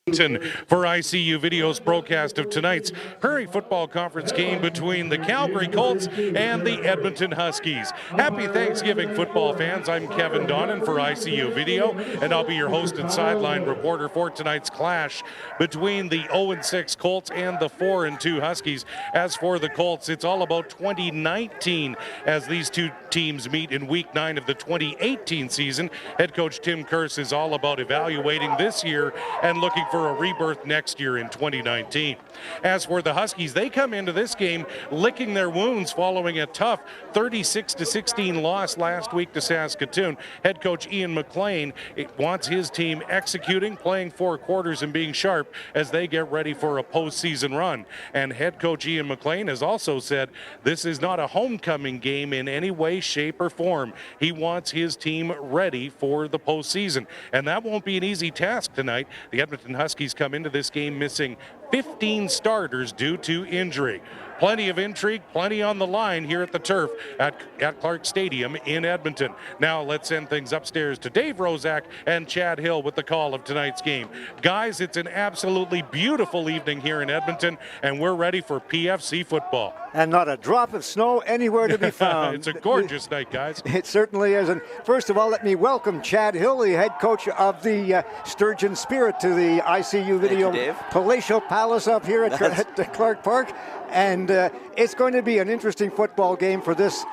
For ICU Video's broadcast of tonight's Prairie Football Conference game between the Calgary Colts and the Edmonton Huskies. Happy Thanksgiving, football fans. I'm Kevin Donnan for ICU Video, and I'll be your host and sideline reporter for tonight's clash between the 0-6 Colts and the 4-2 Huskies. As for the Colts, it's all about 2019 as these two teams meet in Week 9 of the 2018 season. Head coach Tim Kearse is all about evaluating this year and looking for a rebirth next year in 2019. As for the Huskies, they come into this game licking their wounds following a tough 36-16 loss last week to Saskatoon. Head coach Ian McLean wants his team executing, playing four quarters, and being sharp as they get ready for a postseason run. And head coach Ian McLean has also said this is not a homecoming game in any way, shape, or form. He wants his team ready for the postseason, and that won't be an easy task tonight. The Edmonton Huskies come into this game missing 15 starters due to injury. Plenty of intrigue, plenty on the line here at the turf at Clarke Stadium in Edmonton. Now let's send things upstairs to Dave Rozak and Chad Hill with the call of tonight's game. Guys, it's an absolutely beautiful evening here in Edmonton, and we're ready for PFC football. And not a drop of snow anywhere to be found. It's a gorgeous night, guys. It certainly is. And first of all, let me welcome Chad Hill, the head coach of the Sturgeon Spirit, to the ICU Video palatial palace up here at Clarke Park. And it's going to be an interesting football game for this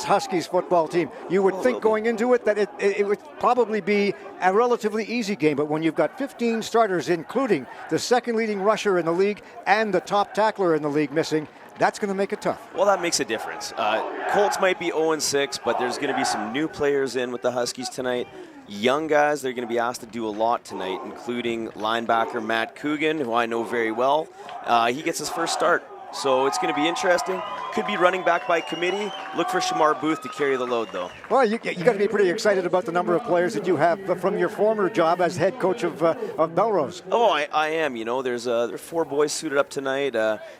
Huskies football team. You would think going into it that it would probably be a relatively easy game, but when you've got 15 starters, including the second leading rusher in the league and the top tackler in the league missing, that's going to make it tough. Well, that makes a difference. Colts might be 0-6, but there's going to be some new players in with the Huskies tonight. Young guys, they're going to be asked to do a lot tonight, including linebacker Matt Coogan, who I know very well. He gets his first start. So it's going to be interesting. Could be running back by committee. Look for Shamar Booth to carry the load, though. Well, you got to be pretty excited about the number of players that you have from your former job as head coach of Belrose. Oh, I am. You know, there are four boys suited up tonight,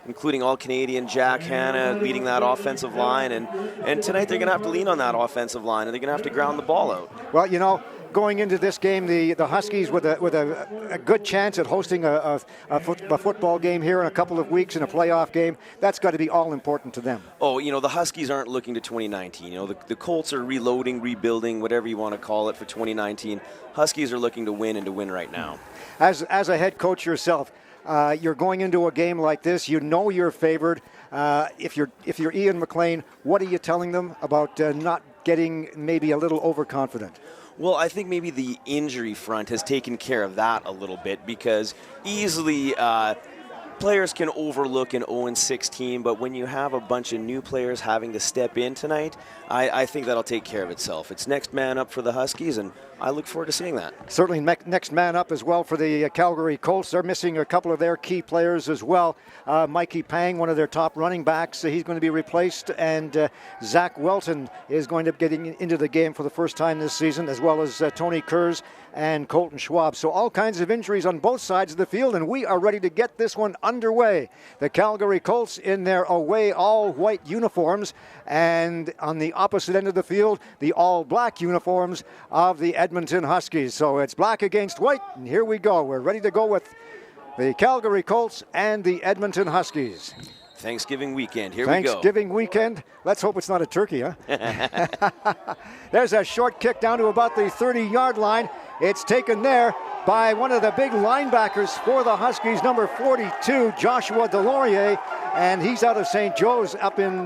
including All-Canadian Jack Hanna leading that offensive line. And tonight they're going to have to lean on that offensive line, and they're going to have to ground the ball out. Well, you know, going into this game, the Huskies with a good chance at hosting a football game here in a couple of weeks in a playoff game. That's got to be all important to them. Oh, you know, the Huskies aren't looking to 2019. You know, the Colts are reloading, rebuilding, whatever you want to call it for 2019. Huskies are looking to win and to win right now. As a head coach yourself, you're going into a game like this. You know you're favored. If you're Ian McLean, what are you telling them about not getting maybe a little overconfident? Well, I think maybe the injury front has taken care of that a little bit, because easily players can overlook an 0-6 team, but when you have a bunch of new players having to step in tonight, I think that'll take care of itself. It's next man up for the Huskies, and I look forward to seeing that. Certainly next man up as well for the Calgary Colts. They're missing a couple of their key players as well. Mikey Pang, one of their top running backs, he's going to be replaced, and Zach Welton is going to be getting into the game for the first time this season, as well as Tony Kurz and Colton Schwab. So all kinds of injuries on both sides of the field, and we are ready to get this one underway. The Calgary Colts in their away all-white uniforms, and on the opposite end of the field, the all-black uniforms of the Edmonton Huskies. So it's black against white, and here we go. We're ready to go with the Calgary Colts and the Edmonton Huskies. Thanksgiving weekend, here we go. Thanksgiving weekend. Let's hope it's not a turkey, huh? There's a short kick down to about the 30-yard line. It's taken there by one of the big linebackers for the Huskies, number 42, Joshua Delorier, and he's out of St. Joe's up in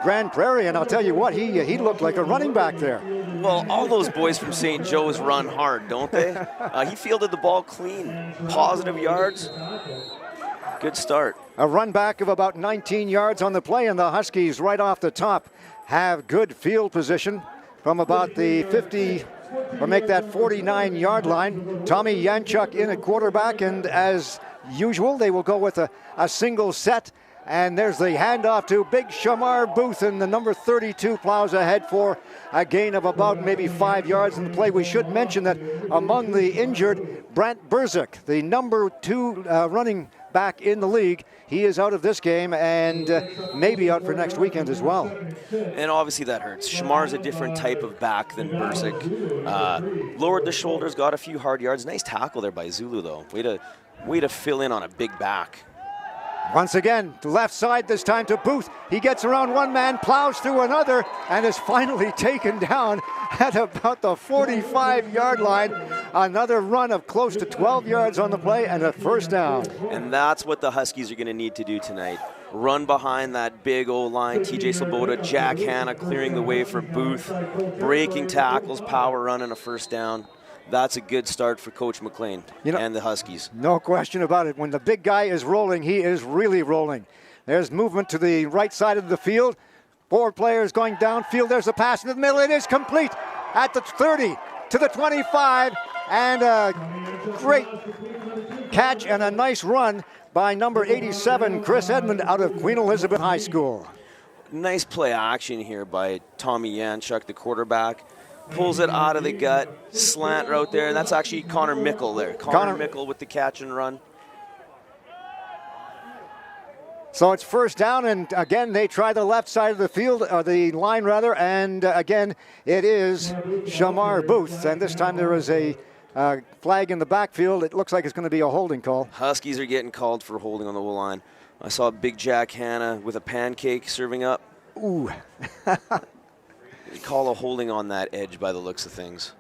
Grand Prairie, and I'll tell you what, he looked like a running back there. Well, all those boys from St. Joe's run hard, don't they? He fielded the ball clean, positive yards. Good start. A run back of about 19 yards on the play, and the Huskies right off the top have good field position from about the 50, or make that 49-yard line. Tommy Yanchuk in at quarterback, and as usual, they will go with a single set. And there's the handoff to big Shamar Booth, and the number 32 plows ahead for a gain of about maybe 5 yards in the play. We should mention that among the injured, Brent Rozak, the number 2 running back in the league, he is out of this game and maybe out for next weekend as well. And obviously that hurts. Shamar's a different type of back than Rozak. Lowered the shoulders, got a few hard yards. Nice tackle there by Zulu, though. Way to Way to fill in on a big back. Once again, the left side, this time to Booth. He gets around one man, plows through another, and is finally taken down at about the 45-yard line. Another run of close to 12 yards on the play and a first down. And that's what the Huskies are going to need to do tonight. Run behind that big O-line. TJ Sloboda, Jack Hanna clearing the way for Booth. Breaking tackles, power run, and a first down. That's a good start for Coach McLean and the Huskies. No question about it. When the big guy is rolling, he is really rolling. There's movement to the right side of the field. 4 players going downfield. There's a pass in the middle. It is complete at the 30 to the 25. And a great catch and a nice run by number 87, Chris Edmond, out of Queen Elizabeth High School. Nice play action here by Tommy Janchuk, the quarterback. Pulls it out of the gut, slant route there, and that's actually Connor Mickle there. Connor Mickle with the catch and run. So it's first down, and again, they try the left side of the field, or the line rather, and again, it is Shamar Booth, and this time there is a flag in the backfield. It looks like it's going to be a holding call. Huskies are getting called for holding on the O-line. I saw Big Jack Hanna with a pancake serving up. Ooh. They call a holding on that edge by the looks of things.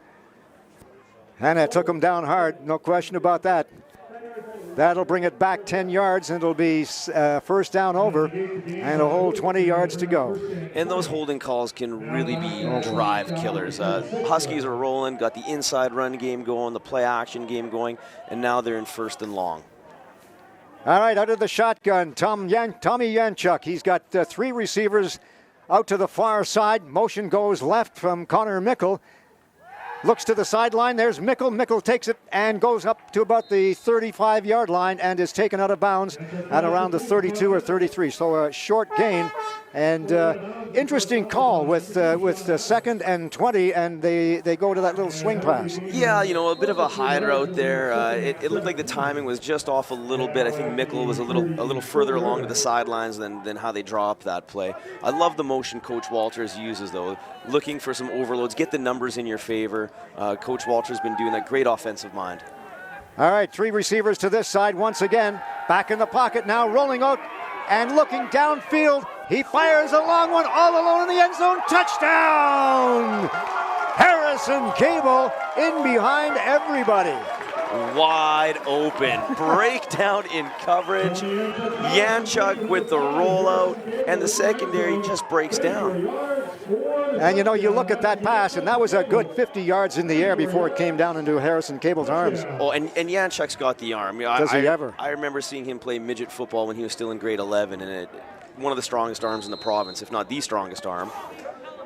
Hanna took him down hard, no question about that. That'll bring it back 10 yards, and it'll be first down over, and a whole 20 yards to go. And those holding calls can really be drive killers. Huskies are rolling, got the inside run game going, the play action game going, and now they're in first and long. All right, out of the shotgun, Tommy Janchuk. He's got 3 receivers out to the far side. Motion goes left from Connor Mickle. Looks to the sideline. There's Mickle. Mickle takes it and goes up to about the 35-yard line and is taken out of bounds at around the 32 or 33. So a short gain. And interesting call with the second and 20, and they go to that little swing pass. Yeah, a bit of a hider out there. It looked like the timing was just off a little bit. I think Mickle was a little further along to the sidelines than how they draw up that play. I love the motion Coach Walters uses, though, looking for some overloads, get the numbers in your favor. Coach Walters been doing that. Great offensive mind. All right, 3 receivers to this side once again. Back in the pocket now, rolling out and looking downfield. He fires a long one all alone in the end zone. Touchdown! Harrison Cable in behind everybody. Wide open. Breakdown in coverage. Janchuk with the rollout, and the secondary just breaks down. And you look at that pass, and that was a good 50 yards in the air before it came down into Harrison Cable's arms. Oh, and Janchuk's got the arm. Does he ever? I remember seeing him play midget football when he was still in grade 11, and one of the strongest arms in the province, if not the strongest arm.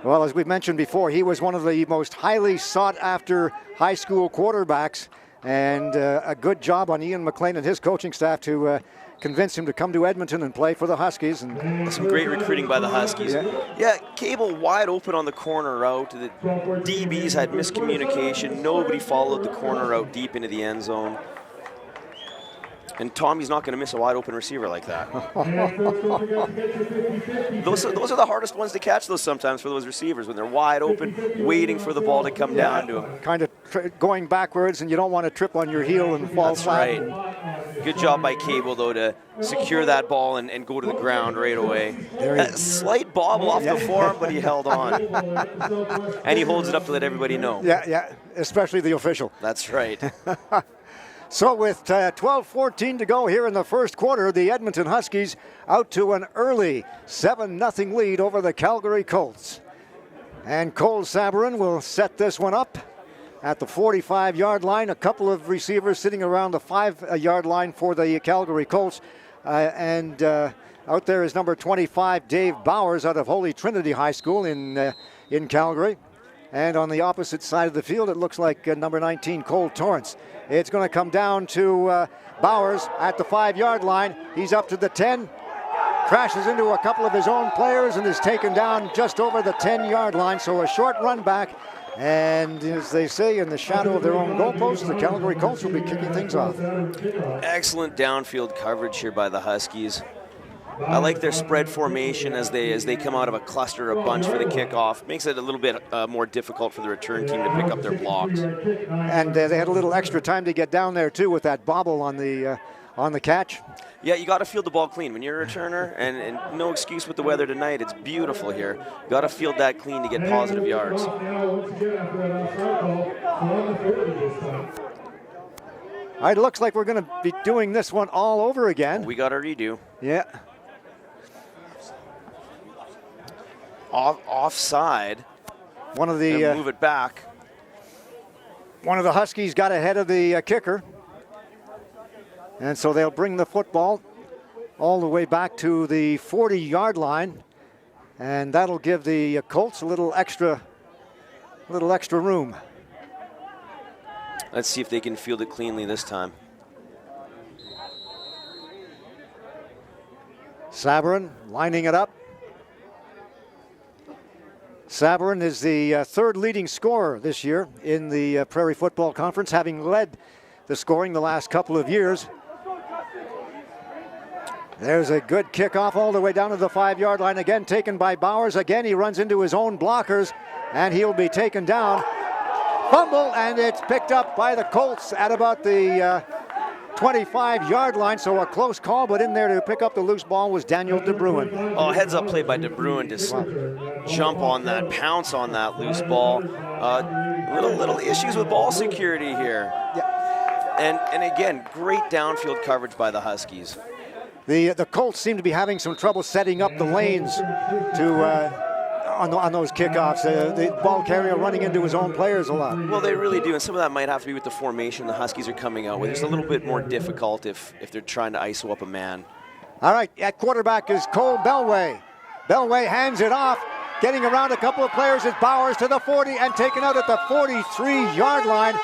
Well, as we've mentioned before, he was one of the most highly sought-after high school quarterbacks, and a good job on Ian McLean and his coaching staff to convince him to come to Edmonton and play for the Huskies. And some great recruiting by the Huskies. Yeah, Cable wide open on the corner route. The DBs had miscommunication. Nobody followed the corner route deep into the end zone. And Tommy's not going to miss a wide open receiver like that. Those are the hardest ones to catch, those sometimes, for those receivers, when they're wide open, waiting for the ball to come down to them. Kind of going backwards, and you don't want to trip on your heel and fall flat. That's right. Good job by Cable, though, to secure that ball and go to the ground right away. A slight bobble off the forearm, but he held on. And he holds it up to let everybody know. Yeah, especially the official. That's right. So with 12:14 to go here in the first quarter, the Edmonton Huskies out to an early 7-0 lead over the Calgary Colts. And Cole Sabarin will set this one up at the 45-yard line. A couple of receivers sitting around the 5-yard line for the Calgary Colts. And out there is number 25, Dave Bowers, out of Holy Trinity High School in Calgary. And on the opposite side of the field, it looks like number 19, Cole Torrance. It's going to come down to Bowers at the 5-yard line. He's up to the 10, crashes into a couple of his own players, and is taken down just over the 10-yard line. So a short run back. And as they say, in the shadow of their own goalposts, the Calgary Colts will be kicking things off. Excellent downfield coverage here by the Huskies. I like their spread formation as they come out of a cluster or a bunch for the kickoff. Makes it a little bit more difficult for the return team to pick up their blocks. And they had a little extra time to get down there too with that bobble on the catch. Yeah, you got to field the ball clean when you're a returner, and no excuse with the weather tonight. It's beautiful here. You got to field that clean to get positive yards. All right, it looks like we're going to be doing this one all over again. We got a redo. Yeah. Offside. One of the Move it back. One of the Huskies got ahead of the kicker. And so they'll bring the football all the way back to the 40-yard line. And that'll give the Colts a little extra room. Let's see if they can field it cleanly this time. Sabourin lining it up. Sabourin is the third leading scorer this year in the Prairie Football Conference, having led the scoring the last couple of years. There's a good kickoff all the way down to the 5-yard line. Again, taken by Bowers. Again, he runs into his own blockers, and he'll be taken down. Fumble, and it's picked up by the Colts at about the 25-yard line, so a close call, but in there to pick up the loose ball was Daniel De Bruin. Oh, heads-up play by De Bruin to jump on that, pounce on that loose ball. Little issues with ball security here. Yeah. And again, great downfield coverage by the Huskies. The Colts seem to be having some trouble setting up the lanes to on those kickoffs. The ball carrier running into his own players a lot. Well, they really do, and some of that might have to be with the formation the Huskies are coming out with. It's a little bit more difficult if they're trying to ISO up a man. All right, at quarterback is Cole Belway. Belway hands it off. Getting around a couple of players is Bowers to the 40 and taken out at the 43-yard line.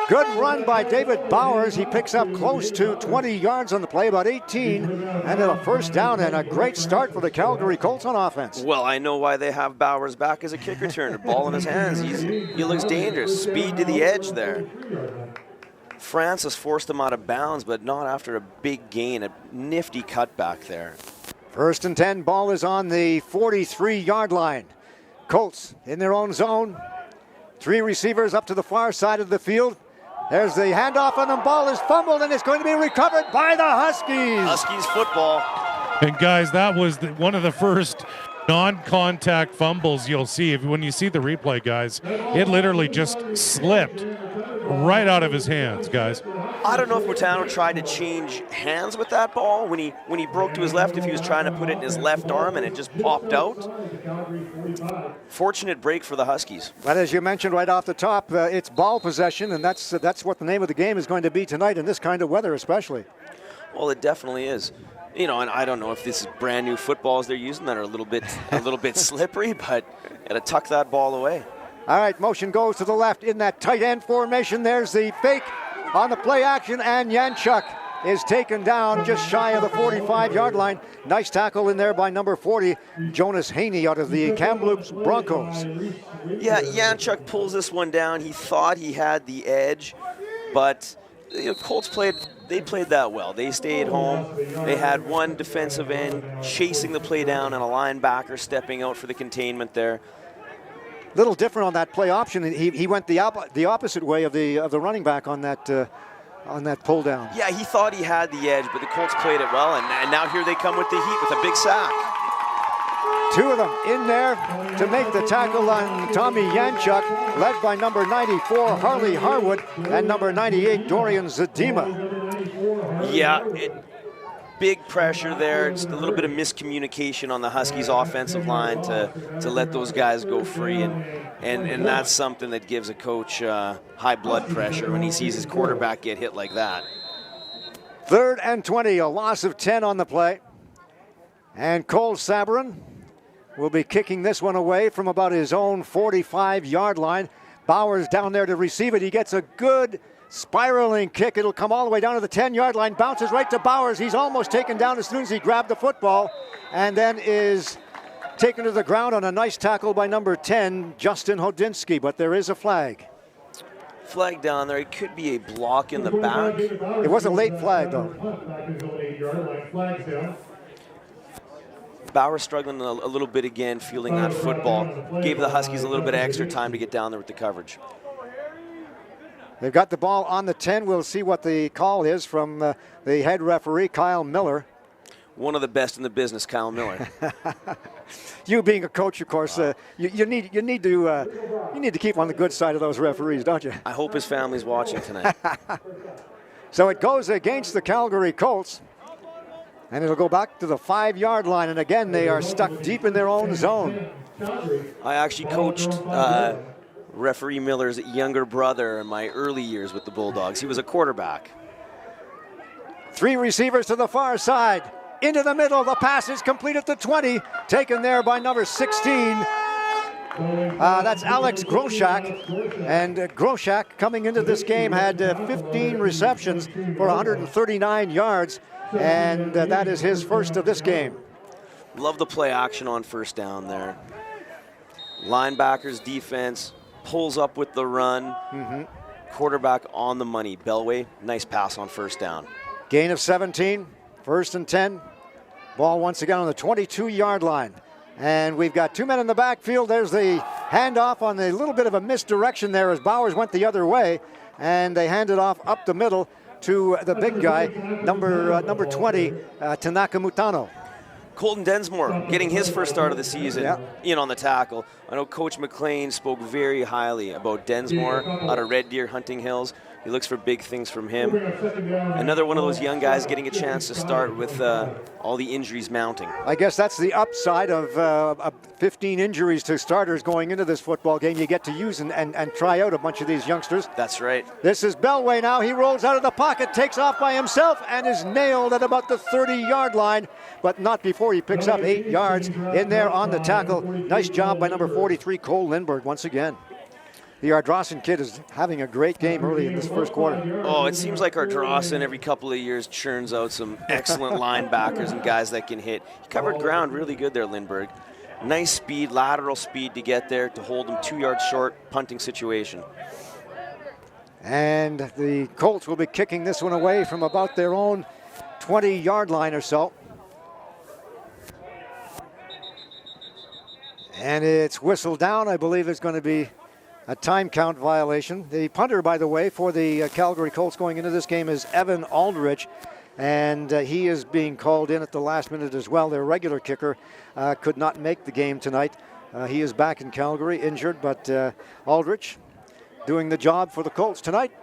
Good run by David Bowers. He picks up close to 20 yards on the play, about 18, and a first down, and a great start for the Calgary Colts on offense. Well, I know why they have Bowers back as a kick returner. Ball in his hands. He looks dangerous. Speed to the edge there. Francis forced him out of bounds, but not after a big gain. A nifty cutback there. 1st and 10. Ball is on the 43-yard line. Colts in their own zone. 3 receivers up to the far side of the field. There's the handoff, and the ball is fumbled, and it's going to be recovered by the Huskies. Huskies football. And guys, that was one of the first non-contact fumbles you'll see. When you see the replay, guys, it literally just slipped right out of his hands, guys. I don't know if Mutano tried to change hands with that ball when he broke to his left, if he was trying to put it in his left arm and it just popped out. Fortunate break for the Huskies. But as you mentioned right off the top, it's ball possession, and that's what the name of the game is going to be tonight in this kind of weather especially. Well, it definitely is. You know, and I don't know if this is brand new footballs they're using that are a little bit slippery, but got to tuck that ball away. All right, motion goes to the left in that tight end formation. There's the fake on the play action, and Yanchuk is taken down just shy of the 45-yard line. Nice tackle in there by number 40, Jonas Haney out of the Kamloops Broncos. Yeah, Yanchuk pulls this one down. He thought he had the edge, but Colts played that well. They stayed home. They had one defensive end chasing the play down and a linebacker stepping out for the containment there. Little different on that play option. He went the opposite way of the running back on that pull down. Yeah, he thought he had the edge, but the Colts played it well, and now here they come with the heat with a big sack. 2 of them in there to make the tackle on Tommy Yanchuk, led by number 94, Harley Harwood, and number 98, Dorian Zadima. Yeah, big pressure there. Just a little bit of miscommunication on the Huskies' offensive line to let those guys go free, and that's something that gives a coach high blood pressure when he sees his quarterback get hit like that. 3rd and 20, a loss of 10 on the play. And Cole Sabourin will be kicking this one away from about his own 45-yard line. Bowers down there to receive it. He gets a good spiraling kick. It'll come all the way down to the 10-yard line. Bounces right to Bowers. He's almost taken down as soon as he grabbed the football, and then is taken to the ground on a nice tackle by number 10, Justin Hodinsky, but there is a flag. Flag down there. It could be a block in the back. It was a late flag, though. Bauer struggling a little bit again, fielding that football. Gave the Huskies a little bit of extra time to get down there with the coverage. They've got the ball on the 10. We'll see what the call is from the head referee, Kyle Miller. One of the best in the business, Kyle Miller. You being a coach, of course, you need to keep on the good side of those referees, don't you? I hope his family's watching tonight. So it goes against the Calgary Colts, and it'll go back to the 5-yard line. And again, they are stuck deep in their own zone. I actually coached referee Miller's younger brother in my early years with the Bulldogs. He was a quarterback. 3 receivers to the far side. Into the middle, the pass is complete at the 20, taken there by number 16. That's Alex Rozak, and Rozak coming into this game had 15 receptions for 139 yards, and that is his first of this game. Love the play action on first down there. Linebackers defense pulls up with the run. Quarterback on the money. Bellway, nice pass on first down. Gain of 17, 1st and 10. Ball once again on the 22-yard line. And we've got 2 men in the backfield. There's the handoff on the little bit of a misdirection there as Bowers went the other way. And they handed off up the middle to the big guy, number 20, Tanaka Mutano. Colton Densmore getting his first start of the season in on the tackle. I know Coach McLean spoke very highly about Densmore out of Red Deer Hunting Hills. He looks for big things from him. Another one of those young guys getting a chance to start with all the injuries mounting. I guess that's the upside of 15 injuries to starters going into this football game. You get to use and try out a bunch of these youngsters. That's right. This is Bellway now. He rolls out of the pocket, takes off by himself, and is nailed at about the 30-yard line, but not before he picks up 8 yards in there on the tackle. Nice job by number 43, Cole Lindbergh, once again. The Ardrossan kid is having a great game early in this first quarter. Oh, it seems like Ardrossan every couple of years churns out some excellent linebackers and guys that can hit. He covered ground really good there, Lindbergh. Nice speed, lateral speed to get there, to hold him 2 yards short, punting situation. And the Colts will be kicking this one away from about their own 20-yard line or so. And it's whistled down. I believe it's going to be a time count violation. The punter, by the way, for the Calgary Colts going into this game is Evan Aldrich, and he is being called in at the last minute as well. Their regular kicker could not make the game tonight. He is back in Calgary, injured, but Aldrich doing the job for the Colts tonight.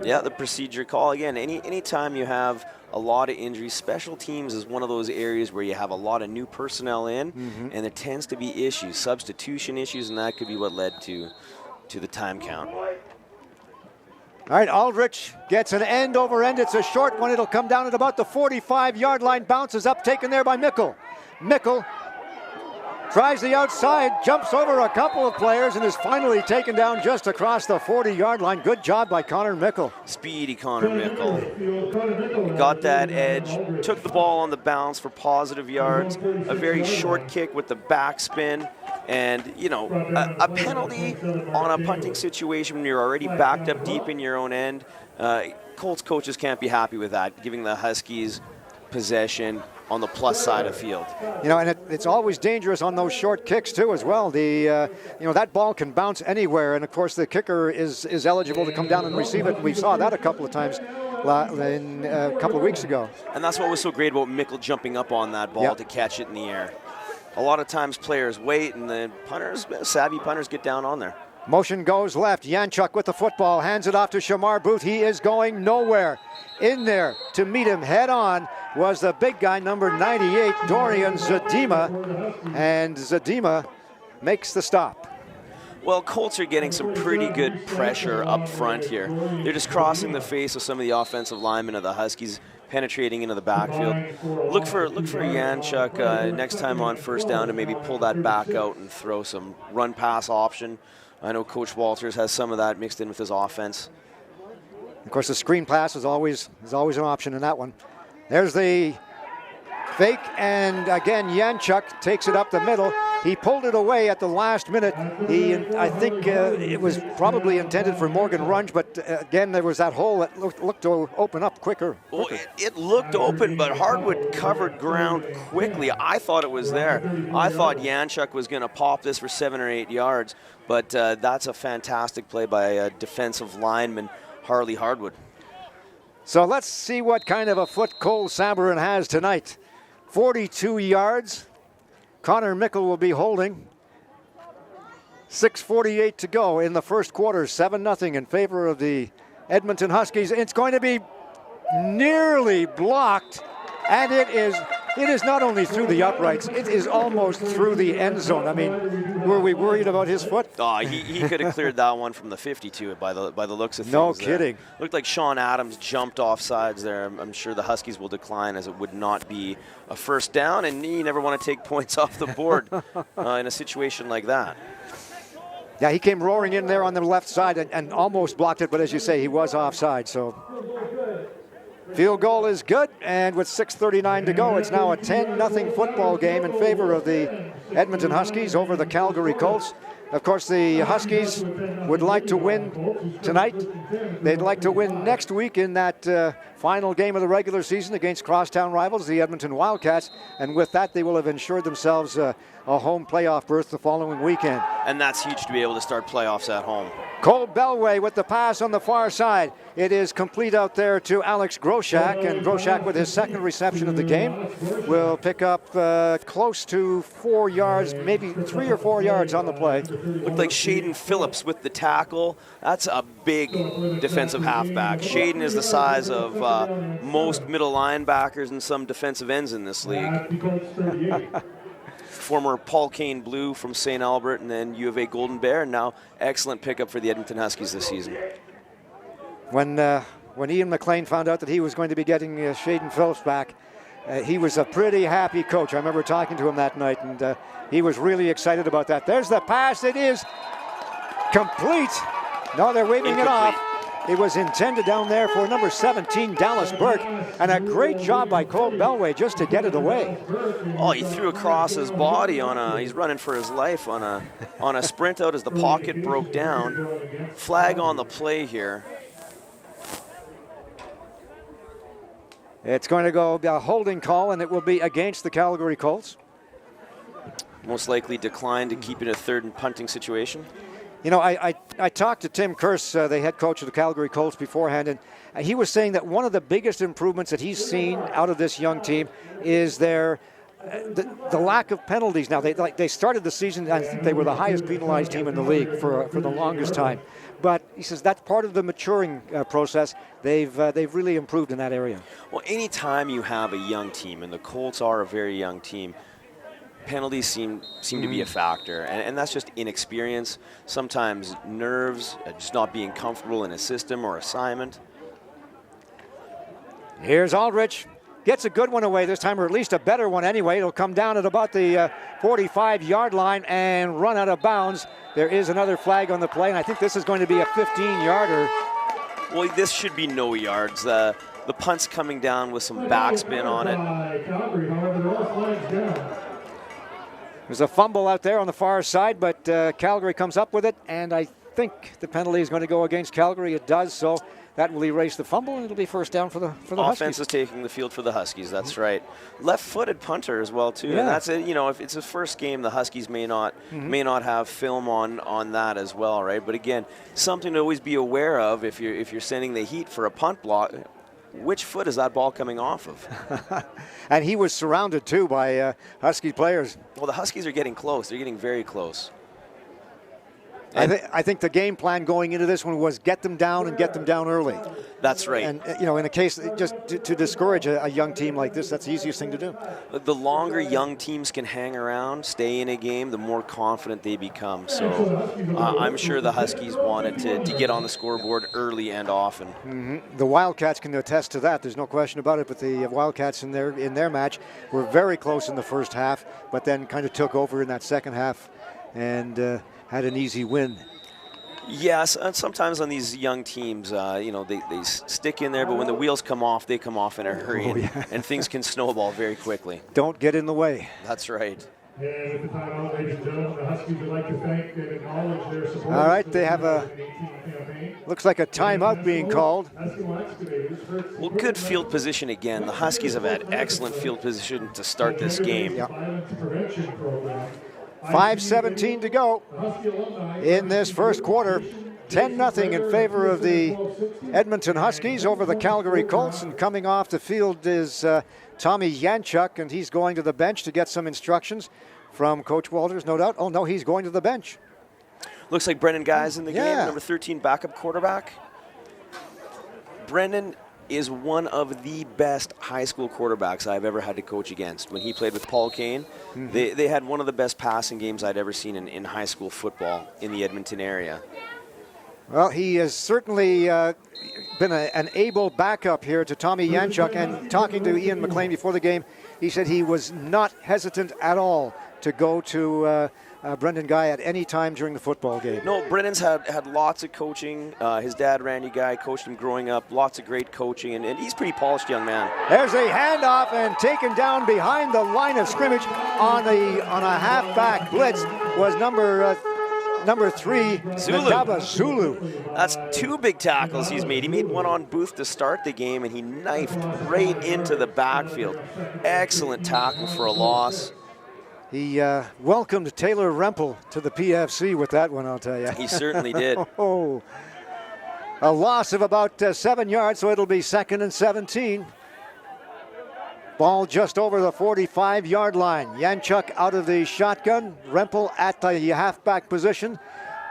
Yeah, the procedure call. Again, anytime you have a lot of injuries, special teams is one of those areas where you have a lot of new personnel in, and there tends to be issues, substitution issues, and that could be what led to the time count. All right, Aldrich gets an end over end. It's a short one. It'll come down at about the 45-yard line. Bounces up, taken there by Mickle. Mickle tries the outside, jumps over a couple of players, and is finally taken down just across the 40-yard line. Good job by Connor Mickle. Speedy Connor Mickle. Got that edge, took the ball on the bounce for positive yards. A very short kick with the backspin. And, you know, a penalty on a punting situation when you're already backed up deep in your own end. Colts coaches can't be happy with that, giving the Huskies possession on the plus side of field. You know, and it's always dangerous on those short kicks too as well. The you know, that ball can bounce anywhere, and of course the kicker is eligible to come down and receive it. We saw that a couple of times a couple of weeks ago. And that's what was so great about Mickle jumping up on that ball to catch it in the air. A lot of times players wait, and the punters, savvy punters, get down on there. Motion goes left. Yanchuk with the football, hands it off to Shamar Booth. He is going nowhere. In there to meet him head on was the big guy, number 98, Dorian Zadima, and Zadima makes the stop. Well, Colts are getting some pretty good pressure up front here. They're just crossing the face of some of the offensive linemen of the Huskies, penetrating into the backfield. Look for Yanchuk next time on first down to maybe pull that back out and throw some run-pass option. I know Coach Walters has some of that mixed in with his offense. Of course, the screen pass is always an option in that one. There's the fake, and again, Yanchuk takes it up the middle. He pulled it away at the last minute. I think it was probably intended for Morgan Runge, but again, there was that hole that looked to open up quicker. Well, it looked open, but Hardwood covered ground quickly. I thought it was there. I thought Janchuk was going to pop this for 7 or 8 yards, but that's a fantastic play by a defensive lineman, Harley Hardwood. So let's see what kind of a foot Cole Samburan has tonight. 42 yards. Connor Mickle will be holding. 6:48 to go in the first quarter. 7-0 in favor of the Edmonton Huskies. It's going to be nearly blocked, and it is not only through the uprights, it is almost through the end zone. I mean, were we worried about his foot? Oh, he could have cleared that one from the 52 by the looks of things. No kidding. Looked like Sean Adams jumped off sides there. I'm sure the Huskies will decline, as it would not be a first down, and you never want to take points off the board in a situation like that. Yeah, he came roaring in there on the left side and almost blocked it, but as you say, he was offside. So field goal is good, and with 6:39 to go, it's now a 10-0 football game in favor of the Edmonton Huskies over the Calgary Colts. Of course, the Huskies would like to win tonight. They'd like to win next week in that final game of the regular season against crosstown rivals, the Edmonton Wildcats, and with that, they will have ensured themselves a home playoff berth the following weekend. And that's huge to be able to start playoffs at home. Cole Belway with the pass on the far side. It is complete out there to Alex Rozak, and Rozak with his second reception of the game will pick up close to 4 yards, maybe 3 or 4 yards on the play. Looked like Shaden Phillips with the tackle. That's a big defensive halfback. Shaden is the size of most middle linebackers and some defensive ends in this league. Former Paul Kane Blue from St. Albert, and then U of A Golden Bear, and now excellent pickup for the Edmonton Huskies this season. When Ian McLean found out that he was going to be getting Shaden Phillips back, he was a pretty happy coach. I remember talking to him that night, and he was really excited about that. There's the pass. It is complete. No, they're waving it off. It was intended down there for number 17, Dallas Burke, and a great job by Cole Belway just to get it away. Oh, he threw across his body he's running for his life on a sprint out as the pocket broke down. Flag on the play here. It's going to go a holding call, and it will be against the Calgary Colts. Most likely decline to keep it a third and punting situation. You know, I talked to Tim Kearse, the head coach of the Calgary Colts, beforehand, and he was saying that one of the biggest improvements that he's seen out of this young team is the lack of penalties. Now, they started the season, I think they were the highest penalized team in the league for the longest time. But he says that's part of the maturing process. They've really improved in that area. Well, anytime you have a young team, and the Colts are a very young team, penalties seem to be a factor, and that's just inexperience, sometimes nerves, just not being comfortable in a system or assignment. Here's Aldrich. Gets a good one away this time, or at least a better one anyway. It'll come down at about the 45-yard line and run out of bounds. There is another flag on the play, and I think this is going to be a 15-yarder. Well, this should be no yards. The punt's coming down with some backspin on it. There's a fumble out there on the far side, but Calgary comes up with it, and I think the penalty is going to go against Calgary. It does, so that will erase the fumble, and it'll be first down for the Huskies. Offense is taking the field for the Huskies, that's right. Left-footed punter as well, too. Yeah. And that's it. You know, if it's his first game, the Huskies may not have film on that as well, right? But again, something to always be aware of if you're sending the heat for a punt block. Which foot is that ball coming off of? And he was surrounded, too, by Husky players. Well, the Huskies are getting close. They're getting very close. I think the game plan going into this one was get them down and get them down early. That's right. And, you know, in a case, just to discourage a young team like this, that's the easiest thing to do. The longer young teams can hang around, stay in a game, the more confident they become. So I'm sure the Huskies wanted to get on the scoreboard early and often. Mm-hmm. The Wildcats can attest to that. There's no question about it. But the Wildcats in their match were very close in the first half, but then kind of took over in that second half and had an easy win. Yes, and sometimes on these young teams, you know, they stick in there, but when the wheels come off, they come off in a hurry, and things can snowball very quickly. Don't get in the way. That's right. And at the timeout, ladies and gentlemen, the Huskies would like to thank and acknowledge their support. All right, they have a, looks like a timeout being called. Well, good field position again. The Huskies have had excellent field position to start this game. Yeah. 5:17 to go in this first quarter. 10-0 in favor of the Edmonton Huskies over the Calgary Colts. And coming off the field is Tommy Yanchuk, and he's going to the bench to get some instructions from Coach Walters, no doubt. Oh, no, he's going to the bench. Looks like Brendan Guy's in the game, Yeah. number 13 backup quarterback. Brendan is one of the best high school quarterbacks I've ever had to coach against. When he played with Paul Kane, they had one of the best passing games I'd ever seen in high school football in the Edmonton area. Well, he has certainly been an able backup here to Tommy Yanchuk. And talking to Ian McLean before the game, he said he was not hesitant at all to go to Brendan Guy at any time during the football game. No, Brendan's had lots of coaching. His dad, Randy Guy, coached him growing up. Lots of great coaching, and he's a pretty polished young man. There's a handoff and taken down behind the line of scrimmage on a halfback blitz was number 3, Zulu. Ndaba Zulu. That's 2 big tackles he's made. He made one on Booth to start the game, and he knifed right into the backfield. Excellent tackle for a loss. He welcomed Taylor Rempel to the PFC with that one, I'll tell you. He certainly did. Oh, a loss of about 7 yards, so it'll be 2nd and 17. Ball just over the 45-yard line. Yanchuk out of the shotgun. Rempel at the halfback position.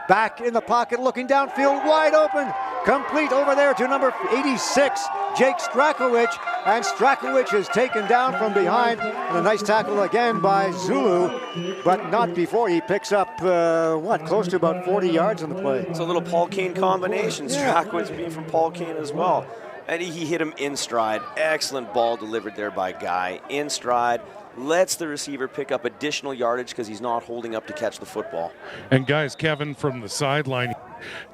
Back in the pocket, looking downfield, wide open. Complete over there to number 86, Jake Strakowicz. And Strakowicz is taken down from behind. And a nice tackle again by Zulu, but not before he picks up, close to about 40 yards on the play. It's a little Paul Kane combination. Yeah. Strakowicz being from Paul Kane as well. And he hit him in stride. Excellent ball delivered there by Guy. In stride. Lets the receiver pick up additional yardage because he's not holding up to catch the football. And guys, Kevin from the sideline,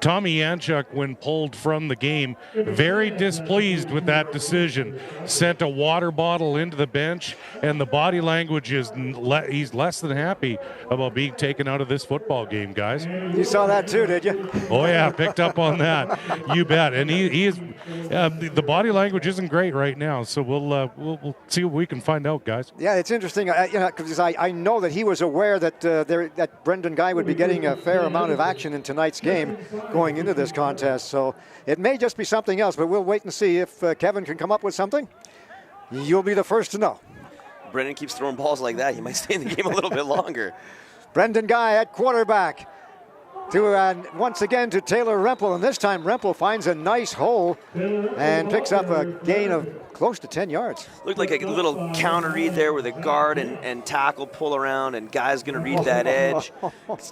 Tommy Yanchuk, when pulled from the game, very displeased with that decision. Sent a water bottle into the bench, and the body language is he's less than happy about being taken out of this football game, guys. You saw that too, did you? Oh yeah, picked up on that. You bet. And he is the body language isn't great right now, so we'll see what we can find out, guys. Yeah, it's interesting, because I know that he was aware that that Brendan Guy would be getting a fair amount of action in tonight's game going into this contest. So it may just be something else, but we'll wait and see if Kevin can come up with something. You'll be the first to know. Brendan keeps throwing balls like that. He might stay in the game a little bit longer. Brendan Guy at quarterback. Once again to Taylor Rempel, and this time Rempel finds a nice hole and picks up a gain of close to 10 yards. Looked like a little counter read there with a guard and tackle pull around, and Guy's going to read that edge.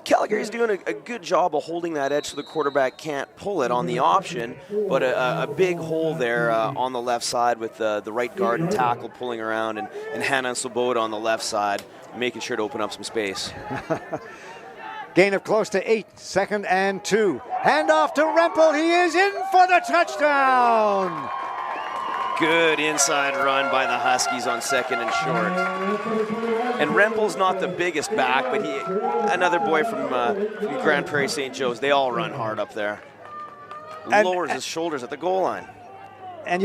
Calgary's doing a good job of holding that edge so the quarterback can't pull it on the option, but a big hole there on the left side with the right guard and tackle pulling around, and Hannah Swoboda on the left side making sure to open up some space. Gain of close to 8, 2nd and 2. Handoff to Rempel. He is in for the touchdown. Good inside run by the Huskies on 2nd and short. And Rempel's not the biggest back, but another boy from Grand Prairie St. Joe's. They all run hard up there. Lowers his shoulders at the goal line. And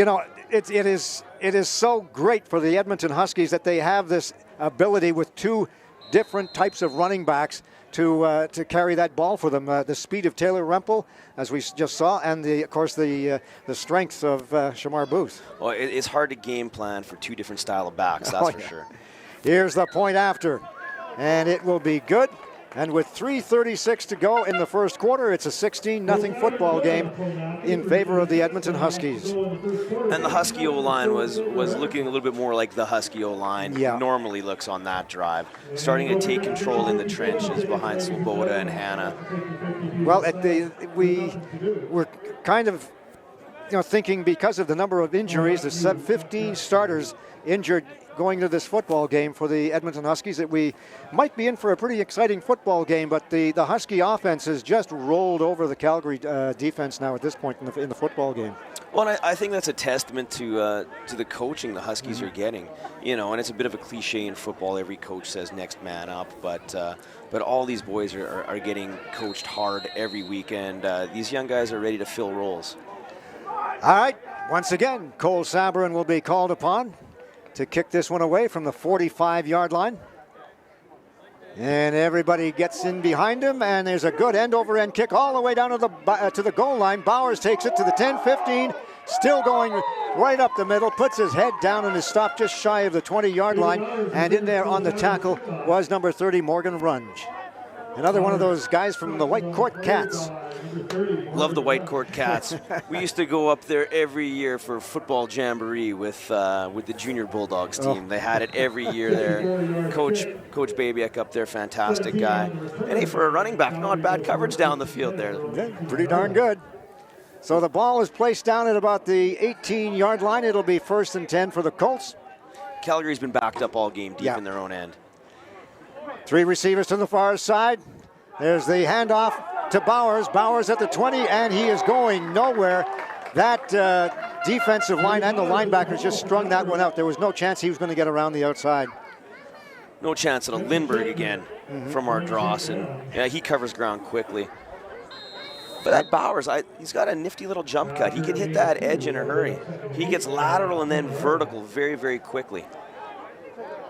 it is so great for the Edmonton Huskies that they have this ability with 2 different types of running backs to carry that ball for them. The speed of Taylor Rempel, as we just saw, and of course the strength of Shamar Booth. Well, it's hard to game plan for 2 different style of backs, that's for sure. Here's the point after, and it will be good. And with 3:36 to go in the first quarter, it's a 16-0 football game in favor of the Edmonton Huskies. And the Husky O-line was looking a little bit more like the Husky O-line normally looks on that drive. Starting to take control in the trenches behind Swoboda and Hannah. Well, we were kind of thinking because of the number of injuries, the 15 starters injured going to this football game for the Edmonton Huskies, that we might be in for a pretty exciting football game. But the Husky offense has just rolled over the Calgary defense now at this point in the football game. Well, and I think that's a testament to the coaching the Huskies are getting. And it's a bit of a cliche in football. Every coach says next man up, but all these boys are getting coached hard every weekend. These young guys are ready to fill roles. All right, once again, Cole Sabourin will be called upon to kick this one away from the 45-yard line. And everybody gets in behind him, and there's a good end-over-end kick all the way down to the goal line. Bowers takes it to the 10-15, still going right up the middle, puts his head down and is stopped just shy of the 20-yard line. And in there on the tackle was number 30, Morgan Runge. Another one of those guys from the White Court Cats. Love the White Court Cats. We used to go up there every year for football jamboree with the Junior Bulldogs team. They had it every year there. Coach Babiak up there, fantastic guy. And hey, for a running back, not bad coverage down the field there. Yeah, pretty darn good. So the ball is placed down at about the 18-yard line. It'll be 1st and 10 for the Colts. Calgary's been backed up all game, deep in their own end. 3 receivers to the far side. There's the handoff to Bowers. Bowers at the 20, and he is going nowhere. That defensive line and the linebackers just strung that one out. There was no chance he was going to get around the outside. No chance at a Lindbergh again from our Dross, and he covers ground quickly. But that Bowers, he's got a nifty little jump cut. He can hit that edge in a hurry. He gets lateral and then vertical very, very quickly.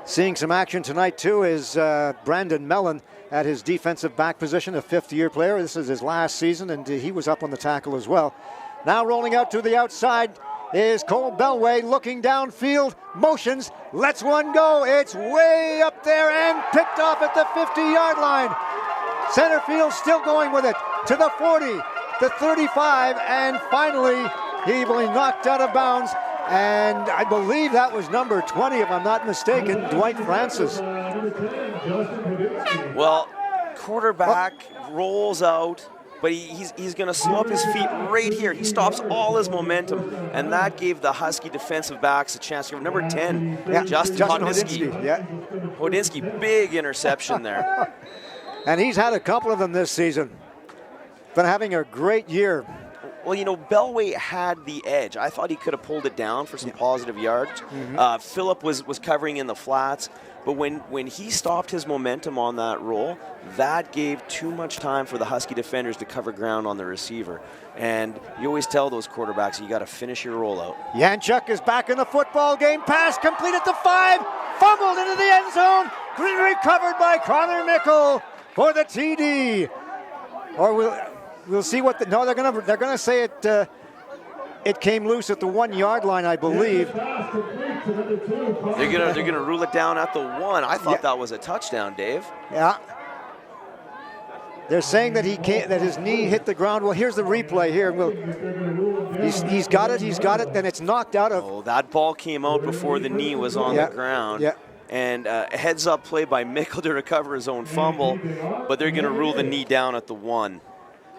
Seeing some action tonight, too, is Brandon Mellon at his defensive back position, a 5th-year player. This is his last season, and he was up on the tackle as well. Now rolling out to the outside is Cole Belway, looking downfield, motions, lets one go. It's way up there and picked off at the 50-yard line. Center field still going with it to the 40, the 35, and finally he will be knocked out of bounds. And I believe that was number 20, if I'm not mistaken, Dwight Francis. Well, quarterback rolls out, but he's going to slow up his feet right here. He stops all his momentum, and that gave the Husky defensive backs a chance to give number 10, Justin Hodinski. Hodinski, big interception there. And he's had a couple of them this season. Been having a great year. Well, Belway had the edge. I thought he could have pulled it down for some positive yards. Phillip was covering in the flats, but when he stopped his momentum on that roll, that gave too much time for the Husky defenders to cover ground on the receiver. And you always tell those quarterbacks, you got to finish your rollout. Yanchuk is back in the football game. Pass complete at the 5, fumbled into the end zone. Recovered by Connor Mickle for the TD. Or We'll see what they're gonna say it came loose at the 1-yard line, I believe. They're gonna rule it down at the 1. I thought that was a touchdown, Dave. Yeah. They're saying that that his knee hit the ground. Well, here's the replay here. He's got it, then it's knocked out of. Oh, that ball came out before the knee was on the ground. Yeah. And a heads-up play by Mickle to recover his own fumble, but they're gonna rule the knee down at the 1.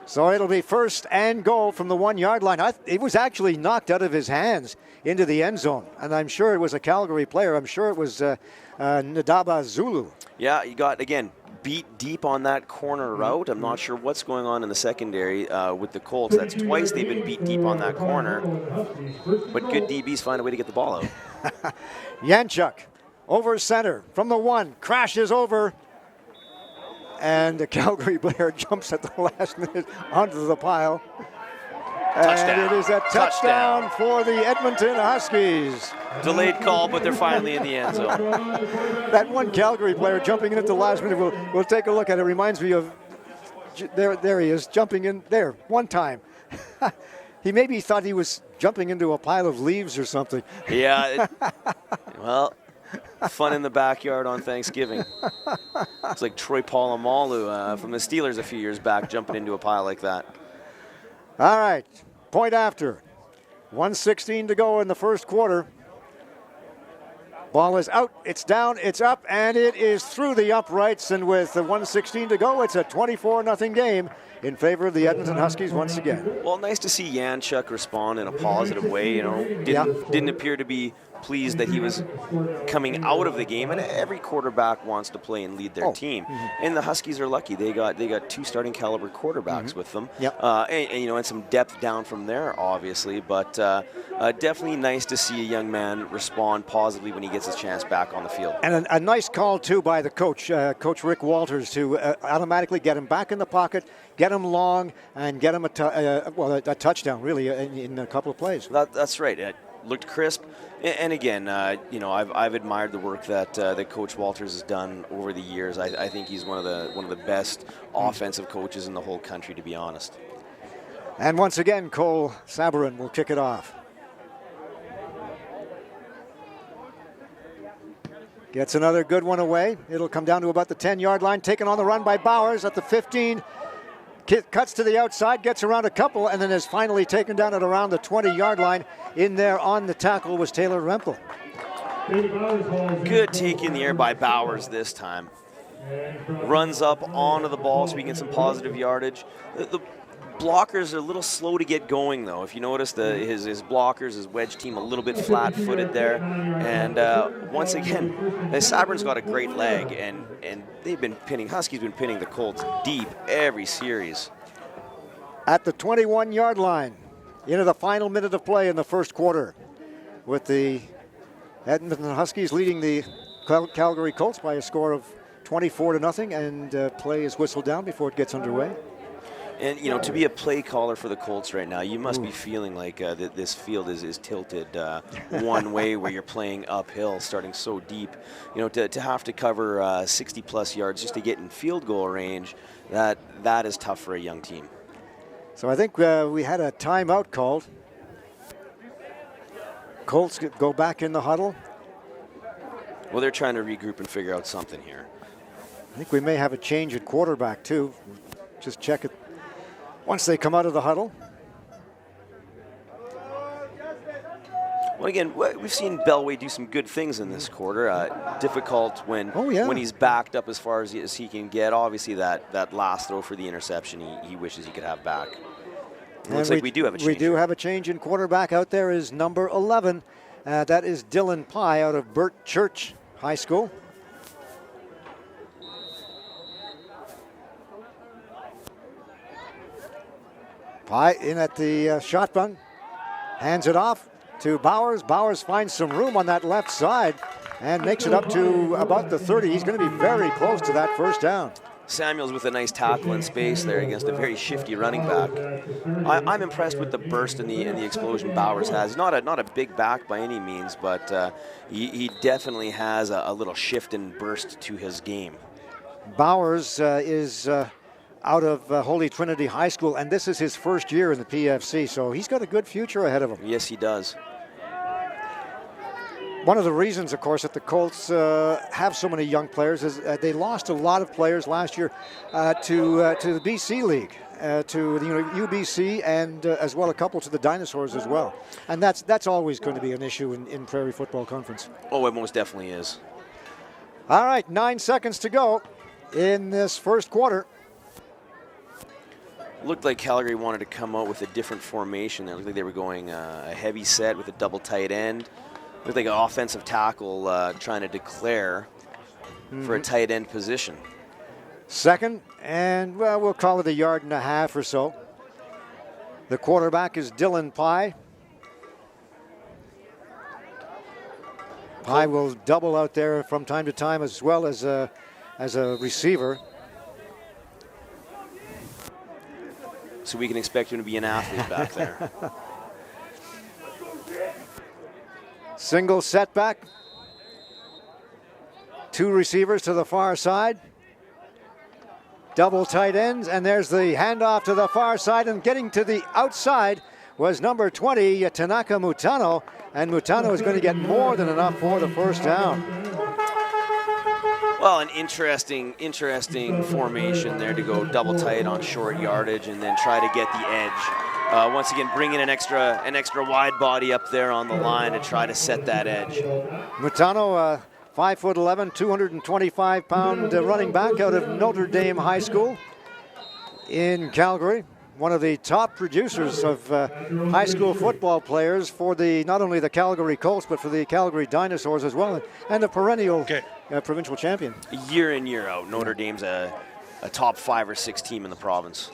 So it'll be 1st and goal from the 1-yard line. It was actually knocked out of his hands into the end zone. And I'm sure it was a Calgary player. I'm sure it was Ndaba Zulu. Yeah, you got, again, beat deep on that corner route. I'm not sure what's going on in the secondary with the Colts. That's twice they've been beat deep on that corner. But good DBs find a way to get the ball out. Yanchuk over center from the 1, crashes over. And the Calgary player jumps at the last minute onto the pile. Touchdown. And it is a touchdown for the Edmonton Huskies. Delayed call, but they're finally in the end zone. That one Calgary player jumping in at the last minute, we'll take a look at it. Reminds me of, there he is, jumping in there one time. He maybe thought he was jumping into a pile of leaves or something. Yeah, fun in the backyard on Thanksgiving. It's like Troy Polamalu from the Steelers a few years back jumping into a pile like that. All right, point after. 1:16 to go in the first quarter. Ball is out, it's down, it's up, and it is through the uprights. And with 1:16 to go, it's a 24-0 game in favor of the Edmonton Huskies once again. Well, nice to see Janchuk respond in a positive way. You know, didn't appear to be pleased that he was coming out of the game, and every quarterback wants to play and lead their team. And the Huskies are lucky; they got 2 starting caliber quarterbacks with them, and you know, and some depth down from there, obviously. But definitely nice to see a young man respond positively when he gets his chance back on the field. And a nice call too by the coach, Coach Rick Walters, to automatically get him back in the pocket, get him long, and get him a touchdown, really, in a couple of plays. That's right. It looked crisp. And again, you know, I've admired the work that Coach Walters has done over the years. I think he's one of the best offensive coaches in the whole country, to be honest. And once again, Cole Sabarin will kick it off. Gets another good one away. It'll come down to about the 10-yard line, taken on the run by Bowers at the 15. Cuts to the outside, gets around a couple, and then is finally taken down at around the 20-yard line. In there on the tackle was Taylor Rempel. Good take in the air by Bowers this time. Runs up onto the ball so we can get some positive yardage. The blockers are a little slow to get going, though. If you notice, his blockers, his wedge team, a little bit flat-footed there. And once again, Sabrin's got a great leg, and they've been pinning, Huskies been pinning the Colts deep every series. At the 21-yard line, into the final minute of play in the first quarter, with the Edmonton Huskies leading the Calgary Colts by a score of 24-0, and play is whistled down before it gets underway. And, you know, to be a play caller for the Colts right now, you must be feeling like that this field is tilted one way, where you're playing uphill, starting so deep. You know, to have to cover 60-plus yards just to get in field goal range, that is tough for a young team. So I think we had a timeout called. Colts go back in the huddle. Well, they're trying to regroup and figure out something here. I think we may have a change at quarterback, too. Just check it once they come out of the huddle. Well, again, we've seen Bellway do some good things in this quarter. Difficult when he's backed up as far as he can get. Obviously, that last throw for the interception, he wishes he could have back. It looks like we do have a change. We do have a change in quarterback. Out there is number 11. That is Dylan Pye out of Burt Church High School. Pye in at the shotgun, hands it off to Bowers. Bowers finds some room on that left side and makes it up to about the 30. He's going to be very close to that first down. Samuels with a nice tackle in space there against a very shifty running back. I'm impressed with the burst and the explosion Bowers has. He's not a big back by any means, but he definitely has a little shift and burst to his game. Bowers is out of Holy Trinity High School, and this is his first year in the PFC, so he's got a good future ahead of him. Yes, he does. One of the reasons, of course, that the Colts have so many young players is they lost a lot of players last year to the BC League, to the UBC, and as well a couple to the Dinosaurs as well. And that's always going to be an issue in Prairie Football Conference. Oh, it most definitely is. All right, 9 seconds to go in this first quarter. Looked like Calgary wanted to come out with a different formation. It looked like they were going a heavy set with a double tight end. Looked like an offensive tackle trying to declare for a tight end position. Second, and well, we'll call it 1.5 yards or so. The quarterback is Dylan Pye. Pye will double out there from time to time as well as a receiver. So we can expect him to be an athlete back there. Single setback. 2 receivers to the far side. Double tight ends, and there's the handoff to the far side, and getting to the outside was number 20, Tanaka Mutano, and Mutano is going to get more than enough for the first down. Well, an interesting formation there to go double tight on short yardage and then try to get the edge once again bringing an extra wide body up there on the line to try to set that edge. Mutano, 5'11", 225-pound running back out of Notre Dame High School in Calgary. One of the top producers of high school football players for not only the Calgary Colts, but for the Calgary Dinosaurs as well, and a perennial provincial champion. Year in, year out, Notre Dame's a top 5 or 6 team in the province.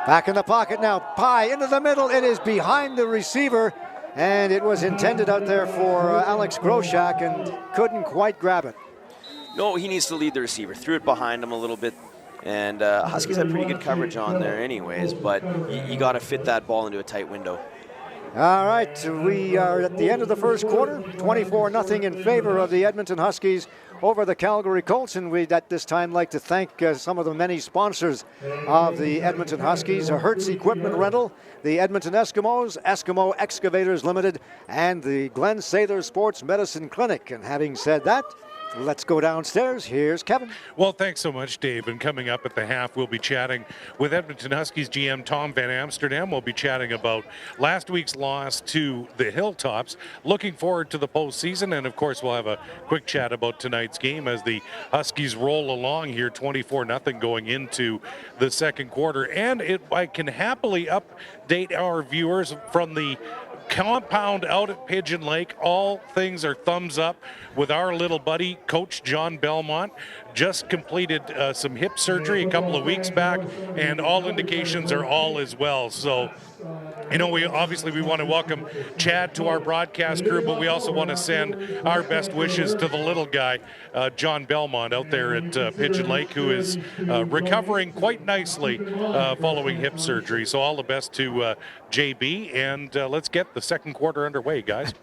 Back in the pocket now, Pye into the middle. It is behind the receiver, and it was intended out there for Alex Groshak and couldn't quite grab it. No, he needs to lead the receiver. Threw it behind him a little bit. And Huskies had pretty good coverage on there anyways, but you got to fit that ball into a tight window. All right, we are at the end of the first quarter, 24-0 in favor of the Edmonton Huskies over the Calgary Colts, and we'd at this time like to thank some of the many sponsors of the Edmonton Huskies, Hertz Equipment Rental, the Edmonton Eskimos, Eskimo Excavators Limited, and the Glenn Sather Sports Medicine Clinic. And having said that, let's go downstairs. Here's Kevin. Well, thanks so much, Dave. And coming up at the half, we'll be chatting with Edmonton Huskies GM Tom Van Amsterdam. We'll be chatting about last week's loss to the Hilltops. Looking forward to the postseason. And, of course, we'll have a quick chat about tonight's game as the Huskies roll along here 24-0 going into the second quarter. And I can happily update our viewers from the compound out at Pigeon Lake. All things are thumbs up with our little buddy, Coach John Belmont. Just completed some hip surgery a couple of weeks back, and all indications are all as well. So, you know, we want to welcome Chad to our broadcast crew, but we also want to send our best wishes to the little guy, John Belmont, out there at Pigeon Lake, who is recovering quite nicely following hip surgery. So all the best to JB, and let's get the second quarter underway, guys.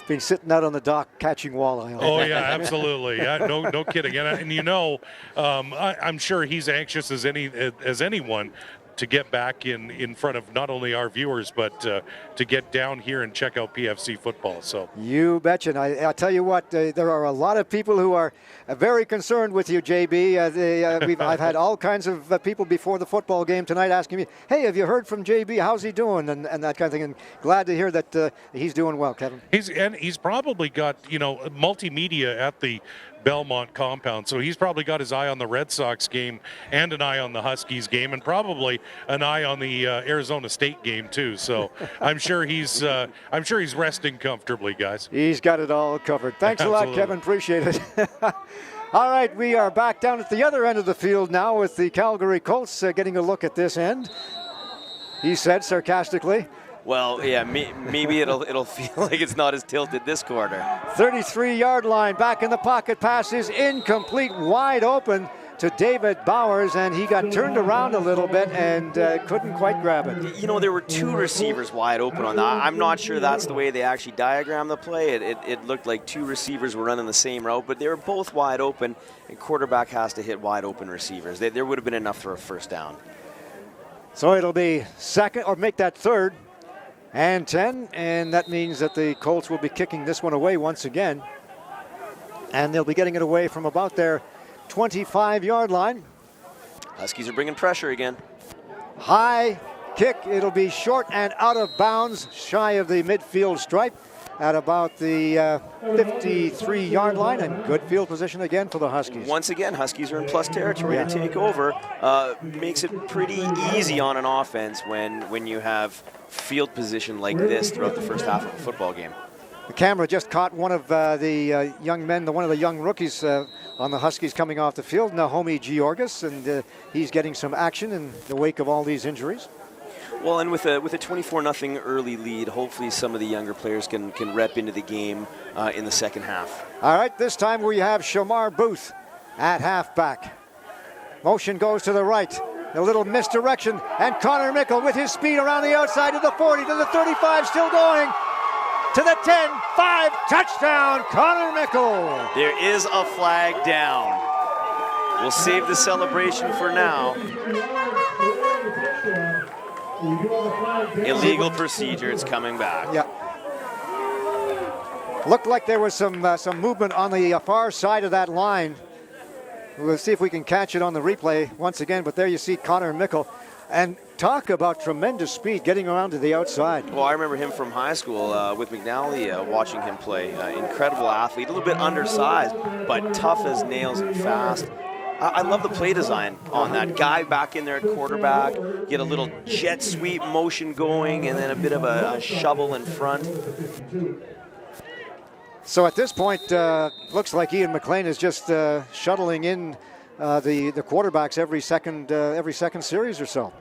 Been sitting out on the dock catching walleye. Oh yeah, absolutely. Yeah, no kidding. And you know, I'm sure he's anxious as anyone to get back in front of not only our viewers, but to get down here and check out PFC football. So you betcha. And I tell you what, there are a lot of people who are very concerned with you, JB. I've had all kinds of people before the football game tonight asking me, hey, have you heard from JB? How's he doing? And that kind of thing. And glad to hear that he's doing well, Kevin. He's probably got, you know, multimedia at the Belmont compound, so he's probably got his eye on the Red Sox game and an eye on the Huskies game, and probably an eye on the Arizona State game too. So I'm sure he's resting comfortably, guys. He's got it all covered. Thanks a lot, Kevin. Appreciate it. All right, we are back down at the other end of the field now with the Calgary Colts getting a look at this end. He said sarcastically. Well, yeah, maybe it'll feel like it's not as tilted this quarter. 33-yard line, back in the pocket, pass is incomplete, wide open to David Bowers, and he got turned around a little bit and couldn't quite grab it. You know, there were two receivers wide open on that. I'm not sure that's the way they actually diagrammed the play. It looked like two receivers were running the same route, but they were both wide open, and quarterback has to hit wide open receivers. There would have been enough for a first down. So it'll be second, or make that third and 10, and that means that the Colts will be kicking this one away once again, and they'll be getting it away from about their 25-yard line. Huskies are bringing pressure again. High kick, it'll be short and out of bounds, shy of the midfield stripe at about the 53-yard line, and good field position again for the Huskies. Once again, Huskies are in plus territory to take over. Makes it pretty easy on an offense when you have field position like this throughout the first half of a football game. The camera just caught one of the young men, one of the young rookies on the Huskies coming off the field, Nahomi Georgis, and he's getting some action in the wake of all these injuries. Well, and with a 24-0 early lead, hopefully some of the younger players can rep into the game in the second half. All right, this time we have Shamar Booth at halfback. Motion goes to the right. A little misdirection, and Connor Mickle with his speed around the outside to the 40, to the 35, still going, to the 10, 5, touchdown, Connor Mickle. There is a flag down. We'll save the celebration for now. Illegal procedure, it's coming back. Yeah. Looked like there was some movement on the far side of that line. We'll see if we can catch it on the replay once again, but there you see Connor Mickle. And talk about tremendous speed getting around to the outside. Well, I remember him from high school with McNally, watching him play. Incredible athlete, a little bit undersized, but tough as nails and fast. I love the play design on that guy back in there at quarterback. Get a little jet sweep motion going, and then a bit of a shovel in front. So at this point, looks like Ian McLean is just shuttling in the quarterbacks every second series or so.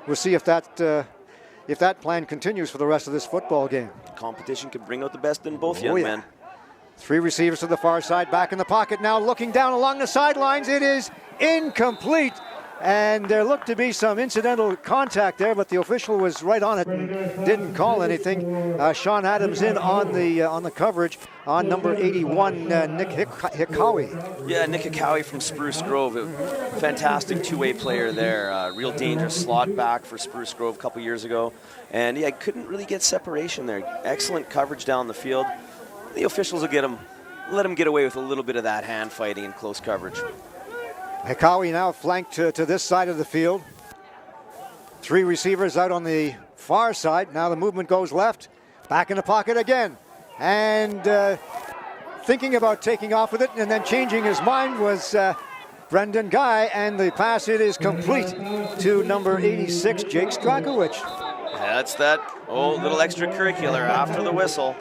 We'll see if that plan continues for the rest of this football game. Competition could bring out the best in both young men. 3 receivers to the far side, back in the pocket now, looking down along the sidelines. It is incomplete, and there looked to be some incidental contact there, but the official was right on it and didn't call anything. Sean Adams in on the coverage on number 81, Nick Hikawi. Yeah, Nick Hikawi from Spruce Grove, a fantastic two-way player there. Real dangerous slot back for Spruce Grove a couple years ago, and yeah, couldn't really get separation there. Excellent coverage down the field. The officials will let him get away with a little bit of that hand fighting and close coverage. Hikawi now flanked to this side of the field. 3 receivers out on the far side. Now the movement goes left. Back in the pocket again. And thinking about taking off with it and then changing his mind was Brendan Guy. And the pass, it is complete to number 86, Jake Strakowicz. That's that little extracurricular after the whistle.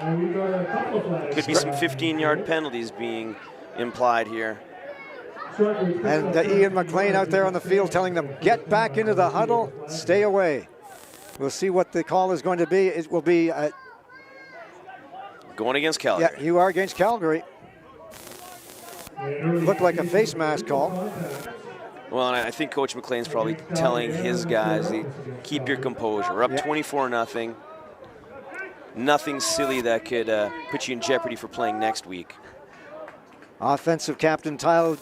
Could be some 15-yard penalties being implied here. And Ian McLean out there on the field telling them, get back into the huddle, stay away. We'll see what the call is going to be. It will be... going against Calgary. Yeah, you are against Calgary. Looked like a face mask call. Well, and I think Coach McLean's probably telling his guys, keep your composure. We're up 24-0. Nothing silly that could put you in jeopardy for playing next week. Offensive captain Tyler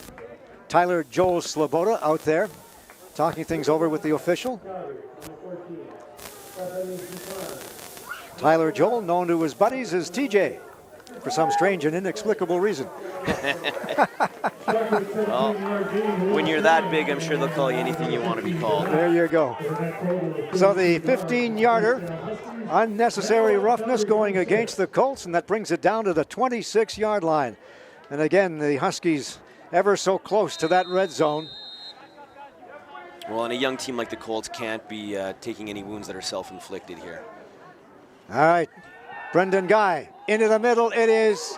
Joel Sloboda out there talking things over with the official. Tyler Joel, known to his buddies as TJ, for some strange and inexplicable reason. Well, when you're that big, I'm sure they'll call you anything you want to be called. There you go. So the 15-yarder, unnecessary roughness going against the Colts, and that brings it down to the 26-yard line. And again, the Huskies ever so close to that red zone. Well, and a young team like the Colts can't be taking any wounds that are self-inflicted here. All right, Brendan Guy into the middle. It is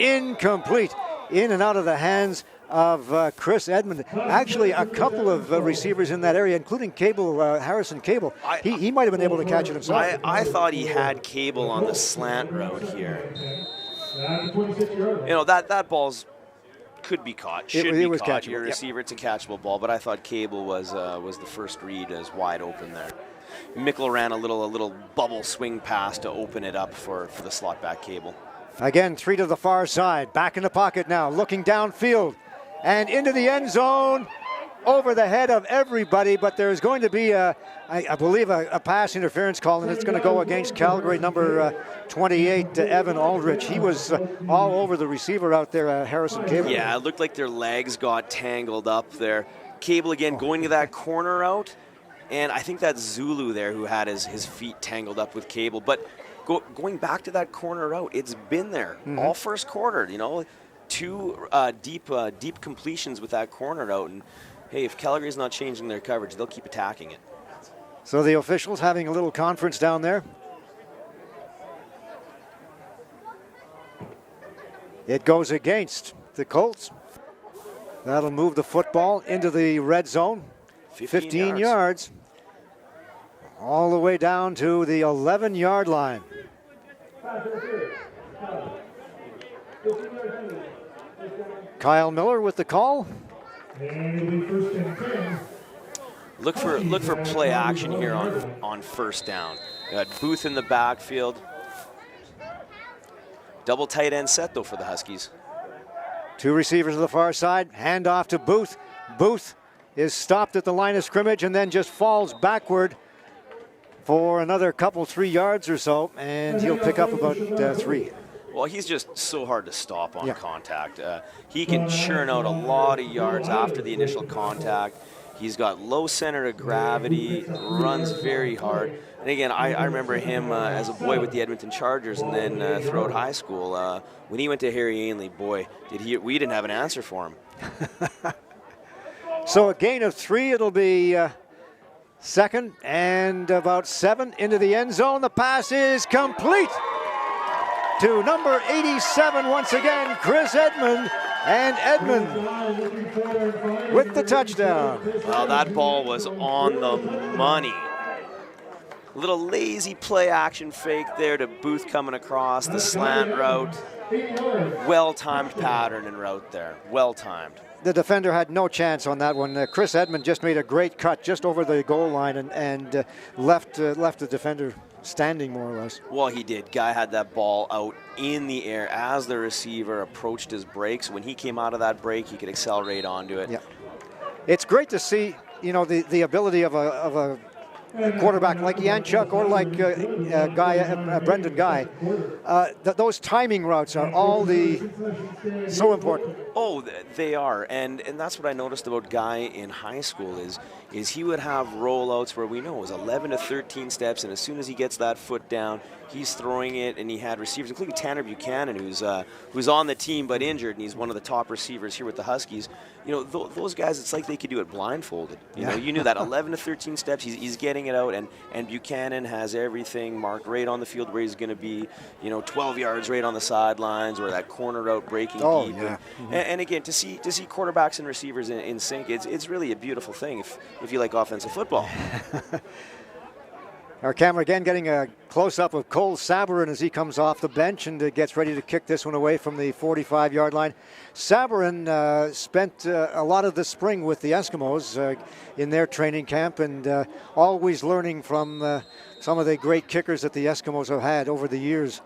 incomplete. In and out of the hands of Chris Edmond. Actually, a couple of receivers in that area, including Harrison Cable. He might have been able to catch it himself. I thought he had Cable on the slant route here. You know, that ball's could be caught, should be caught. Your receiver, it's a catchable ball, but I thought Cable was the first read as wide open there. Mickle ran a little bubble swing pass to open it up for the slot back Cable. Again, 3 to the far side. Back in the pocket now, looking downfield and into the end zone, over the head of everybody. But there's going to be, I believe, a pass interference call, and it's going to go against Calgary, number 28, Evan Aldrich. He was all over the receiver out there, Harrison Cable. Yeah, it looked like their legs got tangled up there. Cable again going to that corner route, and I think that's Zulu there who had his feet tangled up with Cable. But going back to that corner route, it's been there all first quarter. You know, 2 deep completions with that corner route, and hey, if Calgary's not changing their coverage, they'll keep attacking it. So the officials having a little conference down there. It goes against the Colts. That'll move the football into the red zone. 15 yards. All the way down to the 11-yard line. Kyle Miller with the call. Look for play action here on first down. Got Booth in the backfield. Double tight end set though for the Huskies. 2 receivers to the far side. Hand off to Booth. Booth is stopped at the line of scrimmage and then just falls backward for another 3 yards or so, and he'll pick up about 3. Well, he's just so hard to stop on contact. He can churn out a lot of yards after the initial contact. He's got low center of gravity, runs very hard. And again, I remember him as a boy with the Edmonton Chargers, and then throughout high school. When he went to Harry Ainley, boy, we didn't have an answer for him. So a gain of 3, it'll be second and about 7 into the end zone. The pass is complete to number 87 once again, Chris Edmond. And Edmond with the touchdown. Well, that ball was on the money. Little lazy play action fake there to Booth coming across the slant route. Well-timed pattern and route there. Well-timed. The defender had no chance on that one. Chris Edmond just made a great cut just over the goal line and left the defender standing more or less. Well, he did. Guy had that ball out in the air as the receiver approached his break. So when he came out of that break, he could accelerate onto it. Yeah. It's great to see, the ability of a quarterback like Yanchuk or like Brendan Guy. Those timing routes are all so important. Oh, they are, and that's what I noticed about Guy in high school is he would have rollouts where we know it was 11 to 13 steps, and as soon as he gets that foot down, he's throwing it, and he had receivers, including Tanner Buchanan, who's on the team but injured, and he's one of the top receivers here with the Huskies. Those guys, it's like they could do it blindfolded. You knew that 11 to 13 steps, he's getting it out, and Buchanan has everything marked right on the field where he's going to be, 12 yards right on the sidelines, or that corner route breaking deep. Yeah. And again, to see quarterbacks and receivers in sync, it's really a beautiful thing if you like offensive football. Our camera again getting a close-up of Cole Sabarin as he comes off the bench and gets ready to kick this one away from the 45-yard line. Sabarin spent a lot of the spring with the Eskimos in their training camp and always learning from some of the great kickers that the Eskimos have had over the years.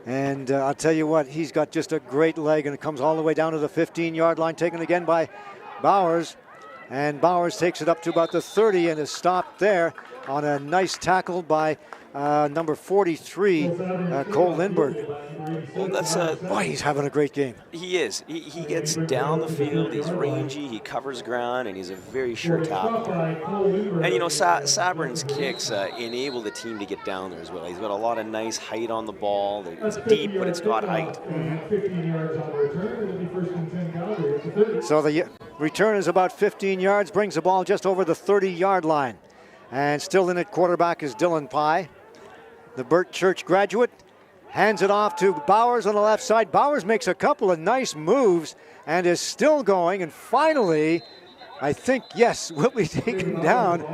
And I'll tell you what, he's got just a great leg, and it comes all the way down to the 15-yard line, taken again by Bowers. And Bowers takes it up to about the 30 and is stopped there on a nice tackle by number 43, Cole Lindbergh. Well, that's boy, he's having a great game. He is. He gets down the field. He's rangy. He covers ground, and he's a very sure tackler. And Sabarin's kicks enable the team to get down there as well. He's got a lot of nice height on the ball. It's deep, but it's got height. So the return is about 15 yards, brings the ball just over the 30-yard line. And still in at quarterback is Dylan Pye, the Burt Church graduate. Hands it off to Bowers on the left side. Bowers makes a couple of nice moves and is still going. And finally, I think, yes, will be taken down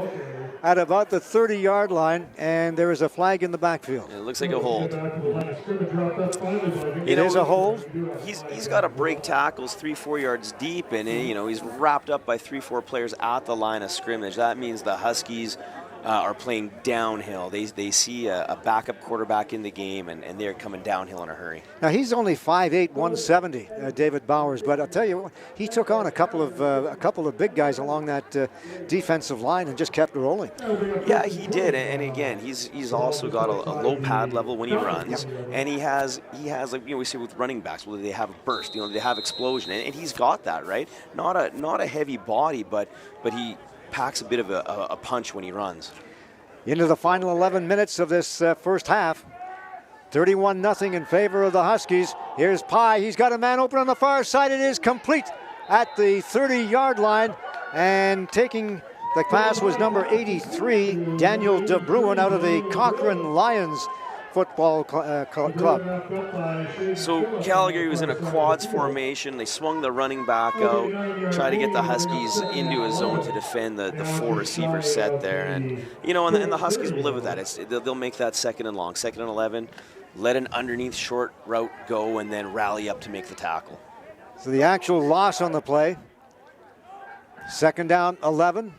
at about the 30-yard line. And there is a flag in the backfield. It looks like a hold. It is a hold. He's got to break tackles 3-4 yards deep, and he's wrapped up by 3-4 players at the line of scrimmage. That means the Huskies are playing downhill. They see a backup quarterback in the game, and they're coming downhill in a hurry. Now, he's only 5'8", 170, David Bowers, but I'll tell you, he took on a couple of big guys along that defensive line and just kept rolling. Yeah, he did, and again, he's also got a low pad level when he runs, and he has like we say with running backs, whether they have a burst, they have explosion, and he's got that, right? Not a heavy body, but he packs a bit of a punch when he runs. Into the final 11 minutes of this first half. 31-0 in favor of the Huskies. Here's Pye. He's got a man open on the far side. It is complete at the 30-yard line. And taking the pass was number 83, Daniel De Bruin, out of the Cochrane Lions football club. So Calgary was in a quads formation. They swung the running back out, tried to get the Huskies into a zone to defend the 4 receiver set there. And and the Huskies will live with that. They'll make that second and long, 2nd and 11, let an underneath short route go, and then rally up to make the tackle. So the actual loss on the play, 2nd down, 11.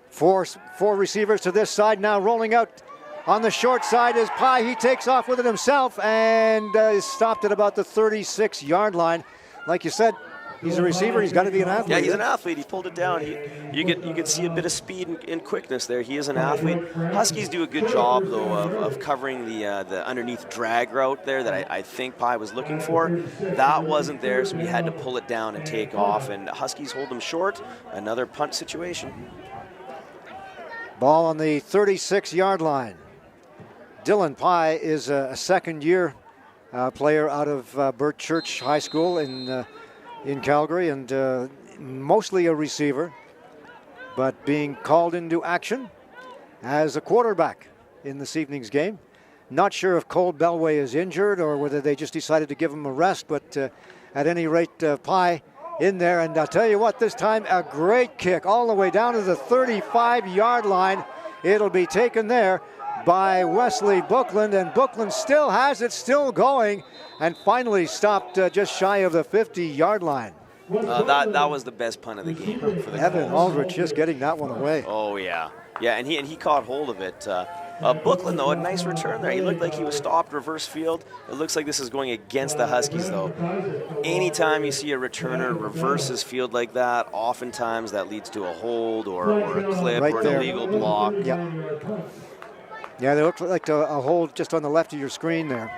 Four receivers to this side now rolling out. On the short side is Pye. He takes off with it himself and is stopped at about the 36-yard line. Like you said, He's a receiver. He's got to be an athlete. Yeah, he's an athlete. He pulled it down. You could see a bit of speed and quickness there. He is an athlete. Huskies do a good job, though, of covering the underneath drag route there that I think Pye was looking for. That wasn't there, so he had to pull it down and take off, and Huskies hold him short. Another punt situation. Ball on the 36-yard line. Dylan Pye is a second-year player out of Burt Church High School in Calgary, and mostly a receiver, but being called into action as a quarterback in this evening's game. Not sure if Cole Belway is injured or whether they just decided to give him a rest, but at any rate, Pye in there. And I'll tell you what, this time a great kick all the way down to the 35-yard line. It'll be taken there by Wesley Bookland, and Bookland still has it, still going, and finally stopped just shy of the 50-yard line. That was the best punt of the game for the Evan Colts. Aldrich just getting that one away. Oh, yeah. Yeah, and he caught hold of it. Bookland, though, a nice return there. He looked like he was stopped reverse field. It looks like this is going against the Huskies, though. Anytime you see a returner reverse his field like that, oftentimes that leads to a hold or a clip Right or an there. illegal block. Yeah, they look like a hold just on the left of your screen there.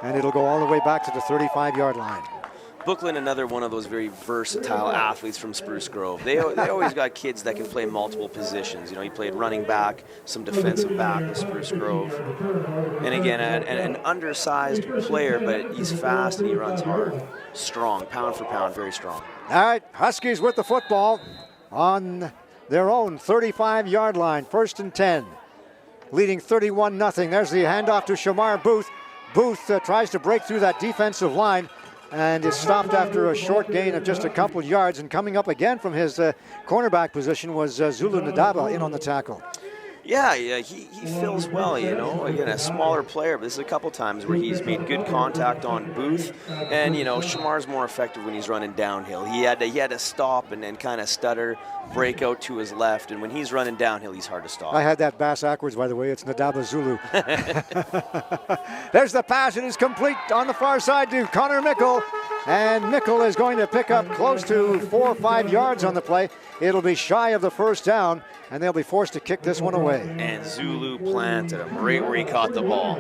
And it'll go all the way back to the 35-yard line. Bookland, another one of those very versatile athletes from Spruce Grove. They always got kids that can play multiple positions. You know, he played running back, some defensive back with Spruce Grove. And again, an undersized player, but he's fast and he runs hard. Strong, pound for pound, very strong. All right, Huskies with the football on their own 35-yard line, 1st and 10. Leading 31-0. There's the handoff to Shamar Booth. Booth tries to break through that defensive line and is stopped after a short gain of just a couple of yards. And coming up again from his cornerback position was Zulu Ndaba in on the tackle. Yeah, he fills well, you know. Again, a smaller player, but this is a couple times where he's made good contact on Booth. And, you know, Shamar's more effective when he's running downhill. He had to stop and kind of stutter, break out to his left. And when he's running downhill, he's hard to stop. I had that bass backwards, by the way. It's Ndaba Zulu. There's the pass. It is complete on the far side to Connor Mickle. And Mickle is going to pick up close to 4 or 5 yards on the play. It'll be shy of the first down, and they'll be forced to kick this one away. And Zulu planted him right where he caught the ball.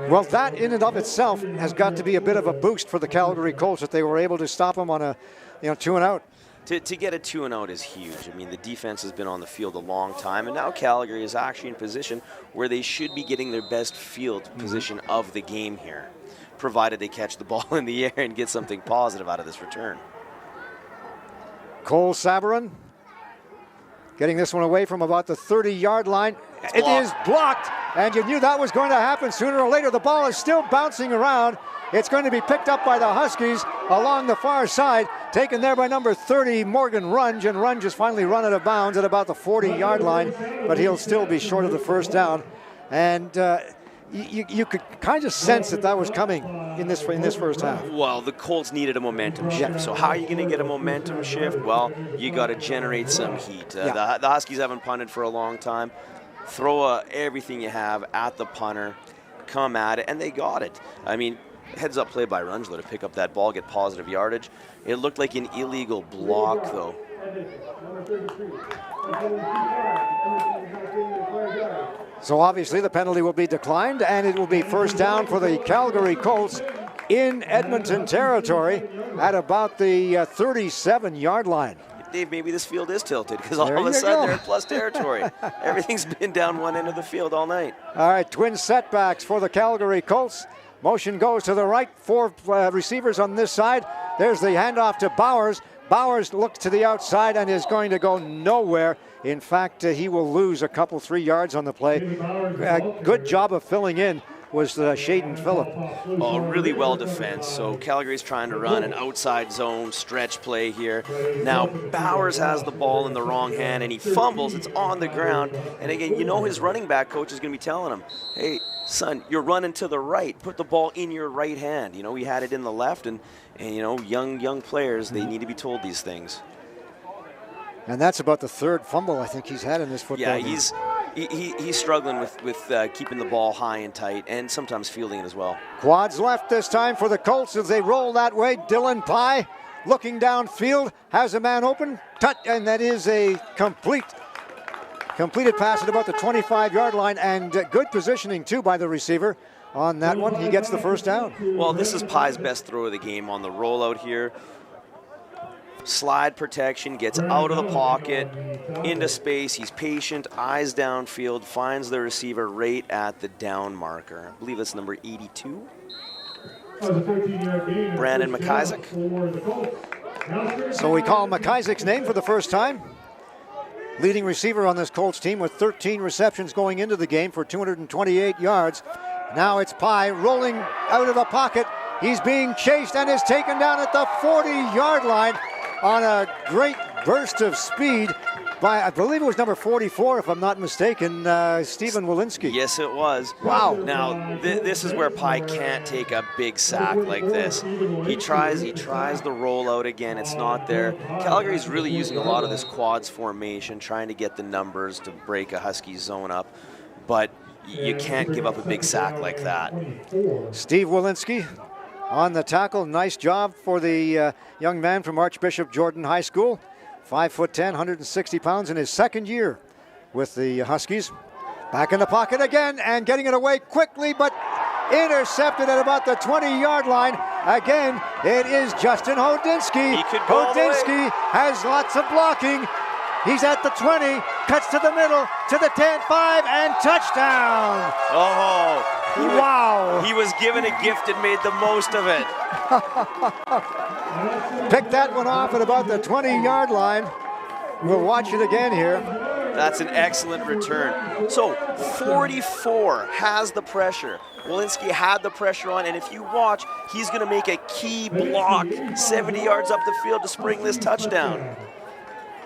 Well, that in and of itself has got to be a bit of a boost for the Calgary Colts that they were able to stop him on a 2 and out. To get a 2 and out is huge. I mean, the defense has been on the field a long time, and now Calgary is actually in position where they should be getting their best field position of the game here, provided they catch the ball in the air and get something positive out of this return. Cole Sabarin getting this one away from about the 30-yard line. It is blocked, and you knew that was going to happen sooner or later. The ball is still bouncing around. It's going to be picked up by the Huskies along the far side, taken there by number 30, Morgan Runge, and Runge is finally run out of bounds at about the 40-yard line, but he'll still be short of the first down. And you could kind of sense that was coming in this first half. Well, the Colts needed a momentum shift. Yeah. So how are you going to get a momentum shift? Well, you got to generate some heat. The Huskies haven't punted for a long time. Throw everything you have at the punter, come at it, and they got it. I mean, heads-up play by Rungelo to pick up that ball, get positive yardage. It looked like an illegal block, though. So obviously the penalty will be declined, and it will be first down for the Calgary Colts in Edmonton territory at about the 37-yard line. Dave, maybe this field is tilted because all of a sudden they're in plus territory. Everything's been down one end of the field all night. All right, twin setbacks for the Calgary Colts. Motion goes to the right, 4 receivers on this side. There's the handoff to Bowers. Bowers looks to the outside and is going to go nowhere. In fact, he will lose a couple, 3 yards on the play. Good job of filling in was Shaden Phillip. Oh, really well defense. So Calgary's trying to run an outside zone stretch play here. Now Bowers has the ball in the wrong hand and he fumbles. It's on the ground. And again, you know his running back coach is going to be telling him, hey, son, you're running to the right. Put the ball in your right hand. You know, he had it in the left. And you know, young players, they need to be told these things. And that's about the 3rd fumble I think he's had in this football game. He's struggling with keeping the ball high and tight and sometimes fielding it as well. Quads left this time for the Colts as they roll that way. Dylan Pye looking downfield, has a man open, and that is a completed pass at about the 25-yard line, and good positioning too by the receiver on that one. He gets the first down. Well, this is Pye's best throw of the game on the rollout here. Slide protection, gets out of the pocket, into space. He's patient, eyes downfield, finds the receiver right at the down marker. I believe that's number 82. Brandon McIsaac. So we call McIsaac's name for the first time. Leading receiver on this Colts team with 13 receptions going into the game for 228 yards. Now it's Pye rolling out of the pocket. He's being chased and is taken down at the 40-yard line on a great burst of speed by, I believe it was number 44, if I'm not mistaken, Stephen Walensky. Yes, it was. Wow. Now, this is where Pye can't take a big sack like this. He tries the rollout again. It's not there. Calgary's really using a lot of this quads formation, trying to get the numbers to break a Husky zone up. But you can't give up a big sack like that. Steve Walensky on the tackle. Nice job for the young man from Archbishop Jordan High School. 5'10", 160 pounds in his second year with the Huskies. Back in the pocket again and getting it away quickly, but intercepted at about the 20-yard line. Again, it is Justin Hodinsky. Hodinsky has lots of blocking. He's at the 20, cuts to the middle, to the 10, 5, and touchdown. Oh, wow. He was given a gift and made the most of it. Picked that one off at about the 20-yard line. We'll watch it again here. That's an excellent return. So 44 has the pressure. Walensky had the pressure on, and if you watch, he's going to make a key block 70 yards up the field to spring this touchdown.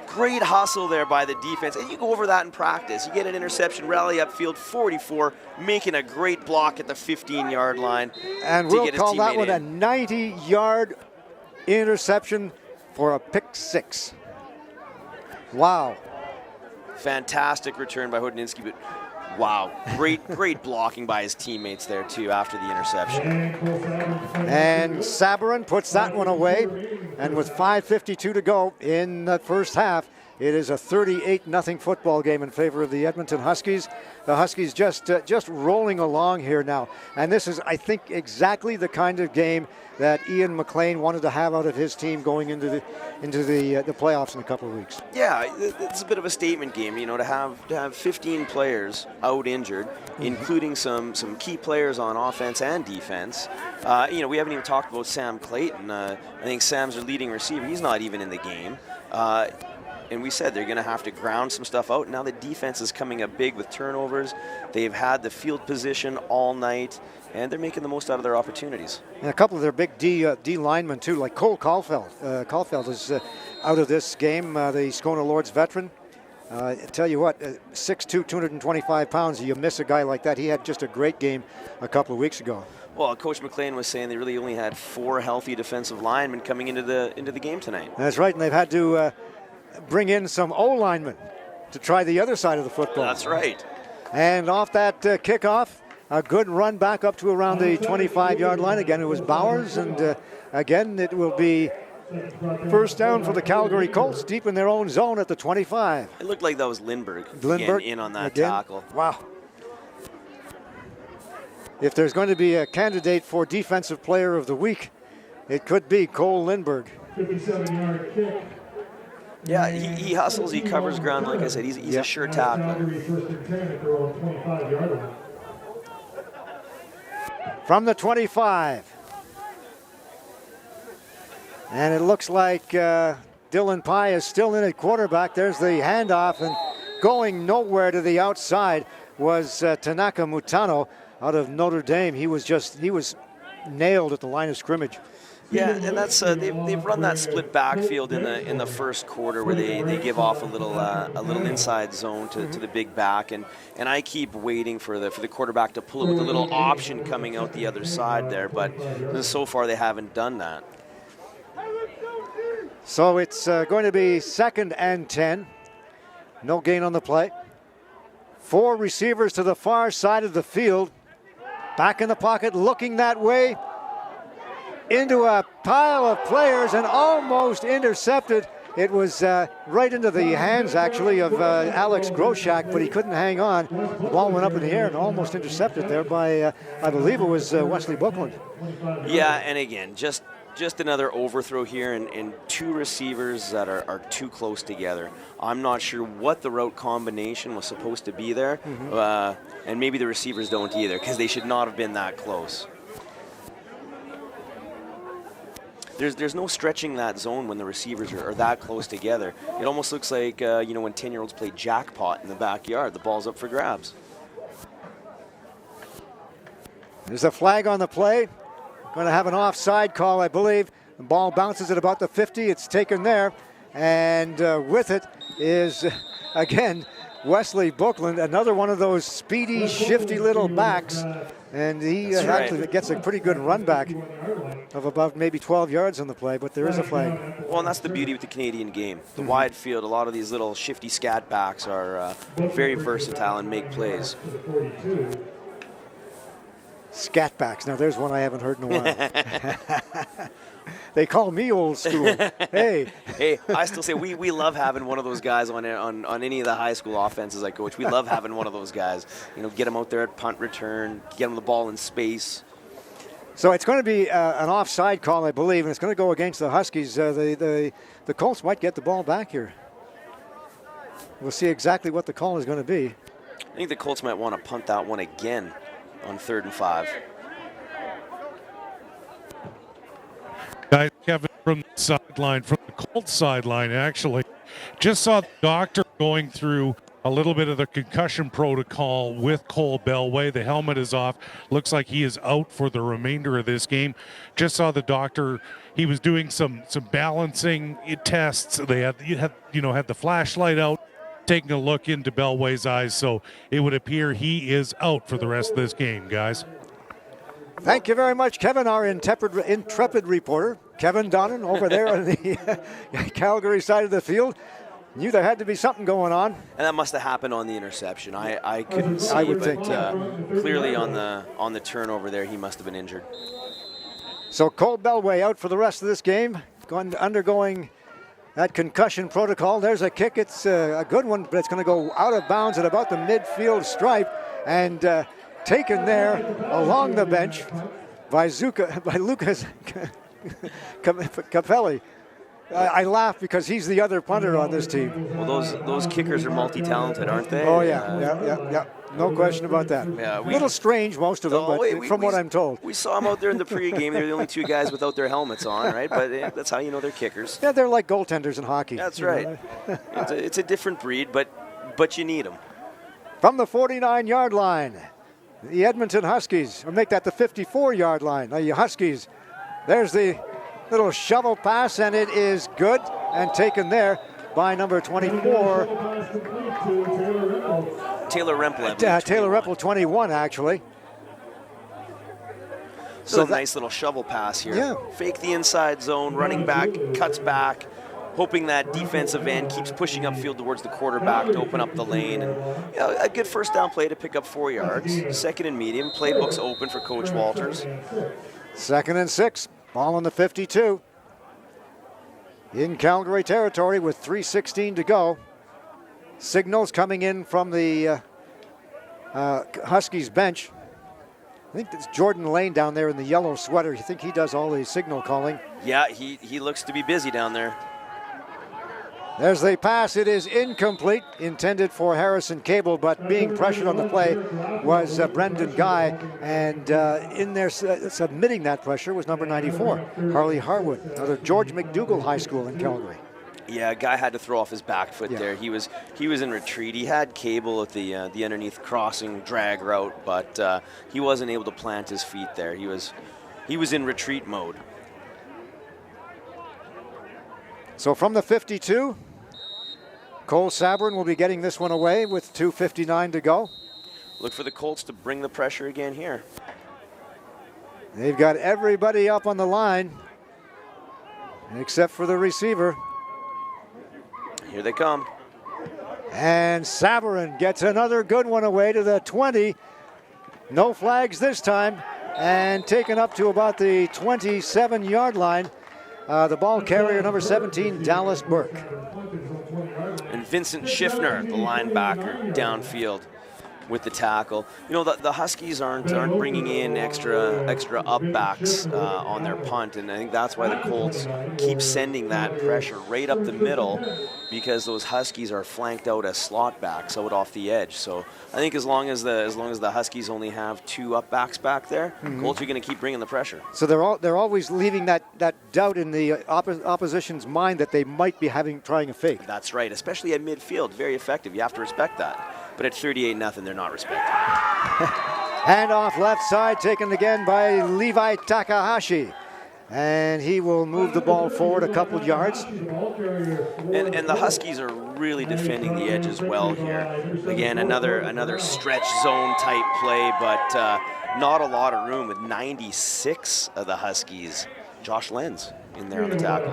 Great hustle there by the defense, and you go over that in practice. You get an interception, rally upfield, 44, making a great block at the 15-yard line. And we'll call that one a 90-yard interception for a pick six. Wow. Fantastic return by Hodinsky, but wow, great blocking by his teammates there too after the interception. And Sabourin puts that one away, and with 5:52 to go in the first half, it is a 38-0 football game in favor of the Edmonton Huskies. The Huskies just rolling along here now, and this is, I think, exactly the kind of game that Ian McLean wanted to have out of his team going into the playoffs in a couple of weeks. Yeah, it's a bit of a statement game, you know, to have 15 players out injured, including some key players on offense and defense. You know, we haven't even talked about Sam Clayton. I think Sam's their leading receiver. He's not even in the game. And we said they're going to have to ground some stuff out. Now the defense is coming up big with turnovers. They've had the field position all night, and they're making the most out of their opportunities. And a couple of their big D linemen, too, like Cole Caulfield. Caulfield is out of this game, the Scona Lords veteran. I tell you what, 6'2", 225 pounds, you miss a guy like that. He had just a great game a couple of weeks ago. Well, Coach McLean was saying they really only had 4 healthy defensive linemen coming into the game tonight. That's right, and they've had to bring in some O-linemen to try the other side of the football. That's right. And off that kickoff, a good run back up to around the 25-yard line. Again, it was Bowers, and again, it will be first down for the Calgary Colts, deep in their own zone at the 25. It looked like that was Lindbergh again, in on that tackle. Wow. If there's going to be a candidate for Defensive Player of the Week, it could be Cole Lindbergh. 57-yard kick. Yeah, he hustles, he covers ground. Like I said, he's a sure tackler. From the 25. And it looks like Dylan Pye is still in at quarterback. There's the handoff, and going nowhere to the outside was Tanaka Mutano out of Notre Dame. He was nailed at the line of scrimmage. Yeah, and that's they've run that split backfield in the first quarter where they give off a little inside zone to the big back, and I keep waiting for the quarterback to pull it with a little option coming out the other side there, but so far they haven't done that. So it's going to be 2nd and 10. No gain on the play. 4 receivers to the far side of the field. Back in the pocket, looking that way. into a pile of players and almost intercepted. It was right into the hands, actually, of Alex Rozak, but he couldn't hang on. The ball went up in the air and almost intercepted there by, I believe it was Wesley Bookland. Yeah, and again, just another overthrow here, and two receivers that are too close together. I'm not sure what the route combination was supposed to be there, and maybe the receivers don't either, because they should not have been that close. There's no stretching that zone when the receivers are that close together. It almost looks like when 10-year-olds play jackpot in the backyard. The ball's up for grabs. There's a flag on the play. Going to have an offside call, I believe. The ball bounces at about the 50. It's taken there. And with it is, again, Wesley Bookland, another one of those speedy, shifty little backs. And he actually gets a pretty good run back of about maybe 12 yards on the play, but there is a flag. Well, and that's the beauty with the Canadian game. The wide field, a lot of these little shifty scat backs are very versatile and make plays. Scat backs. Now, there's one I haven't heard in a while. They call me old school. Hey, I still say we love having one of those guys on any of the high school offenses I coach. We love having one of those guys. Get them out there at punt return, get them the ball in space. So it's going to be an offside call, I believe, and it's going to go against the Huskies. The Colts might get the ball back here. We'll see exactly what the call is going to be. I think the Colts might want to punt that one again on 3rd and 5. Guys, Kevin from the sideline, from the Colts sideline, actually. Just saw the doctor going through a little bit of the concussion protocol with Cole Bellway. The helmet is off. Looks like he is out for the remainder of this game. Just saw the doctor. He was doing some balancing tests. They had the flashlight out, taking a look into Bellway's eyes. So it would appear he is out for the rest of this game, guys. Thank you very much, Kevin, our intrepid reporter. Kevin Donnan over there on the Calgary side of the field. Knew there had to be something going on. And that must have happened on the interception. I couldn't see, I would think, clearly on the turnover there, he must have been injured. So Cole Bellway out for the rest of this game, undergoing that concussion protocol. There's a kick. It's a good one, but it's going to go out of bounds at about the midfield stripe, and taken there along the bench by Lucas Capelli. I laugh because he's the other punter on this team. Well, those kickers are multi-talented, aren't they? Oh, yeah. No question about that. Yeah, a little strange, most of them, but from what I'm told. We saw them out there in the pregame. They're the only two guys without their helmets on, right? But that's how you know they're kickers. Yeah, they're like goaltenders in hockey. That's right. It's a different breed, but you need them. From the 49-yard line, the Edmonton Huskies will make that the 54-yard line. The Huskies, there's the little shovel pass, and it is good and taken there by number 24. Taylor Rempel. Taylor Rempel, 21, actually. So nice little shovel pass here. Yeah. Fake the inside zone, running back, cuts back, hoping that defensive end keeps pushing upfield towards the quarterback to open up the lane. And, a good first down play to pick up 4 yards. Second and medium. Playbook's open for Coach Walters. 2nd and 6. Ball on the 52. In Calgary territory with 3:16 to go. Signals coming in from the Huskies bench. I think it's Jordan Lane down there in the yellow sweater. You think he does all the signal calling? Yeah, he looks to be busy down there. There's the pass. It is incomplete, intended for Harrison Cable, but being pressured on the play was Brendan Guy, and in there submitting that pressure was number 94, Harley Harwood, out of George McDougall High School in Calgary. Yeah, Guy had to throw off his back foot there. He was in retreat. He had Cable at the underneath crossing drag route, but he wasn't able to plant his feet there. He was in retreat mode. So from the 52, Cole Sabourin will be getting this one away with 2:59 to go. Look for the Colts to bring the pressure again here. They've got everybody up on the line, except for the receiver. Here they come. And Sabourin gets another good one away to the 20. No flags this time. and taken up to about the 27-yard line. The ball carrier, number 17, Dallas Burke. And Vincent Schiffner, the linebacker, downfield with the tackle. You know, the Huskies aren't bringing in extra up backs on their punt, and I think that's why the Colts keep sending that pressure right up the middle, because those Huskies are flanked out as slot backs out off the edge. So I think as long as the Huskies only have 2 up backs back there, Colts are going to keep bringing the pressure. So they're always leaving that doubt in the opposition's mind that they might be trying a fake. That's right, especially at midfield. Very effective. You have to respect that. But at 38-0, they're not respecting. Hand off left side, taken again by Levi Takahashi. And he will move the ball forward a couple yards. And the Huskies are really defending the edge as well here. Again, another stretch zone type play, but not a lot of room with 96 of the Huskies. Josh Lenz in there on the tackle.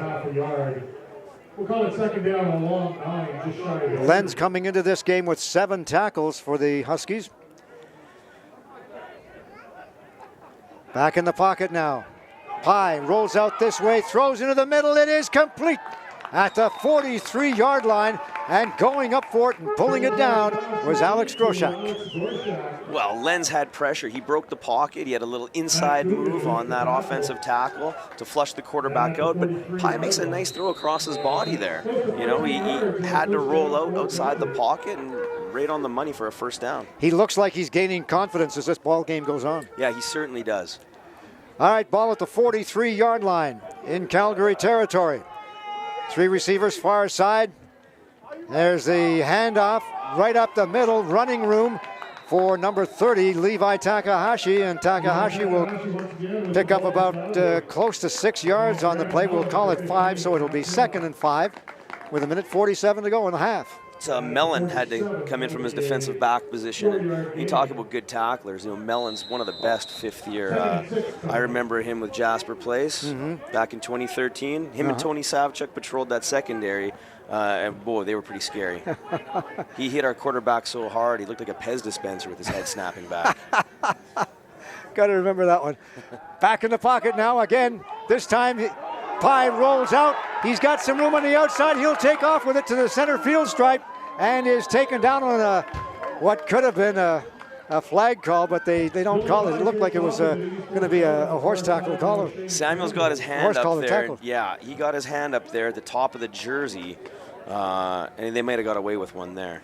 We'll call it second down on a long 9, just shy of Lenz coming into this game with 7 tackles for the Huskies. Back in the pocket now. Pye rolls out this way, throws into the middle. It is complete at the 43-yard line, and going up for it and pulling it down was Alex Rozak. Well, Lenz had pressure. He broke the pocket. He had a little inside move on that offensive tackle to flush the quarterback out, but Pye makes a nice throw across his body there. You know, he had to roll out outside the pocket and right on the money for a first down. He looks like he's gaining confidence as this ball game goes on. Yeah, he certainly does. All right, ball at the 43-yard line in Calgary territory. 3 receivers far side. There's the handoff right up the middle, running room for number 30, Levi Takahashi, and Takahashi will pick up about close to 6 yards on the play. We'll call it 5, so it'll be 2nd and 5 with 1:47 to go in the half. Mellon had to come in from his defensive back position. And you talk about good tacklers. You know, Mellon's one of the best 5th year. I remember him with Jasper Place back in 2013. Him and Tony Savchuk patrolled that secondary. And boy, they were pretty scary. He hit our quarterback so hard, he looked like a Pez dispenser with his head snapping back. Got to remember that one. Back in the pocket now again. This time Pye rolls out. He's got some room on the outside. He'll take off with it to the center field stripe and is taken down on what could have been a flag call, but they don't call it. It looked like it was going to be a horse tackle call. Samuel's got his hand up there. Yeah, he got his hand up there at the top of the jersey, and they might have got away with one there.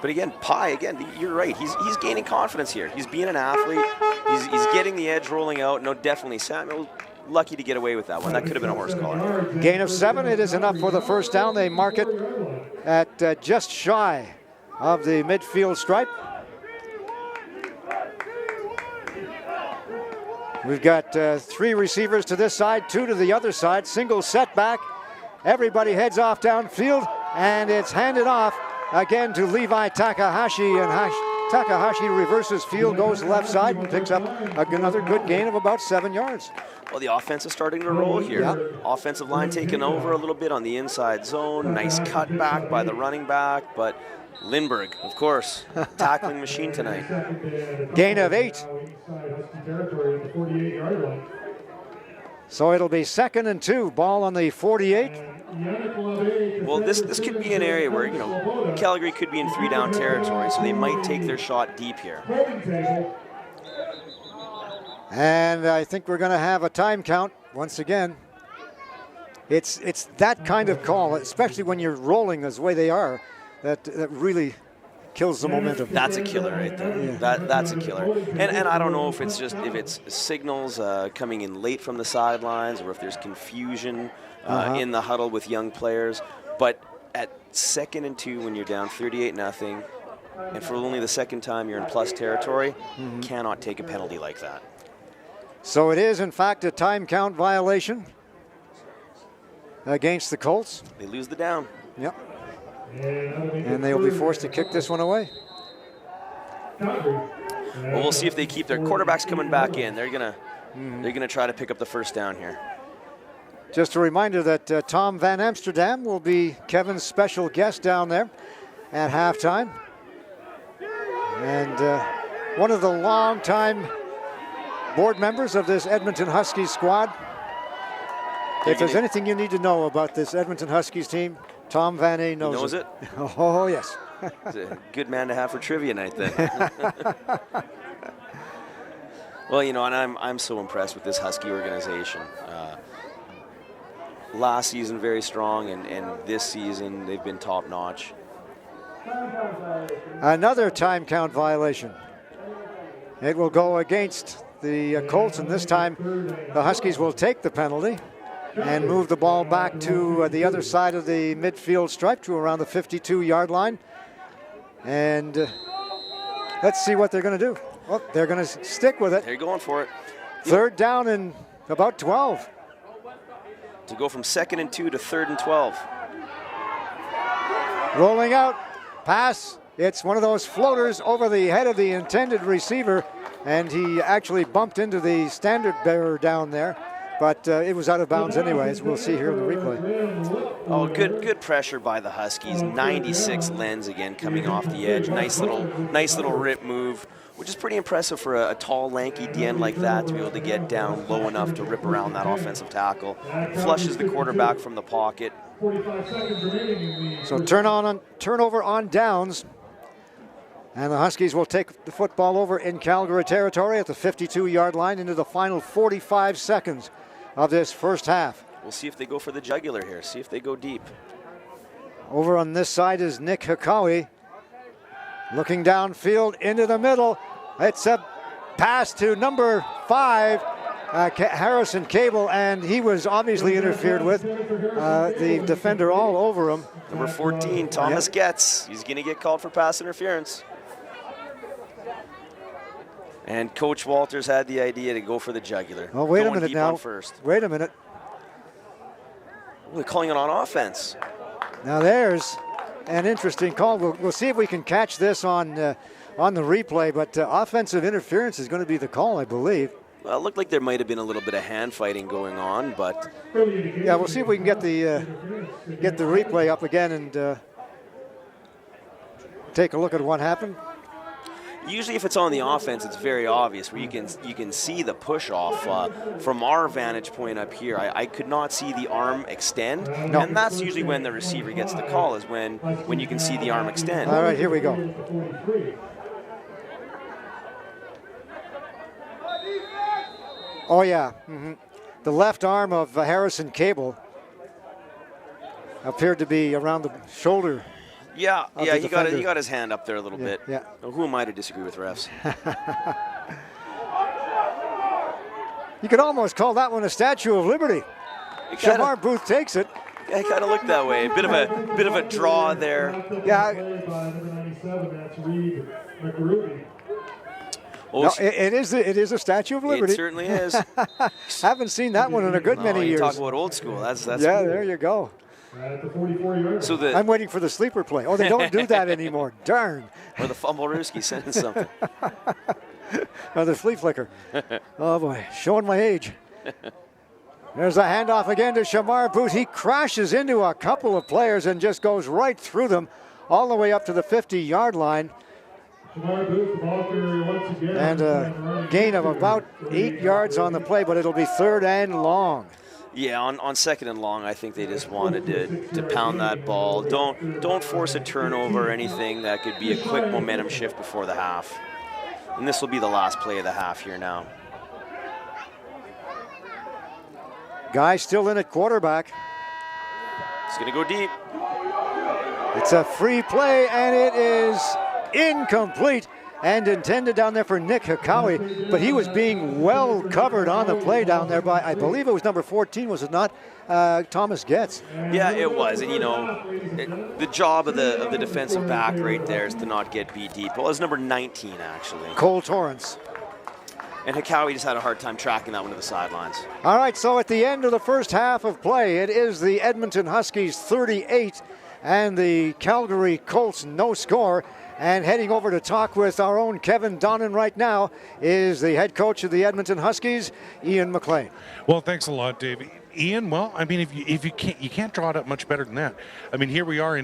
But again, Pye, you're right. He's gaining confidence here. He's being an athlete. He's getting the edge rolling out. No, definitely Samuel lucky to get away with that one. That could have been a horse collar. Gain of 7. It is enough for the first down. They mark it at just shy of the midfield stripe. We've got 3 receivers to this side, 2 to the other side. Single setback. Everybody heads off downfield, and it's handed off again to Levi Takahashi, and Takahashi reverses field, goes left side, and picks up another good gain of about 7 yards. Well, the offense is starting to roll here. Yeah. Offensive line taking over a little bit on the inside zone. Nice cutback by the running back, but Lindbergh, of course, tackling machine tonight. Gain of 8. So it'll be 2nd and 2. Ball on the 48. Well, this could be an area where, you know, Calgary could be in 3-down territory, so they might take their shot deep here. And I think we're going to have a time count once again. It's that kind of call, especially when you're rolling the way they are, that really kills the momentum. That's a killer right there. Yeah. That's a killer. And I don't know if it's signals coming in late from the sidelines, or if there's confusion in the huddle with young players. But at 2nd and 2, when you're down 38-0, and for only the 2nd time you're in plus territory, cannot take a penalty like that. So it is, in fact, a time count violation against the Colts. They lose the down. Yep. And they'll be forced to kick this one away. Well, we'll see if they keep their quarterbacks coming back in. They're gonna try to pick up the first down here. Just a reminder that Tom Van Amsterdam will be Kevin's special guest down there at halftime. And one of the longtime board members of this Edmonton Huskies squad. If there's anything you need to know about this Edmonton Huskies team, Tom Van A knows it. Oh, yes. He's a good man to have for trivia night then. Well, you know, and I'm so impressed with this Husky organization. Last season very strong, and this season they've been top notch. Another time count violation. It will go against the Colts, and this time the Huskies will take the penalty and move the ball back to the other side of the midfield stripe to around the 52-yard line. And let's see what they're going to do. Well, they're going to stick with it. They're going for it. Third down and about 12. To go from 2nd and 2 to 3rd and 12. Rolling out, pass. It's one of those floaters over the head of the intended receiver, and he actually bumped into the standard bearer down there. But it was out of bounds anyways. We'll see here in the replay. Oh, good pressure by the Huskies. 96 lens again coming off the edge. Nice little rip move, which is pretty impressive for a tall, lanky DN like that to be able to get down low enough to rip around that offensive tackle. Flushes the quarterback from the pocket. 45 seconds remaining. So turnover on downs. And the Huskies will take the football over in Calgary territory at the 52-yard line into the final 45 seconds of this first half. We'll see if they go for the jugular here. See if they go deep. Over on this side is Nick Hikawi. Looking downfield into the middle. It's a pass to number 5, Harrison Cable, and he was obviously interfered with. The defender all over him. Number 14, Thomas Getz. He's going to get called for pass interference. And Coach Walters had the idea to go for the jugular. Oh, wait a Going minute deep now. on first. Wait a minute. They're calling it on offense. Now there's an interesting call. We'll see if we can catch this on the replay, but offensive interference is going to be the call, I believe. Well, it looked like there might have been a little bit of hand fighting going on, but Yeah, we'll see if we can get the replay up again and take a look at what happened. usually if it's on the offense, it's very obvious where you can see the push off. From our vantage point up here, I could not see the arm extend, and that's usually when the receiver gets the call, is when you can see the arm extend. All right, here we go. Oh yeah, the left arm of Harrison Cable appeared to be around the shoulder. Yeah, he he got his hand up there a little bit. Yeah. Well, who am I to disagree with refs? You could almost call that one a Statue of Liberty. Shamar Booth takes it. Yeah, it kind of looked that way. A bit of a draw there. Yeah. No, it is a Statue of Liberty. It certainly is. Haven't seen that one in a good many years. Talk about old school. That's yeah, cool. there you go. So I'm waiting for the sleeper play. Oh, they don't do that anymore. Darn. Or the Fumble-Rooski sending something. Or the flea flicker. Oh boy, showing my age. There's a handoff again to Shamar Booth. He crashes into a couple of players and just goes right through them all the way up to the 50-yard line. And a gain of about 8 yards on the play, but it'll be third and long. Yeah, on second and long, I think they just wanted to pound that ball. Don't force a turnover or anything that could be a quick momentum shift before the half. And this will be the last play of the half here now. Guy still in at quarterback. It's going to go deep. It's a free play, and it is incomplete and intended down there for Nick Hikawi, but he was being well covered on the play down there by, I believe it was number 14, was it not, Thomas Getz? Yeah, it was, and the job of the defensive back right there is to not get beat deep. Well, it was number 19 actually. Cole Torrance. And Hikawi just had a hard time tracking that one to the sidelines. All right, so at the end of the first half of play, it is the Edmonton Huskies 38 and the Calgary Colts no score. And heading over to talk with our own Kevin Donnan right now is the head coach of the Edmonton Huskies, Ian McLean. Well, thanks a lot, Dave. Ian, well, I mean, if you can't draw it up much better than that. I mean, here we are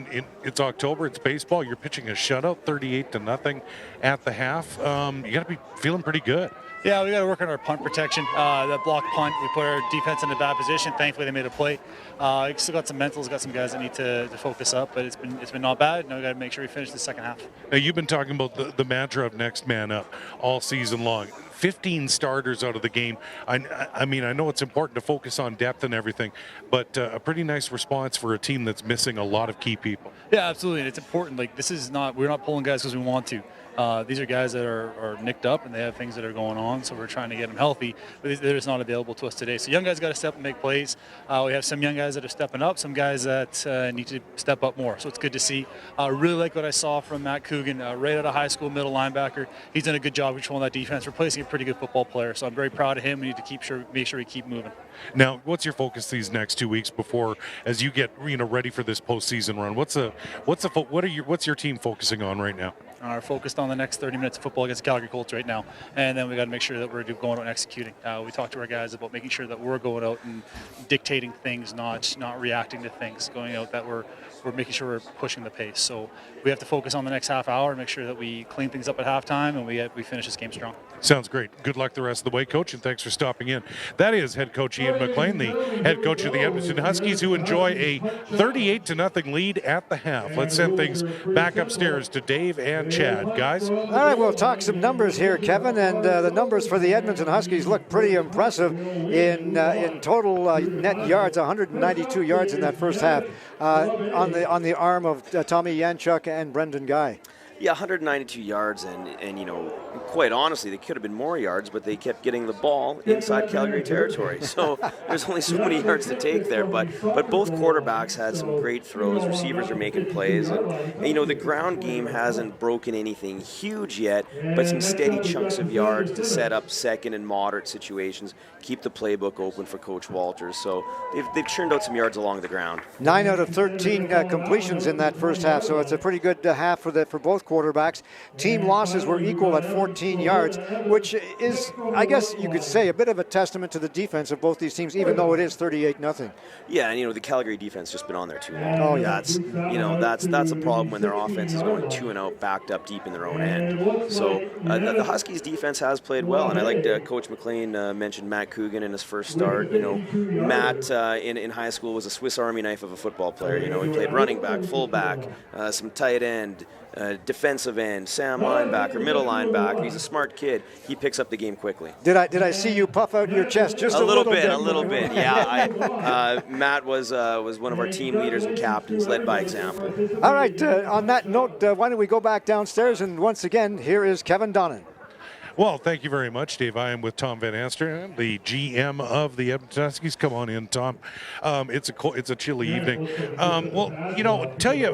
it's October, it's baseball. You're pitching a shutout, 38-0 at the half. You got to be feeling pretty good. Yeah, we got to work on our punt protection. That block punt, we put our defense in a bad position. Thankfully, they made a play. Still got some mentals, got some guys that need to focus up, but it's been not bad. Now we got to make sure we finish the second half. Now, you've been talking about the mantra of next man up all season long. 15 starters out of the game. I mean, I know it's important to focus on depth and everything, but a pretty nice response for a team that's missing a lot of key people. Yeah, absolutely. And it's important. Like, we're not pulling guys because we want to. These are guys that are nicked up and they have things that are going on, so we're trying to get them healthy, but they're just not available to us today. So young guys got to step up and make plays. We have some young guys that are stepping up, some guys that need to step up more. So it's good to see. Really like what I saw from Matt Coogan, right out of high school, middle linebacker. He's done a good job controlling that defense, replacing a pretty good football player. So I'm very proud of him. We need to make sure we keep moving. Now, what's your focus these next 2 weeks before, as you get ready for this postseason run? What's your team focusing on right now? Are focused on the next 30 minutes of football against the Calgary Colts right now, and then we got to make sure that we're going out and executing. We talked to our guys about making sure that we're going out and dictating things, not reacting to things. Going out that we're making sure we're pushing the pace. So we have to focus on the next half hour and make sure that we clean things up at halftime and we finish this game strong. Sounds great. Good luck the rest of the way, Coach, and thanks for stopping in. That is head coach Ian McLean, the head coach of the Edmonton Huskies, who enjoy a 38-0 lead at the half. Let's send things back upstairs to Dave and Chad. Guys? All right, we'll talk some numbers here, Kevin, and the numbers for the Edmonton Huskies look pretty impressive in total net yards, 192 yards in that first half on the arm of Tommy Yanchuk and Brendan Guy. Yeah, 192 yards, and you know, quite honestly, they could have been more yards, but they kept getting the ball inside Calgary territory. So there's only so many yards to take there. But both quarterbacks had some great throws. Receivers are making plays, and you know, the ground game hasn't broken anything huge yet, but some steady chunks of yards to set up second and moderate situations, keep the playbook open for Coach Walters. So they've churned out some yards along the ground. 9 out of 13 completions in that first half, so it's a pretty good half for both quarterbacks. Team losses were equal at 14 yards, which is, I guess you could say, a bit of a testament to the defense of both these teams, even though it is 38-0. Yeah, and you know, the Calgary defense just been on there too long. Oh, yeah. That's a problem when their offense is going 2 and out, backed up deep in their own end. So the Huskies defense has played well, and I like Coach McLean mentioned Matt Coogan in his first start. You know, Matt in high school was a Swiss Army knife of a football player. You know, he played running back, fullback, some tight end, defensive end, Sam linebacker, middle linebacker. He's a smart kid. He picks up the game quickly. Did I see you puff out your chest just a little bit? A little bit. Yeah. Matt was one of our team leaders and captains, led by example. All right. On that note, why don't we go back downstairs, and once again, here is Kevin Donnan. Well, thank you very much, Dave. I am with Tom Van Amsterdam, the GM of the Edmonton Huskies. Come on in, Tom. It's a chilly evening. Well, you know, tell you,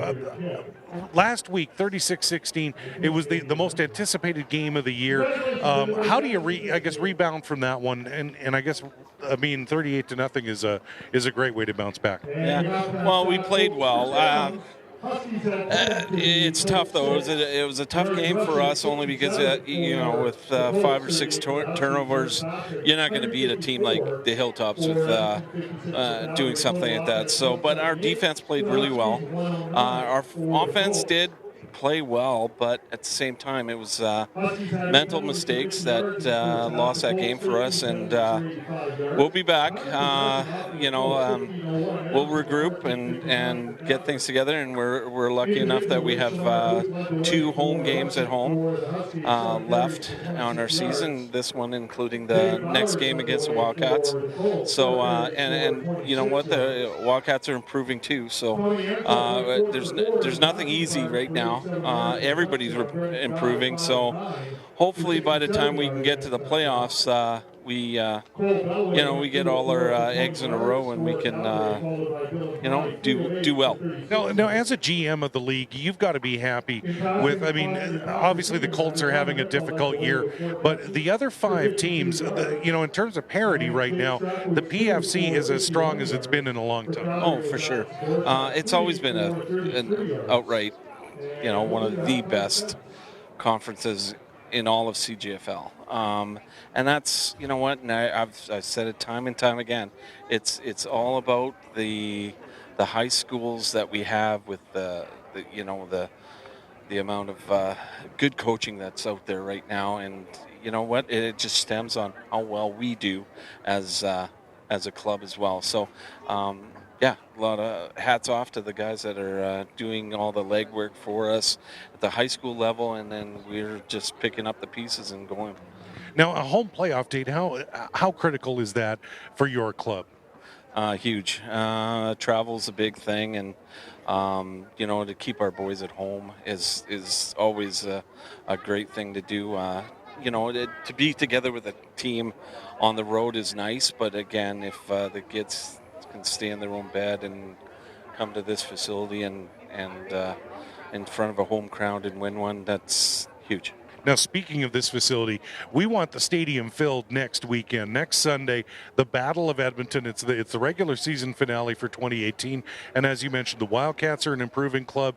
last week, 36-16, it was the most anticipated game of the year. How do you rebound from that one? And I guess, I mean, 38-0 is a great way to bounce back. Yeah. Well, we played well. It's tough, though. It was a tough game for us, only because you know, with 5 or 6 turnovers, you're not going to beat a team like the Hilltops with doing something like that. So, but our defense played really well. Our offense did play well, but at the same time, it was mental mistakes that lost that game for us, and we'll be back. We'll regroup and get things together, and we're lucky enough that we have 2 home games at home left on our season, this one including the next game against the Wildcats. So, and you know what, the Wildcats are improving too, so there's nothing easy right now. Everybody's improving, so hopefully by the time we can get to the playoffs, we get all our eggs in a row and we can do well. Now, as a GM of the league, you've got to be happy with, I mean, obviously the Colts are having a difficult year, but the other 5 teams, in terms of parity right now, the PFC is as strong as it's been in a long time. Oh, for sure. It's always been an outright, one of the best conferences in all of CGFL. And that's, you know what, and I've said it time and time again, it's all about the high schools that we have with the the amount of good coaching that's out there right now, and you know what? It just stems on how well we do as a club as well. So, yeah, a lot of hats off to the guys that are doing all the legwork for us at the high school level, and then we're just picking up the pieces and going. Now, a home playoff date, how critical is that for your club? Huge. Travel's a big thing, and you know, to keep our boys at home is always a great thing to do. You know, to be together with a team on the road is nice, but again, if the kids can stay in their own bed and come to this facility and in front of a home crowd and win one, that's huge. Now, speaking of this facility, we want the stadium filled next weekend. Next Sunday, the Battle of Edmonton. It's the regular season finale for 2018. And as you mentioned, the Wildcats are an improving club.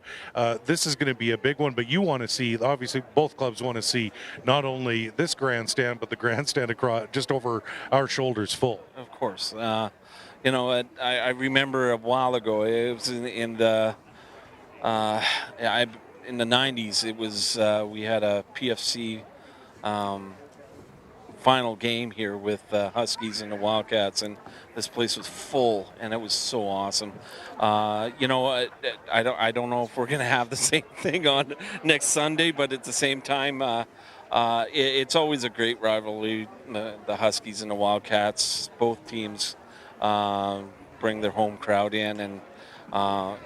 This is going to be a big one, but you want to see, obviously, both clubs want to see not only this grandstand, but the grandstand across just over our shoulders full. Of course. You know, I remember a while ago, it was in the in the 90s, it was we had a PFC final game here with the Huskies and the Wildcats, and this place was full, and it was so awesome. You know, I don't know if we're going to have the same thing on next Sunday, but at the same time, it's always a great rivalry. The Huskies and the Wildcats, both teams bring their home crowd in, and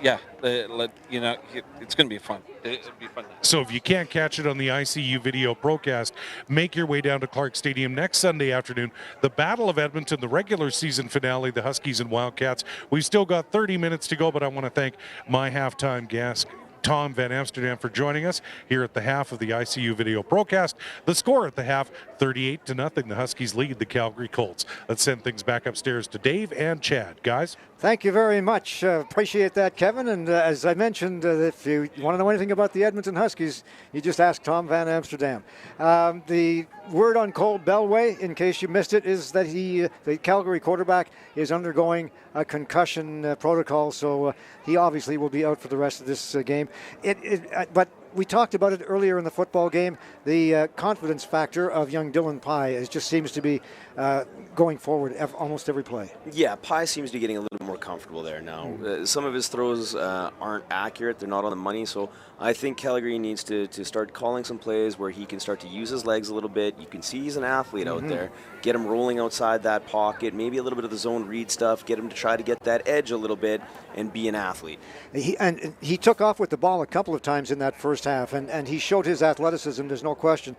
yeah, you know, it's going to be fun. It'll be fun. So if you can't catch it on the ICU video broadcast, make your way down to Clarke Stadium next Sunday afternoon. The Battle of Edmonton, the regular season finale, the Huskies and Wildcats. We've still got 30 minutes to go, but I want to thank my halftime guest, Tom Van Amsterdam, for joining us here at the half of the ICU video broadcast. The score at the half, 38-0. The Huskies lead the Calgary Colts. Let's send things back upstairs to Dave and Chad. Guys? Thank you very much. Appreciate that, Kevin. And as I mentioned, if you want to know anything about the Edmonton Huskies, you just ask Tom Van Amsterdam. The word on Cole Bellway, in case you missed it, is that the Calgary quarterback, is undergoing a concussion protocol, so he obviously will be out for the rest of this game. But we talked about it earlier in the football game. The confidence factor of young Dylan Pye just seems to be going forward almost every play. Yeah, Pye seems to be getting a little more comfortable there now. Some of his throws aren't accurate. They're not on the money. So I think Calgary needs to start calling some plays where he can start to use his legs a little bit. You can see he's an athlete out there. Get him rolling outside that pocket, maybe a little bit of the zone read stuff, get him to try to get that edge a little bit and be an athlete. He took off with the ball a couple of times in that first half, and he showed his athleticism, there's no question.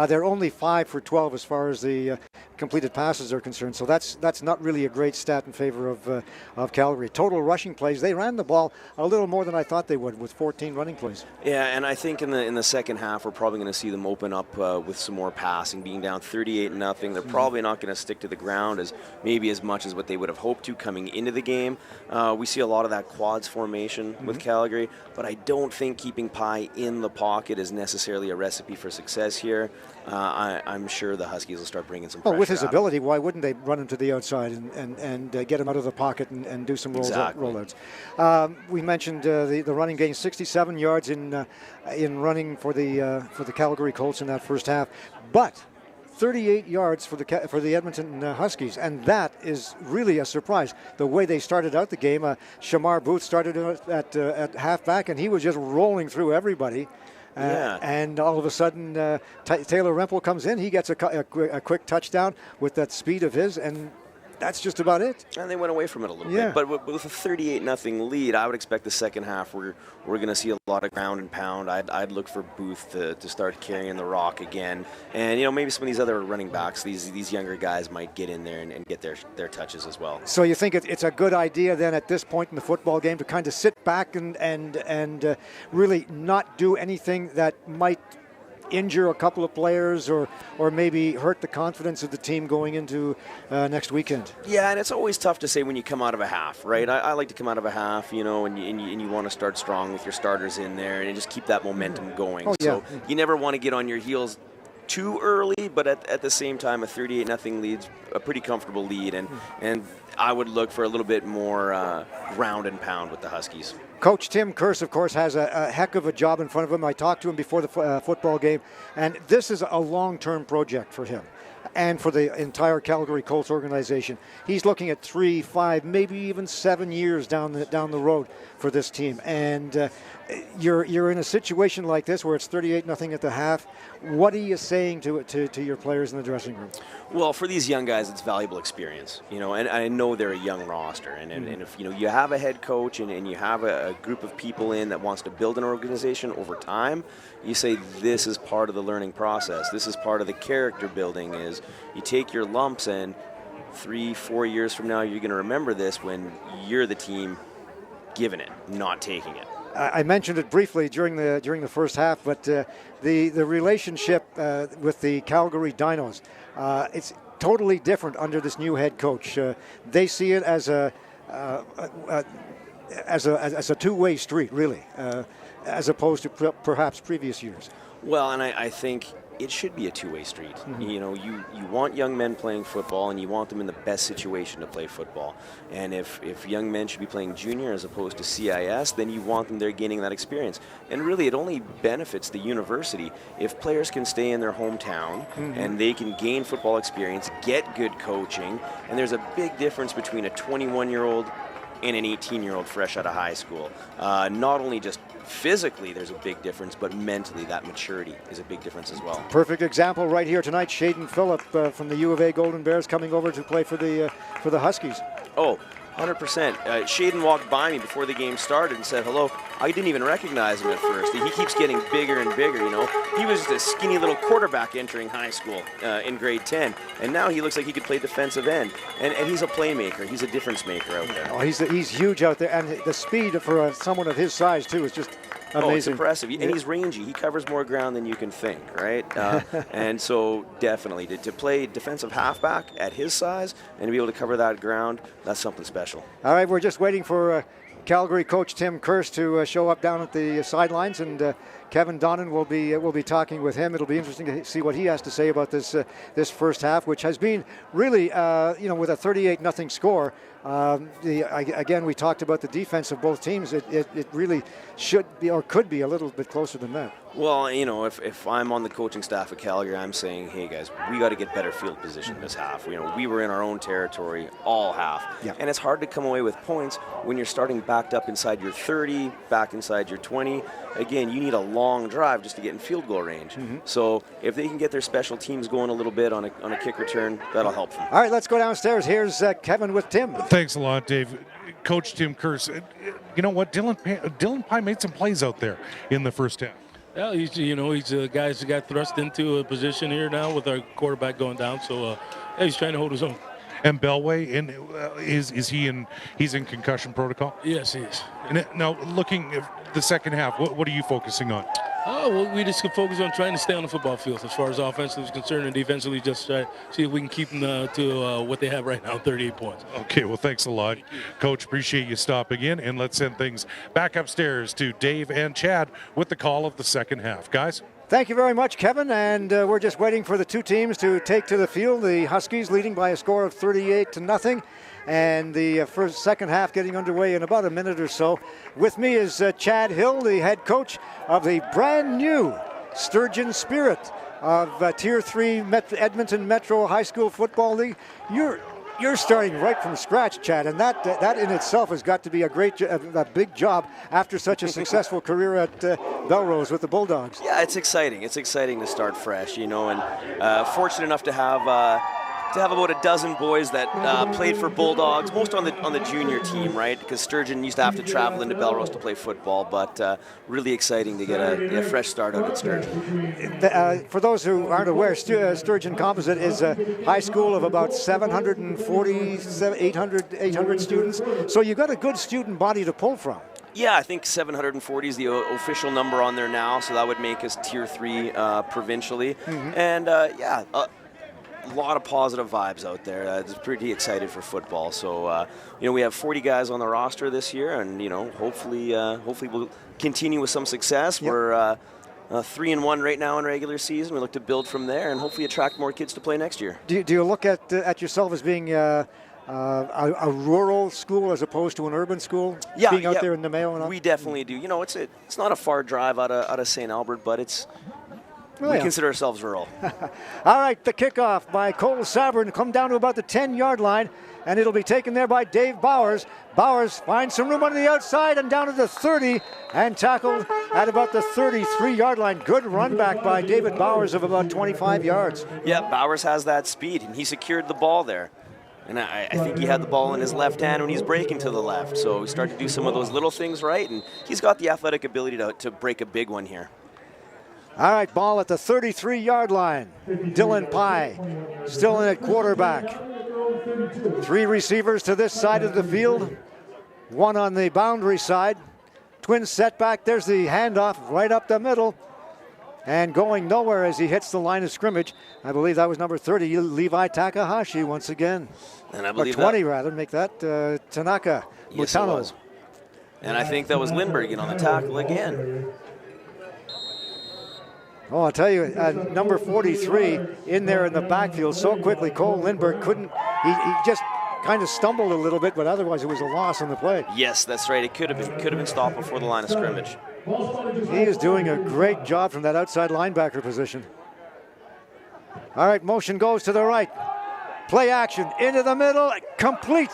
They're only 5 for 12 as far as the completed passes are concerned, so that's not really a great stat in favor of Calgary. Total rushing plays, they ran the ball a little more than I thought they would, with 14 running plays. Yeah, and I think in the second half, we're probably going to see them open up with some more passing, being down 38-0. They're probably not going to stick to the ground as much as what they would have hoped to coming into the game. We see a lot of that quads formation with Calgary, but I don't think keeping Pye in the pocket is necessarily a recipe for success here. I'm sure the Huskies will start bringing some pressure. With his ability, why wouldn't they run him to the outside and get him out of the pocket and do some rollouts? We mentioned the running game, 67 yards in running for the Calgary Colts in that first half, but 38 yards for the Edmonton Huskies, and that is really a surprise. The way they started out the game, Shamar Booth started at halfback, and he was just rolling through everybody. And all of a sudden, Taylor Rempel comes in. He gets a quick touchdown with that speed of his, and that's just about it. And they went away from it a little bit. But with a 38-0 lead, I would expect the second half we're going to see a lot of ground and pound. I'd look for Booth to start carrying the rock again. And, maybe some of these other running backs, these younger guys might get in there and get their touches as well. So you think it's a good idea then at this point in the football game to kind of sit back and really not do anything that might injure a couple of players or maybe hurt the confidence of the team going into next weekend? Yeah, and it's always tough to say when you come out of a half, right? I like to come out of a half, and you want to start strong with your starters in there and just keep that momentum going. So you never want to get on your heels too early, but at the same time, a 38-0 lead's a pretty comfortable lead, and I would look for a little bit more ground and pound with the Huskies. Coach Tim Kearse, of course, has a heck of a job in front of him. I talked to him before the football game, and this is a long-term project for him and for the entire Calgary Colts organization. He's looking at 3, 5, maybe even 7 years down the road for this team. And you're in a situation like this where it's 38-0 at the half. What are you saying to your players in the dressing room? Well, for these young guys, it's valuable experience, and I know they're a young roster, and if you have a head coach and you have a group of people in that wants to build an organization over time, you say this is part of the learning process. This is part of the character building. Is you take your lumps, and 3-4 years from now, you're going to remember this when you're the team giving it, not taking it. I mentioned it briefly during the first half, but the relationship with the Calgary Dinos, it's totally different under this new head coach. They see it as a two-way street, really, as opposed to perhaps previous years. Well, and I think it should be a two-way street. You want young men playing football, and you want them in the best situation to play football. And if young men should be playing junior as opposed to CIS, then you want them there gaining that experience. And really, it only benefits the university if players can stay in their hometown and they can gain football experience, get good coaching. And there's a big difference between a 21-year-old and an 18-year-old fresh out of high school. Not only just physically there's a big difference, but mentally that maturity is a big difference as well. Perfect example right here tonight. Shaden Phillip from the U of A Golden Bears coming over to play for the Huskies. Oh, 100%. Shaden walked by me before the game started and said hello. I didn't even recognize him at first. He keeps getting bigger and bigger, He was just a skinny little quarterback entering high school in grade 10, and now he looks like he could play defensive end. And he's a playmaker. He's a difference maker out there. Oh, he's huge out there, and the speed for someone of his size, too, is just amazing. Oh, it's impressive. And he's rangy. He covers more ground than you can think, right? And so definitely, to play defensive halfback at his size and to be able to cover that ground, that's something special. All right, we're just waiting for Calgary coach Tim Kearse to show up down at the sidelines, and Kevin Donnan will be talking with him. It'll be interesting to see what he has to say about this first half, which has been really, with a 38-0 score. Again, we talked about the defense of both teams. It really should be or could be a little bit closer than that. Well, if I'm on the coaching staff at Calgary, I'm saying, hey guys, we got to get better field position this half. We were in our own territory all half, and it's hard to come away with points when you're starting backed up inside your 30, back inside your 20. Again, you need a long drive just to get in field goal range. So if they can get their special teams going a little bit on a kick return, that'll help them. All right, let's go downstairs. Here's Kevin with Tim. Thanks a lot, Dave. Coach Tim Kearse. You know what? Dylan Pye made some plays out there in the first half. Yeah, he's a guy who got thrust into a position here now with our quarterback going down. So he's trying to hold his own. And Bellway, is he in? He's in concussion protocol. Yes, he is. And now, looking at the second half, what are you focusing on? Oh, well, we just can focus on trying to stay on the football field as far as offensively is concerned, and defensively just try to see if we can keep them to what they have right now, 38 points. Okay, well, thanks a lot, Coach. Appreciate you stopping in, and let's send things back upstairs to Dave and Chad with the call of the second half. Guys? Thank you very much, Kevin, and we're just waiting for the two teams to take to the field. The Huskies leading by a score of 38-0. And the second half getting underway in about a minute or so. With me is Chad Hill, the head coach of the brand new Sturgeon Spirit of Tier 3 Edmonton Metro High School Football League. You're starting right from scratch, Chad, and that in itself has got to be a big job after such a successful career at Belrose with the Bulldogs. Yeah, it's exciting. It's exciting to start fresh, and fortunate enough to have about a dozen boys that played for Bulldogs, most on the junior team, right? Because Sturgeon used to have to travel into Belrose to play football, but really exciting to get a fresh start out at Sturgeon. For those who aren't aware, Sturgeon Composite is a high school of about 740, 800 students. So you've got a good student body to pull from. Yeah, I think 740 is the official number on there now, so that would make us Tier 3 provincially. And a lot of positive vibes out there. It's pretty excited for football. So, we have 40 guys on the roster this year, and hopefully we'll continue with some success. Yep. 3-1 right now in regular season. We look to build from there and hopefully attract more kids to play next year. Do you look at yourself as being a rural school as opposed to an urban school? Yeah, being out there in the Mayo and all? We definitely do. You know, it's not a far drive out of St. Albert, but we consider ourselves rural. All right, the kickoff by Cole Sabrin come down to about the 10-yard line, and it'll be taken there by Dave Bowers. Bowers finds some room on the outside and down to the 30 and tackled at about the 33-yard line. Good run back by David Bowers of about 25 yards. Yeah, Bowers has that speed, and he secured the ball there. And I think he had the ball in his left hand when he's breaking to the left. So he started to do some of those little things right, and he's got the athletic ability to break a big one here. All right, ball at the 33-yard line. Dylan Pye still in at quarterback. 3 receivers to this side of the field, 1 on the boundary side. Twin setback, there's the handoff right up the middle. And going nowhere as he hits the line of scrimmage. I believe that was number 30, Levi Takahashi once again. And I believe or 20 rather, make that Tanaka Yes, Mutano. it was. And I think that was Lindbergh on the tackle again. Oh, I'll tell you, number 43 in there in the backfield so quickly. Cole Lindbergh couldn't, he just kind of stumbled a little bit, but otherwise it was a loss on the play. Yes, that's right. It could have been stopped before the line of scrimmage. He is doing a great job from that outside linebacker position. All right, motion goes to the right. Play action into the middle, complete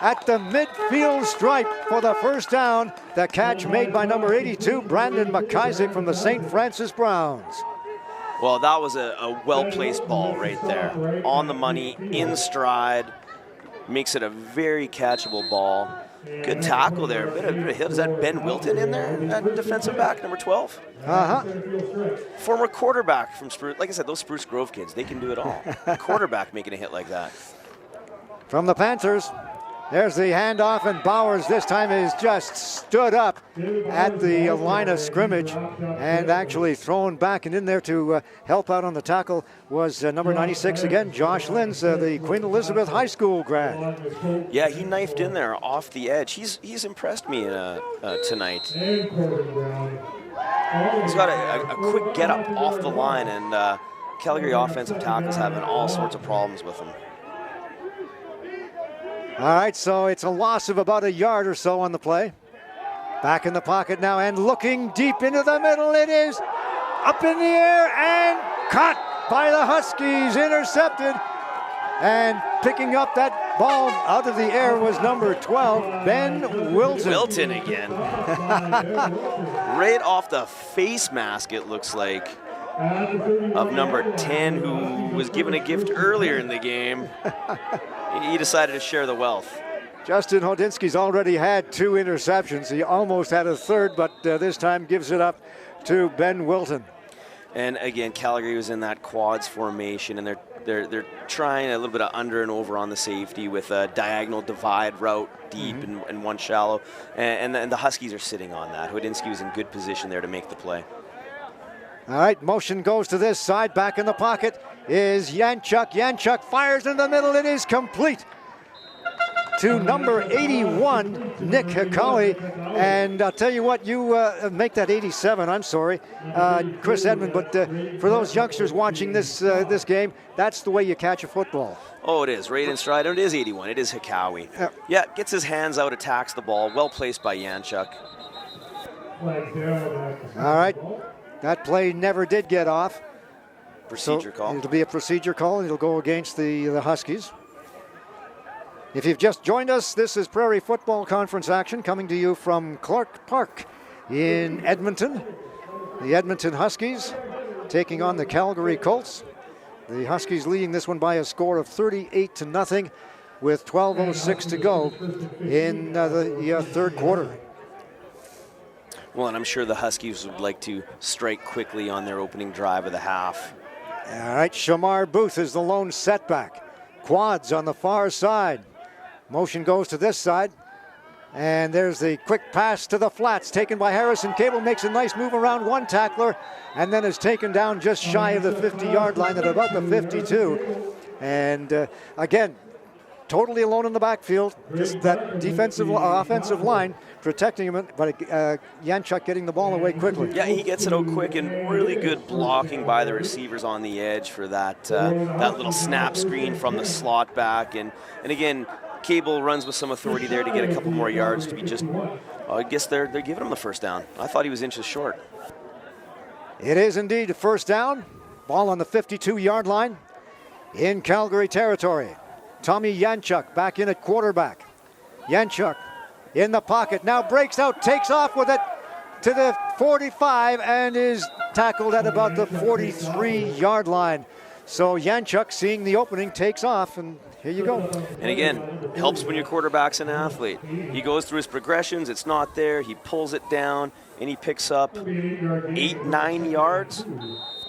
at the midfield stripe for the first down. The catch made by number 82, Brandon McIsaac from the St. Francis Browns. Well, that was a well-placed ball right there. On the money, in stride, makes it a very catchable ball. Good tackle there. Bit of hit. Is that Ben Wilton in there? That defensive back, number 12? Former quarterback from Spruce. Like I said, those Spruce Grove kids, they can do it all. Quarterback making a hit like that. From the Panthers, there's the handoff, and Bowers this time has just stood up at the line of scrimmage and actually thrown back and in there to help out on the tackle was number 96 again, Josh Lins, the Queen Elizabeth High School grad. Yeah, he knifed in there off the edge. He's impressed me tonight. He's got a quick get up off the line, and Calgary offensive tackles having all sorts of problems with him. All right, so it's a loss of about a yard or so on the play. Back in the pocket now and looking deep into the middle. It is up in the air and caught by the Huskies, intercepted. And picking up that ball out of the air was number 12, Ben Wilton. Wilton again. Right off the face mask, it looks like, of number 10, who was given a gift earlier in the game. He decided to share the wealth. Justin Hodinsky's already had 2 interceptions. He almost had a third, but this time gives it up to Ben Wilton. And again, Calgary was in that quads formation, and they're trying a little bit of under and over on the safety with a diagonal divide route deep and one shallow. And the Huskies are sitting on that. Hodinsky was in good position there to make the play. All right, motion goes to this side. Back in the pocket is Yanchuk. Yanchuk fires in the middle. It is complete to number 81, Nick Hikawi. And I'll tell you what, you make that 87, I'm sorry, Chris Edmond. But for those youngsters watching this game, that's the way you catch a football. Oh, it is. Right in stride. It is 81. It is Hikawi. Yeah, gets his hands out, attacks the ball. Well placed by Yanchuk. All right. That play never did get off. Procedure call. It'll be a procedure call, and it'll go against the Huskies. If you've just joined us, this is Prairie Football Conference action coming to you from Clarke Park in Edmonton. The Edmonton Huskies taking on the Calgary Colts. The Huskies leading this one by a score of 38-0 with 12:06 to go in the third quarter. Well, and I'm sure the Huskies would like to strike quickly on their opening drive of the half. All right, Shamar Booth is the lone setback. Quads on the far side. Motion goes to this side. And there's the quick pass to the flats taken by Harrison Cable. Makes a nice move around one tackler and then is taken down just shy of the 50-yard line at about the 52. And again, totally alone in the backfield. Just that offensive line protecting him, but Janchuk getting the ball away quickly. Yeah, he gets it out quick, and really good blocking by the receivers on the edge for that little snap screen from the slot back. And again, Cable runs with some authority there to get a couple more yards to be just, I guess they're giving him the first down. I thought he was inches short. It is indeed a first down. Ball on the 52-yard line in Calgary territory. Tommy Janchuk back in at quarterback. Janchuk in the pocket, now breaks out, takes off with it to the 45 and is tackled at about the 43-yard line. So Janchuk, seeing the opening, takes off, and here you go. And again, helps when your quarterback's an athlete. He goes through his progressions, it's not there, he pulls it down, and he picks up 8-9 yards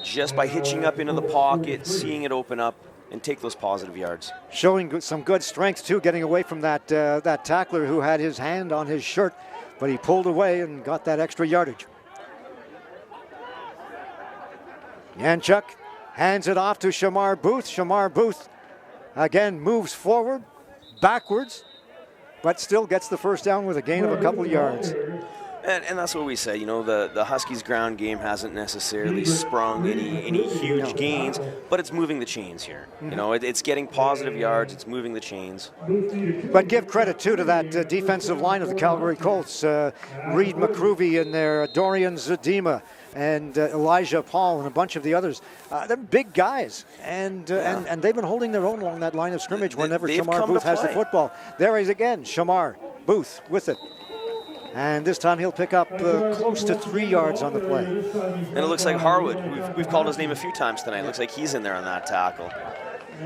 just by hitching up into the pocket, seeing it open up, and take those positive yards. Showing some good strength, too, getting away from that tackler who had his hand on his shirt, but he pulled away and got that extra yardage. Janchuk hands it off to Shamar Booth. Shamar Booth again moves forward, backwards, but still gets the first down with a gain of a couple of yards. And that's what we say, the Huskies' ground game hasn't necessarily sprung any huge gains, but it's moving the chains here. It's getting positive yards, it's moving the chains. But give credit, too, to that defensive line of the Calgary Colts. Reed McCruvey in there, Dorian Zadima, and Elijah Paul, and a bunch of the others. They're big guys, and they've been holding their own along that line of scrimmage whenever Shamar Booth has the football. There he is again, Shamar Booth with it. And this time he'll pick up close to 3 yards on the play. And it looks like Harwood, we've called his name a few times tonight. It looks like he's in there on that tackle.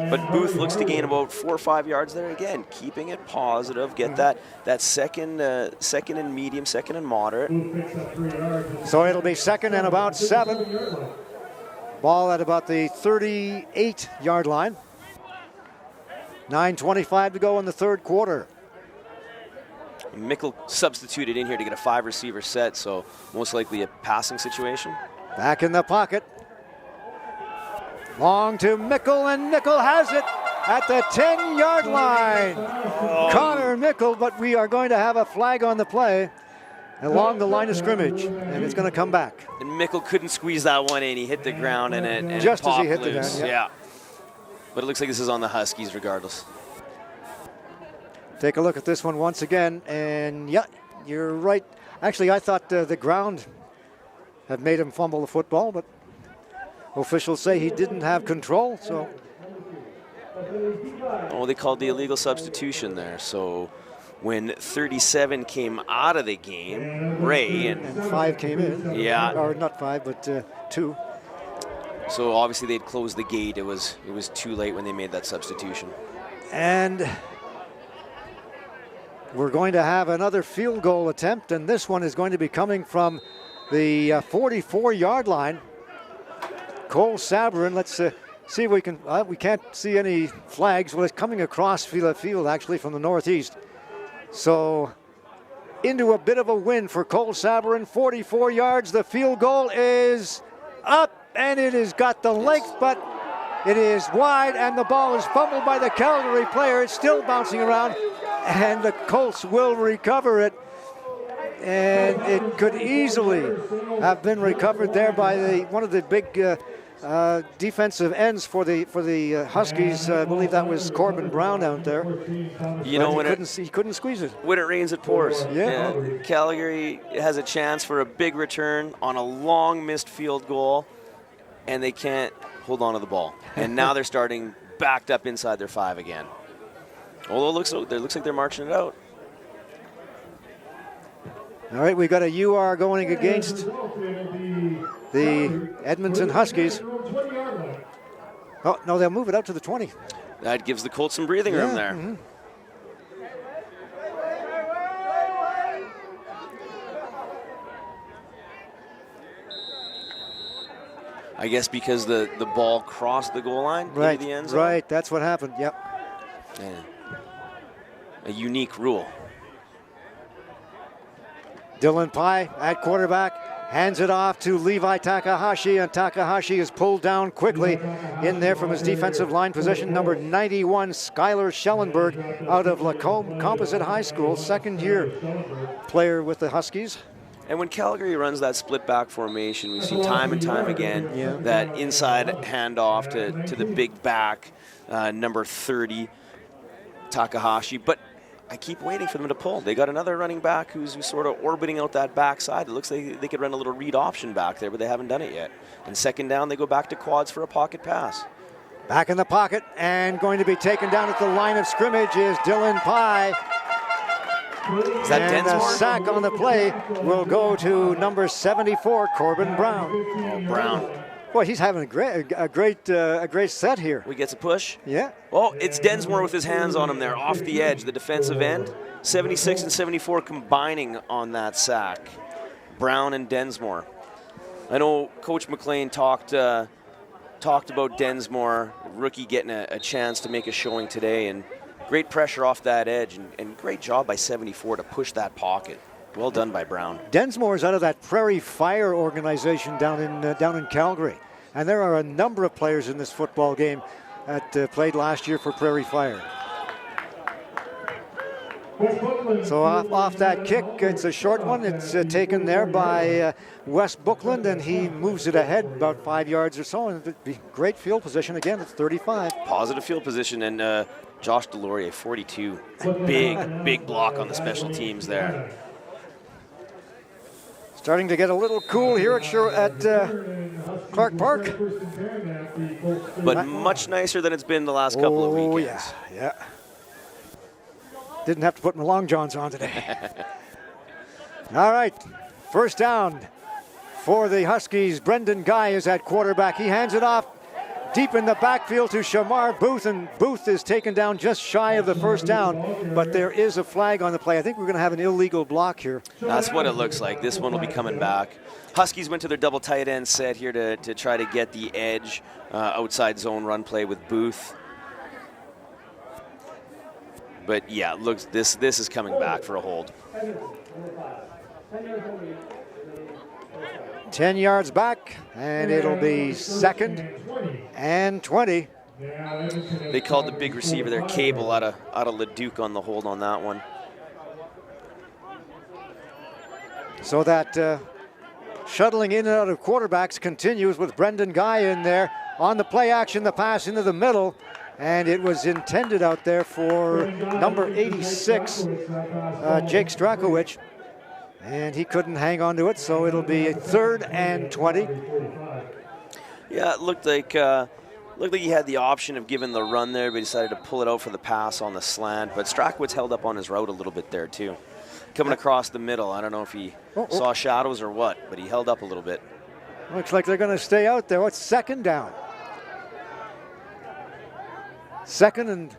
But Booth looks to gain about 4 or 5 yards there again, keeping it positive, get that second and medium, second and moderate. So it'll be second and about 7. Ball at about the 38-yard line. 9:25 to go in the third quarter. Mickle substituted in here to get a 5-receiver set, so most likely a passing situation. Back in the pocket. Long to Mickle, and Mickle has it at the 10-yard line. Connor Mickle, but we are going to have a flag on the play along the line of scrimmage, and it's going to come back. And Mickle couldn't squeeze that one in. He hit the ground and just as he hit loose. the ground. Yeah. But it looks like this is on the Huskies regardless. Take a look at this one once again, and yeah, you're right. Actually, I thought the ground had made him fumble the football, but officials say he didn't have control, so. Oh, they called the illegal substitution there, so when 37 came out of the game, Ray and 5 came in. Yeah. Or not 5, but 2. So obviously they'd closed the gate. It was too late when they made that substitution. And we're going to have another field goal attempt, and this one is going to be coming from the 44-yard line. Cole Sabourin, let's see if we can, we can't see any flags. Well, it's coming across the field, actually, from the northeast. So into a bit of a win for Cole Sabourin, 44 yards. The field goal is up, and it has got the length, but it is wide, and the ball is fumbled by the Calgary player. It's still bouncing around, and the Colts will recover it. And it could easily have been recovered there by one of the big defensive ends for the Huskies. I believe that was Corbin Brown out there. You know, when he couldn't squeeze it. When it rains, it pours. Yeah. Calgary has a chance for a big return on a long missed field goal, and they can't hold on to the ball. And now they're starting backed up inside their 5 again. Although it looks like they're marching it out. All right, we got a UR going against the Edmonton Huskies. Oh, no, they'll move it out to the 20. That gives the Colts some breathing room there. Mm-hmm. I guess because the ball crossed the goal line into the end zone. Right, that's what happened, yep. Yeah. A unique rule. Dylan Pye at quarterback. Hands it off to Levi Takahashi, and Takahashi is pulled down quickly in there from his defensive line position. Number 91, Skylar Schellenberg, out of Lacombe Composite High School, second-year player with the Huskies. And when Calgary runs that split back formation, we see time and time again that inside handoff to the big back, number 30, Takahashi. But I keep waiting for them to pull. They got another running back who's sort of orbiting out that backside. It looks like they could run a little read option back there, but they haven't done it yet. And second down, they go back to quads for a pocket pass. Back in the pocket and going to be taken down at the line of scrimmage is Dylan Pye. Is that and Densmore? a sack on the play will go to number 74, Corbin Brown. Oh, Brown. Boy, he's having a great set here. We gets a push. Yeah. Oh, it's Densmore with his hands on him there, off the edge, the defensive end. 76 and 74 combining on that sack. Brown and Densmore. I know Coach McLean talked about Densmore, rookie getting a chance to make a showing today, and great pressure off that edge, and great job by 74 to push that pocket. Well done by Brown. Densmore is out of that Prairie Fire organization down in Calgary, and there are a number of players in this football game that played last year for Prairie Fire. So off that kick, it's a short one. It's taken there by Wes Bookland, and he moves it ahead about 5 yards or so, and it'd be great field position again. It's 35. Positive field position, and Josh Delorier, 42. Big block on the special teams there. Starting to get a little cool here at Clarke Park. But much nicer than it's been the last couple of weekends. Yeah. Didn't have to put my long johns on today. All right, first down for the Huskies. Brendan Guy is at quarterback. He hands it off deep in the backfield to Shamar Booth, and Booth is taken down just shy of the first down, but there is a flag on the play. I think we're going to have an illegal block here. That's what it looks like. This one will be coming back. Huskies went to their double tight end set here to try to get the edge outside zone run play with Booth. But yeah, looks this is coming back for a hold. 10 yards back, and it'll be 2nd and 20. They called the big receiver there, Cable, out of Leduc on the hold on that one. So that shuttling in and out of quarterbacks continues with Brendan Guy in there. On the play action, the pass into the middle, and it was intended out there for number 86, Jake Strakowicz. And he couldn't hang on to it, so it'll be 3rd and 20. Yeah, it looked like he had the option of giving the run there, but he decided to pull it out for the pass on the slant. But Strakowicz held up on his route a little bit there, too. Coming across the middle. I don't know if he saw shadows or what, but he held up a little bit. Looks like they're going to stay out there. What's 2nd down? 2nd and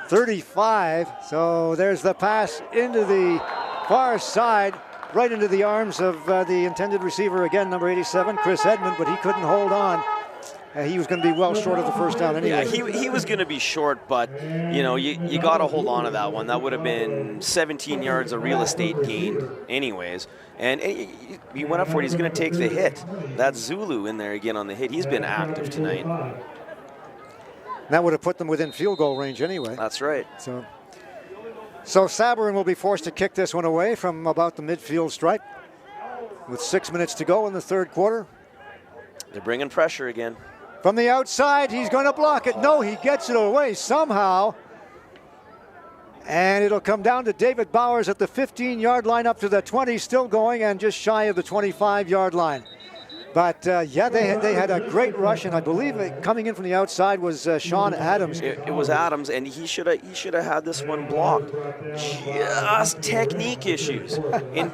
35. So there's the pass into the far side, right into the arms of the intended receiver again, number 87, Chris Edmond, but he couldn't hold on. He was going to be well short of the first down anyway. Yeah, he was going to be short, but you got to hold on to that one. That would have been 17 yards of real estate gained anyways. And he went up for it. He's going to take the hit. That's Zulu in there again on the hit. He's been active tonight. That would have put them within field goal range anyway. That's right. So Sabourin will be forced to kick this one away from about the midfield stripe with 6 minutes to go in the third quarter. They're bringing pressure again. From the outside, he's going to block it. No, he gets it away somehow. And it'll come down to David Bowers at the 15-yard line up to the 20, still going, and just shy of the 25-yard line. But yeah, they had a great rush, and I believe coming in from the outside was Sean Adams. It was Adams, and he should have had this one blocked. Just technique issues.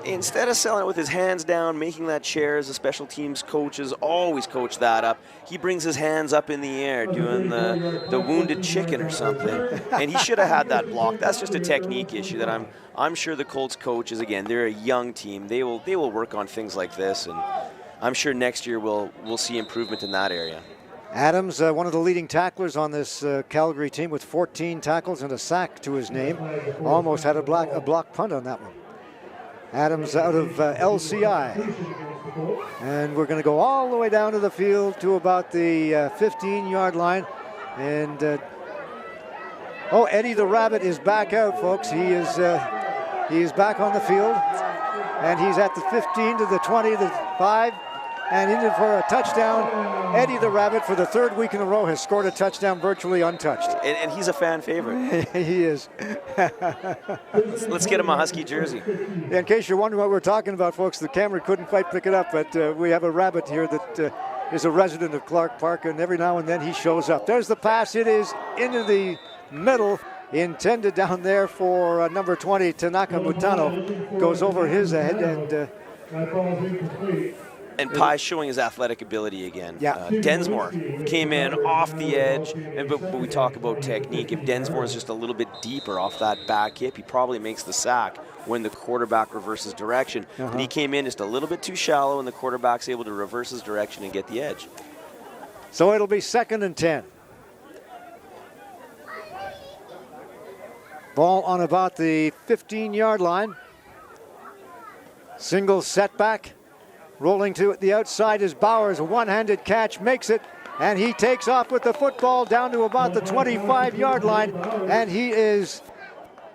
Instead of selling it with his hands down, making that chair, as the special teams coaches always coach that up, he brings his hands up in the air doing the wounded chicken or something. And he should have had that blocked. That's just a technique issue that I'm sure the Colts coaches, again, they're a young team. They will work on things like this, and I'm sure next year we'll see improvement in that area. Adams, one of the leading tacklers on this Calgary team with 14 tackles and a sack to his name. Almost had a block punt on that one. Adams out of LCI. And we're going to go all the way down to the field to about the 15-yard line. And Eddie the Rabbit is back out, folks. He is back on the field. And he's at the 15 to the 20 to the 5. And in for a touchdown. Eddie the Rabbit, for the third week in a row, has scored a touchdown virtually untouched. And he's a fan favorite. He is. Let's get him a Husky jersey. In case you're wondering what we're talking about, folks, the camera couldn't quite pick it up, but we have a rabbit here that is a resident of Clarke Park, and every now and then he shows up. There's the pass. It is into the middle, intended down there for number 20, Tanaka Mutano. Goes over his head, and Pye showing his athletic ability again. Yeah. Densmore came in off the edge, but we talk about technique. If Densmore is just a little bit deeper off that back hip, he probably makes the sack when the quarterback reverses direction. And he came in just a little bit too shallow, and the quarterback's able to reverse his direction and get the edge. So it'll be 2nd and 10. Ball on about the 15-yard line. Single setback. Rolling to the outside is Bowers. A one-handed catch, makes it, and he takes off with the football down to about the 25-yard line, and he is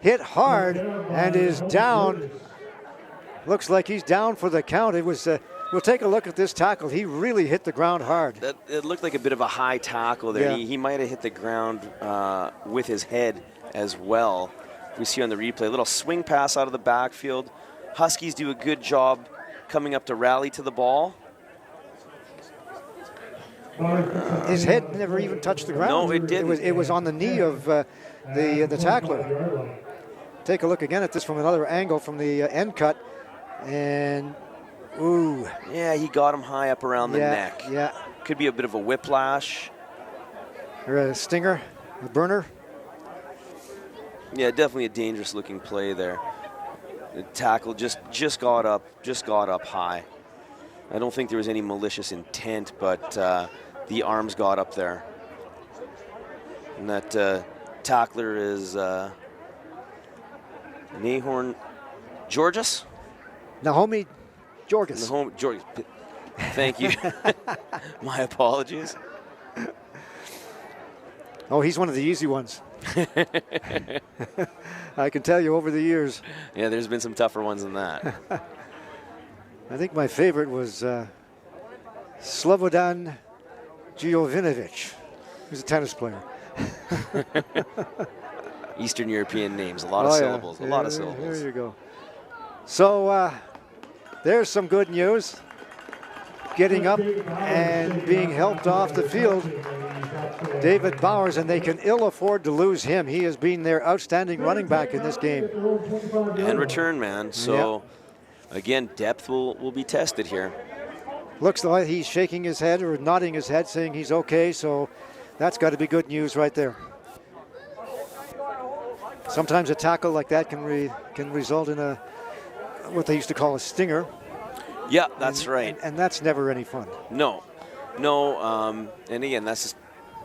hit hard and is down. Looks like he's down for the count. It was. We'll take a look at this tackle. He really hit the ground hard. It looked like a bit of a high tackle there. Yeah. He might have hit the ground with his head as well. We see on the replay a little swing pass out of the backfield. Huskies do a good job coming up to rally to the ball. His head never even touched the ground. No, it didn't. It was on the knee of the tackler. Take a look again at this from another angle from the end cut, and ooh. Yeah, he got him high up around the neck. Yeah. Could be a bit of a whiplash. Or a stinger, a burner. Yeah, definitely a dangerous looking play there. The tackle just got up high. I don't think there was any malicious intent, but the arms got up there. And that tackler is Nahorn Georges? Nahomi Georges. Georges. Thank you. My apologies. Oh, he's one of the easy ones. I can tell you over the years. Yeah, there's been some tougher ones than that. I think my favorite was Slobodan Jovinovic. He was a tennis player. Eastern European names, a lot of syllables, a lot of syllables. There you go. So there's some good news. Getting up and being helped off the field, David Bowers, and they can ill afford to lose him. He has been their outstanding running back in this game. And return man. So again, depth will be tested here. Looks like he's shaking his head or nodding his head, saying he's okay. So that's got to be good news right there. Sometimes a tackle like that can result in what they used to call a stinger. Yeah, that's right. And that's never any fun. No. And again, that's just,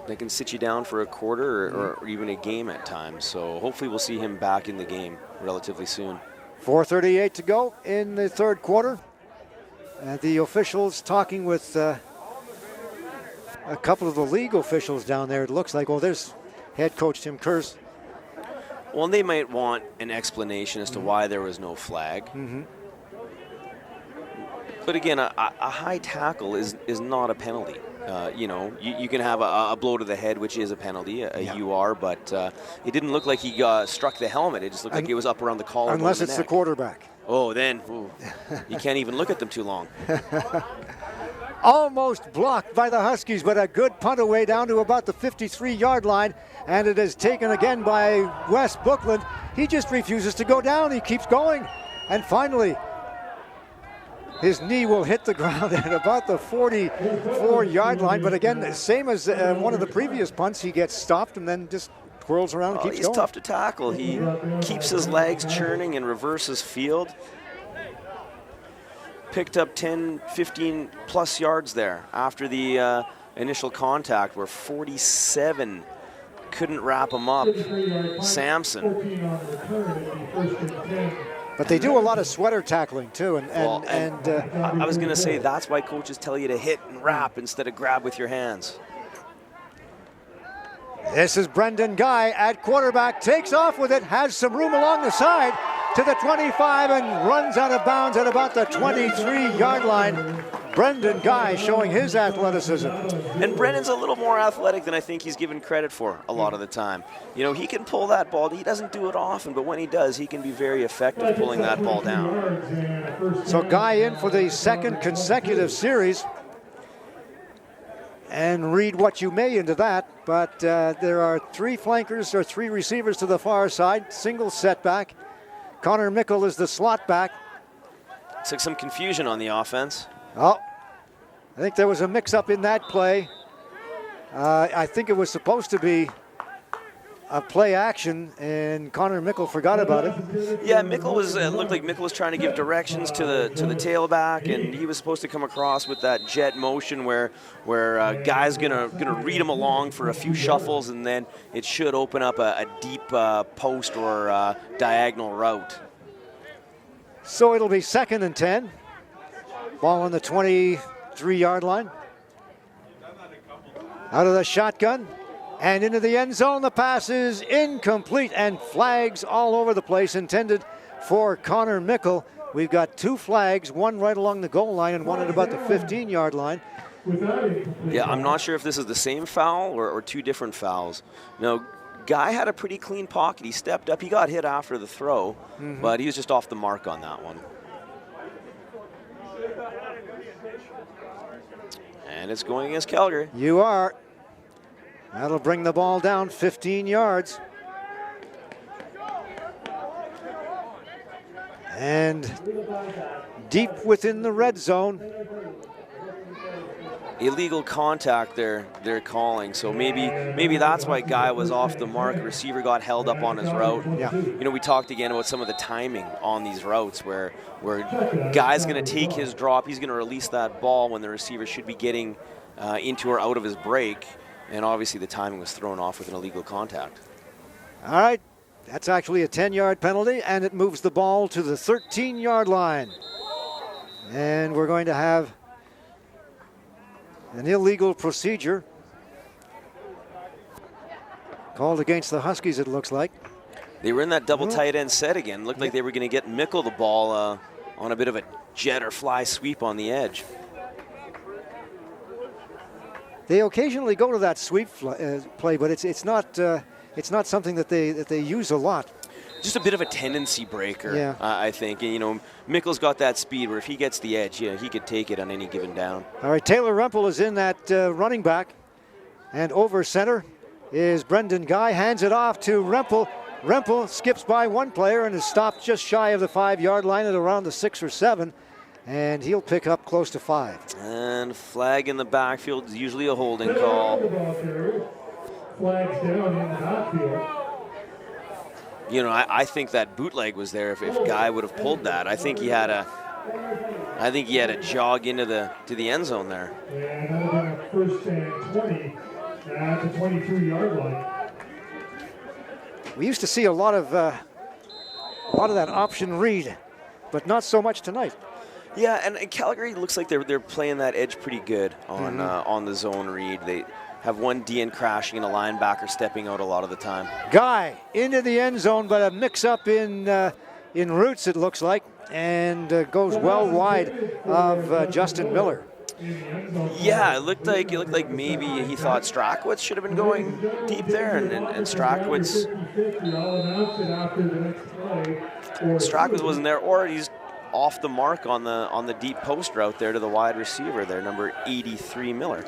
they can sit you down for a quarter or even a game at times. So hopefully we'll see him back in the game relatively soon. 4:38 to go in the third quarter. The officials talking with a couple of the league officials down there. It looks like, there's head coach Tim Kurz. Well, they might want an explanation as to why there was no flag. But again, a high tackle is not a penalty. You can have a blow to the head, which is a penalty, a UR, but it didn't look like he struck the helmet. It just looked like it was up around the collar. Unless it's the quarterback. Oh, then you can't even look at them too long. Almost blocked by the Huskies, but a good punt away down to about the 53-yard line, and it is taken again by Wes Bookland. He just refuses to go down. He keeps going, and finally, his knee will hit the ground at about the 44-yard line. But again, same as one of the previous punts, he gets stopped and then just twirls around and keeps going. He's tough to tackle. He keeps his legs churning and reverses field. Picked up 10, 15 plus yards there after the initial contact, where 47 couldn't wrap him up. Samson. But they do a lot of sweater tackling too, I was going to say that's why coaches tell you to hit and wrap instead of grab with your hands. This is Brendan Guy at quarterback, takes off with it, has some room along the side to the 25 and runs out of bounds at about the 23-yard line. Brendan Guy showing his athleticism. And Brendan's a little more athletic than I think he's given credit for a lot of the time. You know, he can pull that ball. He doesn't do it often, but when he does, he can be very effective pulling that ball down. So Guy in for the second consecutive series. And read what you may into that, but there are three flankers or three receivers to the far side, single setback. Connor Mickle is the slot back. Looks like some confusion on the offense. Oh, I think there was a mix-up in that play. I think it was supposed to be a play action, and Connor Mickle forgot about it. Yeah, Mickle was looked like Mickle was trying to give directions to the tailback, and he was supposed to come across with that jet motion where Guy's gonna read him along for a few shuffles, and then it should open up a deep post or diagonal route. So it'll be 2nd and 10. Ball on the 23-yard line. Out of the shotgun. And into the end zone, the pass is incomplete and flags all over the place intended for Connor Mickle. We've got 2 flags, one right along the goal line and one at about the 15-yard line. Yeah, I'm not sure if this is the same foul or 2 different fouls. No, Guy had a pretty clean pocket. He stepped up. He got hit after the throw, but he was just off the mark on that one. And it's going against Calgary. You are. That'll bring the ball down 15 yards. And deep within the red zone. Illegal contact they're calling, so maybe that's why Guy was off the mark. Receiver got held up on his route. Yeah. You know, we talked again about some of the timing on these routes where Guy's going to take his drop, he's going to release that ball when the receiver should be getting into or out of his break. And obviously the timing was thrown off with an illegal contact. All right, that's actually a 10-yard penalty, and it moves the ball to the 13-yard line. And we're going to have an illegal procedure called against the Huskies, it looks like. They were in that double tight end set again. Looked like they were going to get Mickle the ball on a bit of a jet or fly sweep on the edge. They occasionally go to that sweep play, but it's not something that they use a lot. Just a bit of a tendency breaker, yeah. I think. And, you know, Mickle's got that speed where if he gets the edge, he could take it on any given down. All right, Taylor Rempel is in that running back, and over center is Brendan Guy. Hands it off to Rempel. Rempel skips by one player and is stopped just shy of the 5-yard line at around the 6 or 7. And he'll pick up close to 5. And flag in the backfield is usually a holding call. Flags down in the backfield. You know, I think that bootleg was there if Guy would have pulled that. I think he had a jog into the end zone there. And that'll be a 1st and 20 at the 23-yard line. We used to see a lot of that option read, but not so much tonight. Yeah, and Calgary looks like they're playing that edge pretty good on the zone read. They have one DN crashing and a linebacker stepping out a lot of the time. Guy into the end zone, but a mix-up in routes, it looks like, and goes well wide of Justin Miller. Yeah, it looked like maybe he thought Strachwitz should have been going deep there, and Strachwitz wasn't there, or he's off the mark on the deep post route there to the wide receiver there, number 83 Miller.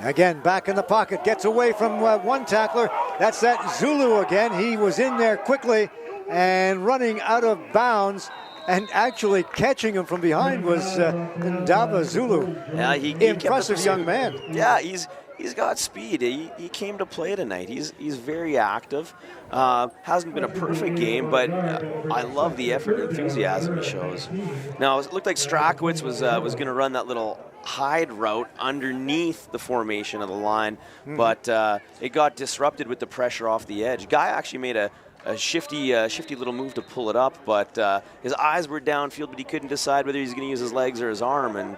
Again, back in the pocket, gets away from one tackler. That's that Zulu again. He was in there quickly and running out of bounds, and actually catching him from behind was Ndaba Zulu. Yeah, he impressive young man. Yeah, he's got speed. He came to play tonight. He's very active. Hasn't been a perfect game, but I love the effort and enthusiasm he shows. Now, it looked like Strachwitz was going to run that little hide route underneath the formation of the line, but it got disrupted with the pressure off the edge. Guy actually made a shifty little move to pull it up, but his eyes were downfield, but he couldn't decide whether he's going to use his legs or his arm, and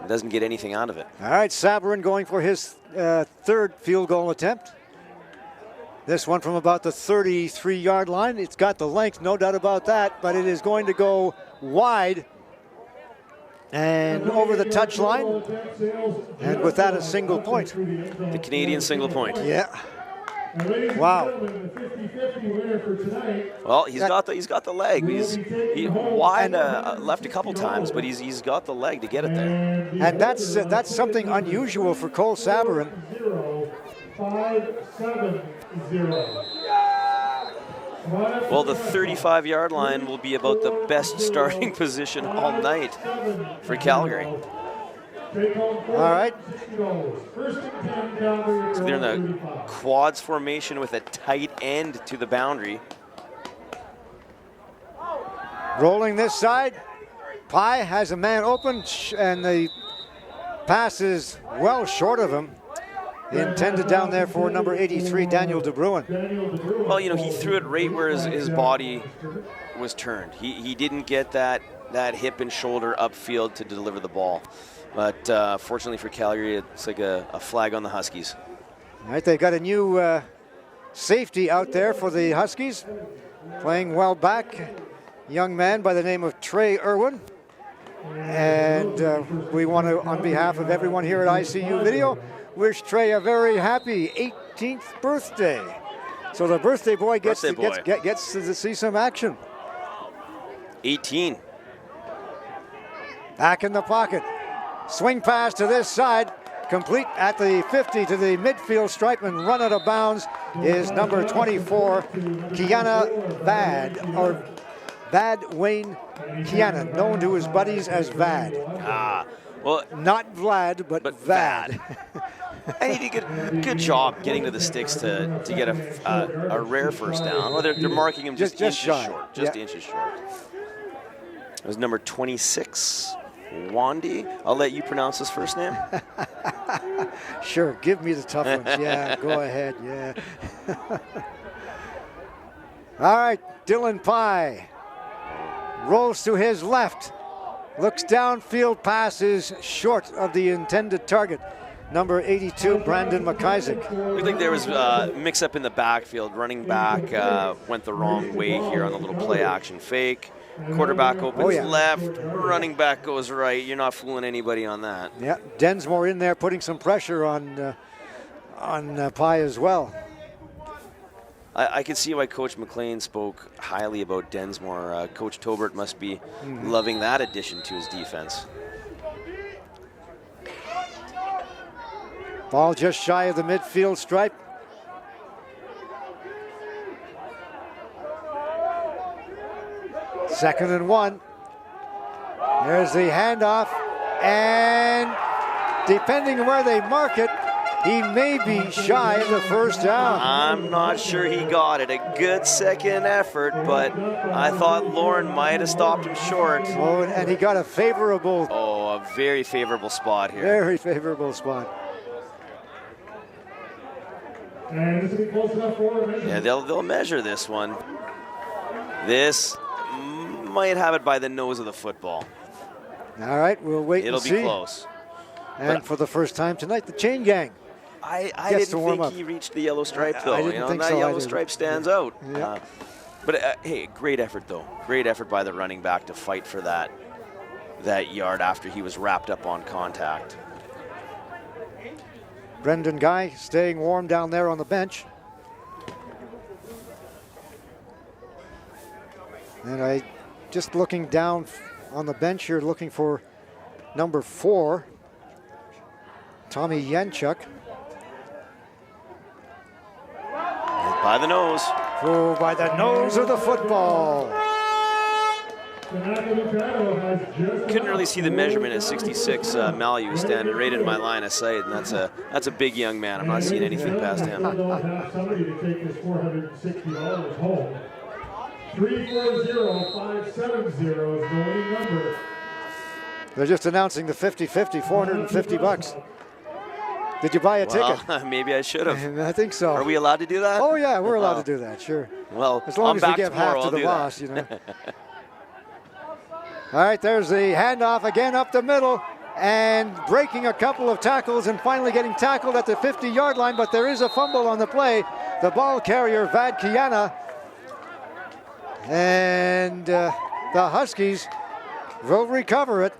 doesn't get anything out of it. All right, Sabourin going for his third field goal attempt. This one from about the 33-yard line. It's got the length, no doubt about that, but it is going to go wide and over the touchline. And with that, a single point. The Canadian single point. Yeah. Wow. Well, he's got the leg. He's wide left a couple times, but he's got the leg to get it there. And that's something unusual for Cole Sabourin. 5-7-0. Well, the 35-yard line will be about the best starting position all night for Calgary. All right. So they're in the quads formation with a tight end to the boundary. Rolling this side. Pye has a man open, and the pass is well short of him. Intended down there for number 83, Daniel De Bruin. Well, you know, he threw it right where his body was turned. He didn't get that hip and shoulder upfield to deliver the ball. But fortunately for Calgary, it's like a flag on the Huskies. All right, they got a new safety out there for the Huskies. Playing well back, young man by the name of Trey Irwin. And we want to, on behalf of everyone here at ICU Video, wish Trey a very happy 18th birthday. So the birthday boy gets to see some action. 18. Back in the pocket. Swing pass to this side. Complete at the 50 to the midfield stripe and run out of bounds is number 24, Kiana Vad Wayne Kiana, known to his buddies as Vad. Well, not Vlad, but Vad. And he did a good job getting to the sticks to get a rare first down. Well, they're marking him just inches short. Just inches short. It was number 26, Wandy. I'll let you pronounce his first name. Sure, give me the tough ones. Yeah, go ahead, yeah. All right, Dylan Pye rolls to his left. Looks downfield, passes short of the intended target. Number 82, Brandon McIsaac. Looked like there was a mix-up in the backfield. Running back went the wrong way here on the little play-action fake. Quarterback opens left, running back goes right. You're not fooling anybody on that. Yeah, Densmore in there putting some pressure on Pye as well. I can see why Coach McLean spoke highly about Densmore. Coach Tobert must be loving that addition to his defense. Ball just shy of the midfield stripe. Second and 1. There's the handoff, and depending on where they mark it, he may be shy of the first down. I'm not sure he got it. A good second effort, but I thought Lauren might have stopped him short. Oh, and he got a favorable. Oh, a very favorable spot here. Very favorable spot. And this will be close enough for a measure. Yeah, they'll measure this one. This might have it by the nose of the football. All right, we'll wait and see. It'll be close. And for the first time tonight, the chain gang. I didn't think he reached the yellow stripe, though. I didn't think that so. yellow stripe stands out. Yeah. But hey, great effort, though. Great effort by the running back to fight for that yard after he was wrapped up on contact. Brendan Guy staying warm down there on the bench. And I just looking down on the bench here, looking for number 4, Tommy Yanchuk. By the nose. Oh, by the nose of the football. Couldn't really see the measurement at 66. Malu was standing right in my line of sight, and that's a big young man. I'm not seeing anything past him. Somebody to take this $460 home. 340-570 is the winning number. They're just announcing the 50-50, $450. Did you buy a ticket? Well, maybe I should have. I think so. Are we allowed to do that? Oh yeah, we're allowed to do that, sure. Well, as long I'm as we back give tomorrow, half to I'll the do boss, that. you know. All right, there's the handoff again up the middle and breaking a couple of tackles and finally getting tackled at the 50-yard line, but there is a fumble on the play. The ball carrier, Vad Kiana, and the Huskies will recover it.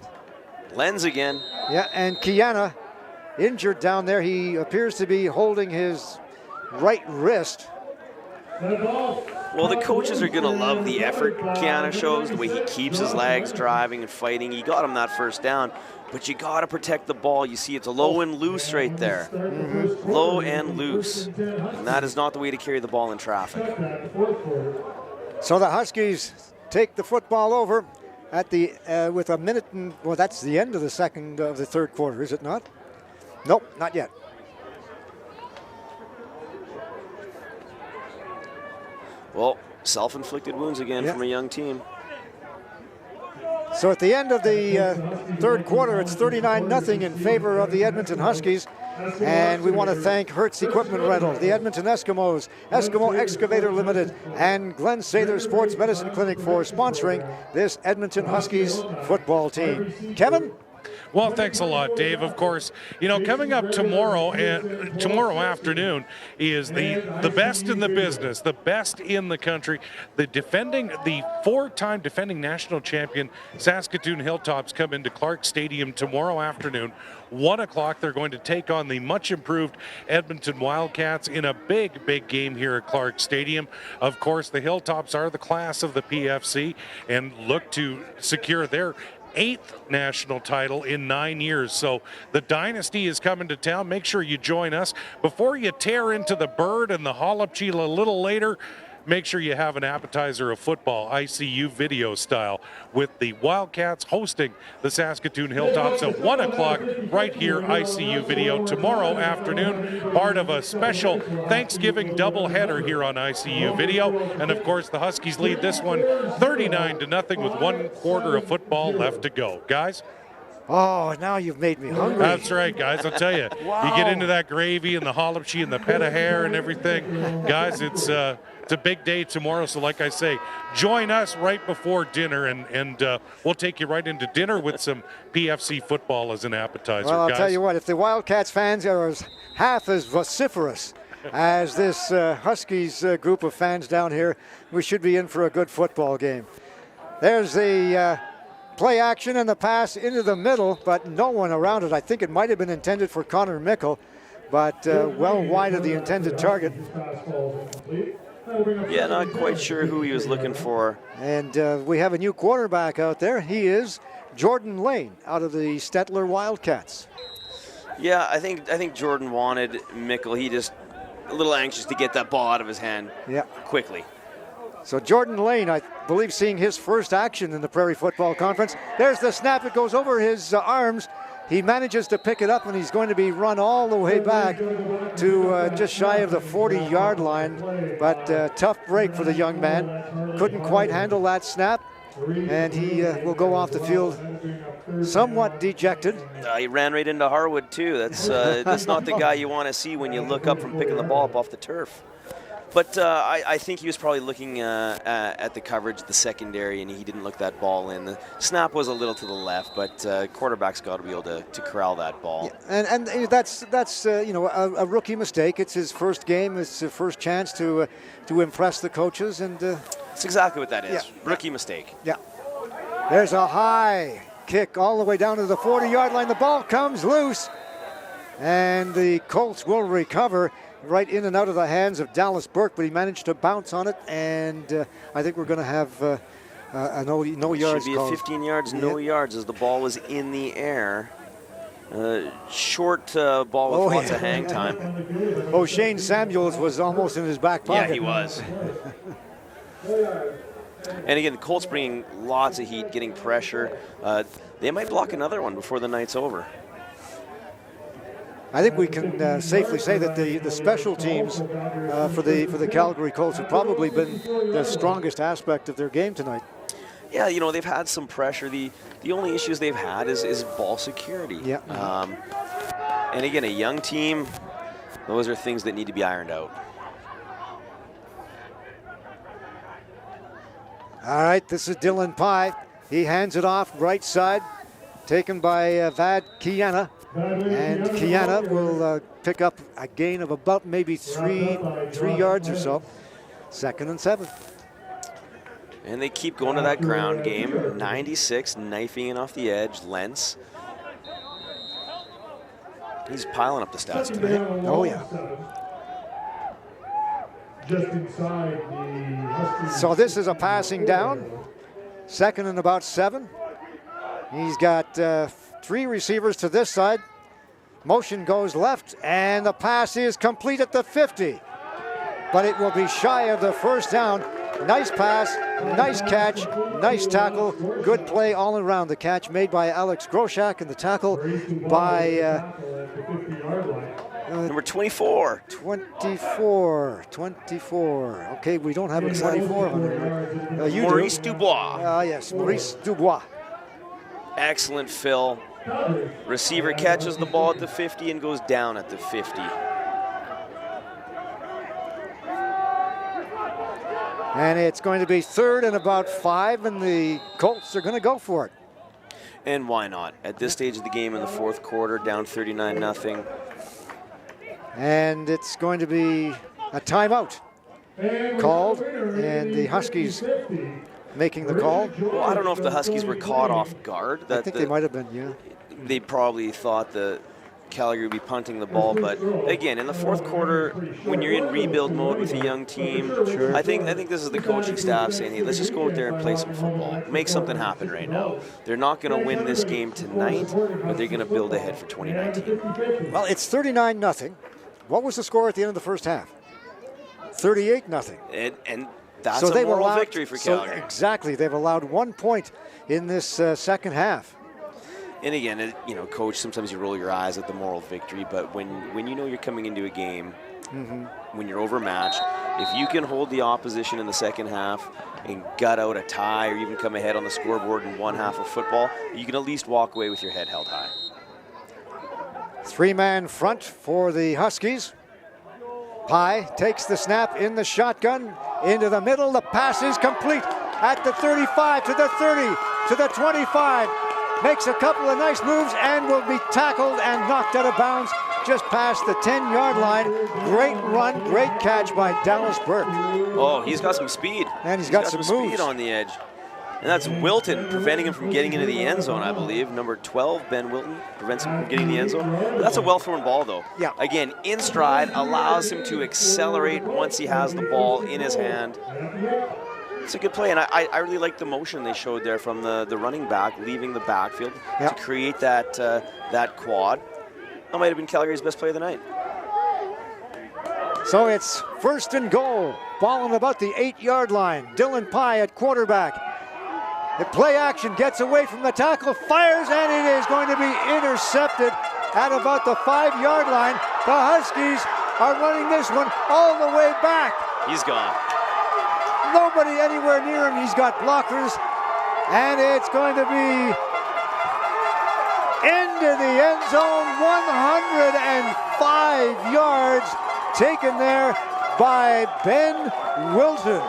Lenz again. Yeah, and Kiana injured down there. He appears to be holding his right wrist. Well, the coaches are going to love the effort Kiana shows, the way he keeps his legs driving and fighting. He got him that first down, but you got to protect the ball. You see it's low and loose right there. Low and loose. And that is not the way to carry the ball in traffic. So the Huskies take the football over at the with a minute and, well, that's the end of the third quarter, is it not? Nope, not yet. Well, self-inflicted wounds again from a young team. So at the end of the third quarter, it's 39-0 in favor of the Edmonton Huskies. And we want to thank Hertz Equipment Rental, the Edmonton Eskimos, Eskimo Excavator Limited, and Glenn Sather Sports Medicine Clinic for sponsoring this Edmonton Huskies football team. Kevin? Well, thanks a lot, Dave. Of course, you know, coming up tomorrow afternoon is the best in the business, the best in the country, the four-time defending national champion Saskatoon Hilltops come into Clarke Stadium tomorrow afternoon. 1 o'clock, they're going to take on the much improved Edmonton Wildcats in a big game here at Clarke Stadium. Of course, the Hilltops are the class of the PFC and look to secure their 8th national title in 9 years. So the dynasty is coming to town. Make sure you join us. Before you tear into the bird and the Holopchila a little later, make sure you have an appetizer of football, ICU video style, with the Wildcats hosting the Saskatoon Hilltops at 1 o'clock right here, ICU video tomorrow afternoon, part of a special Thanksgiving doubleheader here on ICU video. And of course, the Huskies lead this one 39-0 with 1 quarter of football left to go. Guys? Oh, now you've made me hungry. That's right, guys. I'll tell you, Wow. You get into that gravy and the holopchi and the pita hair and everything. Guys, it's a big day tomorrow. So like I say, join us right before dinner, and we'll take you right into dinner with some PFC football as an appetizer, Well, I'll guys. tell you what, if the Wildcats fans are half as vociferous as this Huskies group of fans down here, we should be in for a good football game. There's the play action and the pass into the middle, but no one around it. I think it might have been intended for Connor Mickle, but well wide of the intended target. Yeah, not quite sure who he was looking for. And we have a new quarterback out there. He is Jordan Lane out of the Stettler Wildcats. Yeah, I think Jordan wanted Mickle. He just a little anxious to get that ball out of his hand quickly. So Jordan Lane, I believe, seeing his first action in the Prairie Football Conference. There's the snap. It goes over his arms. He manages to pick it up, and he's going to be run all the way back to just shy of the 40-yard line. But tough break for the young man. Couldn't quite handle that snap, and he will go off the field somewhat dejected. He ran right into Harwood, too. That's not the guy you want to see when you look up from picking the ball up off the turf. But I think he was probably looking at the coverage, the secondary, and he didn't look that ball in. The snap was a little to the left, but quarterback's got to be able to corral that ball. Yeah, and that's a rookie mistake. It's his first game. It's his first chance to impress the coaches. And that's exactly what that is. Yeah. Rookie mistake. Yeah. There's a high kick all the way down to the 40-yard line. The ball comes loose, and the Colts will recover. Right in and out of the hands of Dallas Burke, but he managed to bounce on it, and I think we're going to have a no yards Should be called. 15 yards, no yards, as the ball was in the air. Short ball with lots of hang time. Oh, Shane Samuels was almost in his back pocket. Yeah, he was. And again, the Colts bringing lots of heat, getting pressure. They might block another one before the night's over. I think we can safely say that the special teams for the Calgary Colts have probably been the strongest aspect of their game tonight. Yeah, you know, they've had some pressure. The only issues they've had is ball security. Yeah. And again, a young team, those are things that need to be ironed out. All right, this is Dylan Pye. He hands it off right side, taken by Vad Kiana. And Kiana will pick up a gain of about maybe three yards or so. 2nd and 7. And they keep going to that ground game. 96, knifing in off the edge. Lentz. He's piling up the stats tonight. Oh, yeah. Just inside the Huskies. So this is a passing down. 2nd and about 7. He's got 3 receivers to this side. Motion goes left, and the pass is complete at the 50. But it will be shy of the first down. Nice pass, nice catch, nice tackle, good play all around. The catch made by Alex Groshak and the tackle by number 24. 24. Okay, we don't have a 24 on it. You Maurice do. Dubois. Yes, Maurice Dubois. Excellent fill. Receiver catches the ball at the 50 and goes down at the 50. And it's going to be 3rd and about 5, and the Colts are going to go for it. And why not? At this stage of the game in the 4th quarter, down 39-0. And it's going to be a timeout called, and the Huskies making the call. Well, I don't know if the Huskies were caught off guard. I think they might have been, yeah. They probably thought the Calgary would be punting the ball, but again, in the 4th quarter, when you're in rebuild mode with a young team, I think this is the coaching staff saying, hey, let's just go out there and play some football. Make something happen right now. They're not going to win this game tonight, but they're going to build ahead for 2019. Well, it's 39-0. What was the score at the end of the first half? 38-0. And that's a moral victory for Calgary. Exactly. They've allowed 1 point in this second half. And again, you know, coach, sometimes you roll your eyes at the moral victory, but when you know you're coming into a game, when you're overmatched, if you can hold the opposition in the second half and gut out a tie or even come ahead on the scoreboard in one half of football, you can at least walk away with your head held high. 3-man front for the Huskies. Pye takes the snap in the shotgun into the middle. The pass is complete at the 35 to the 30 to the 25. Makes a couple of nice moves and will be tackled and knocked out of bounds just past the 10-yard line. Great run, great catch by Dallas Burke. Oh, he's got some speed. And he's got some moves. Speed on the edge. And that's Wilton preventing him from getting into the end zone, I believe. Number 12, Ben Wilton, prevents him from getting the end zone. That's a well-thrown ball, though. Yeah. Again, in stride, allows him to accelerate once he has the ball in his hand. It's a good play, and I really like the motion they showed there from the running back, leaving the backfield to create that quad. That might have been Calgary's best play of the night. So it's 1st and goal. Ball on about the 8-yard line. Dylan Pye at quarterback. The play action gets away from the tackle, fires, and it is going to be intercepted at about the 5-yard line. The Huskies are running this one all the way back. He's gone. Nobody anywhere near him. He's got blockers, and it's going to be into the end zone. 105 yards taken there by Ben Wilton.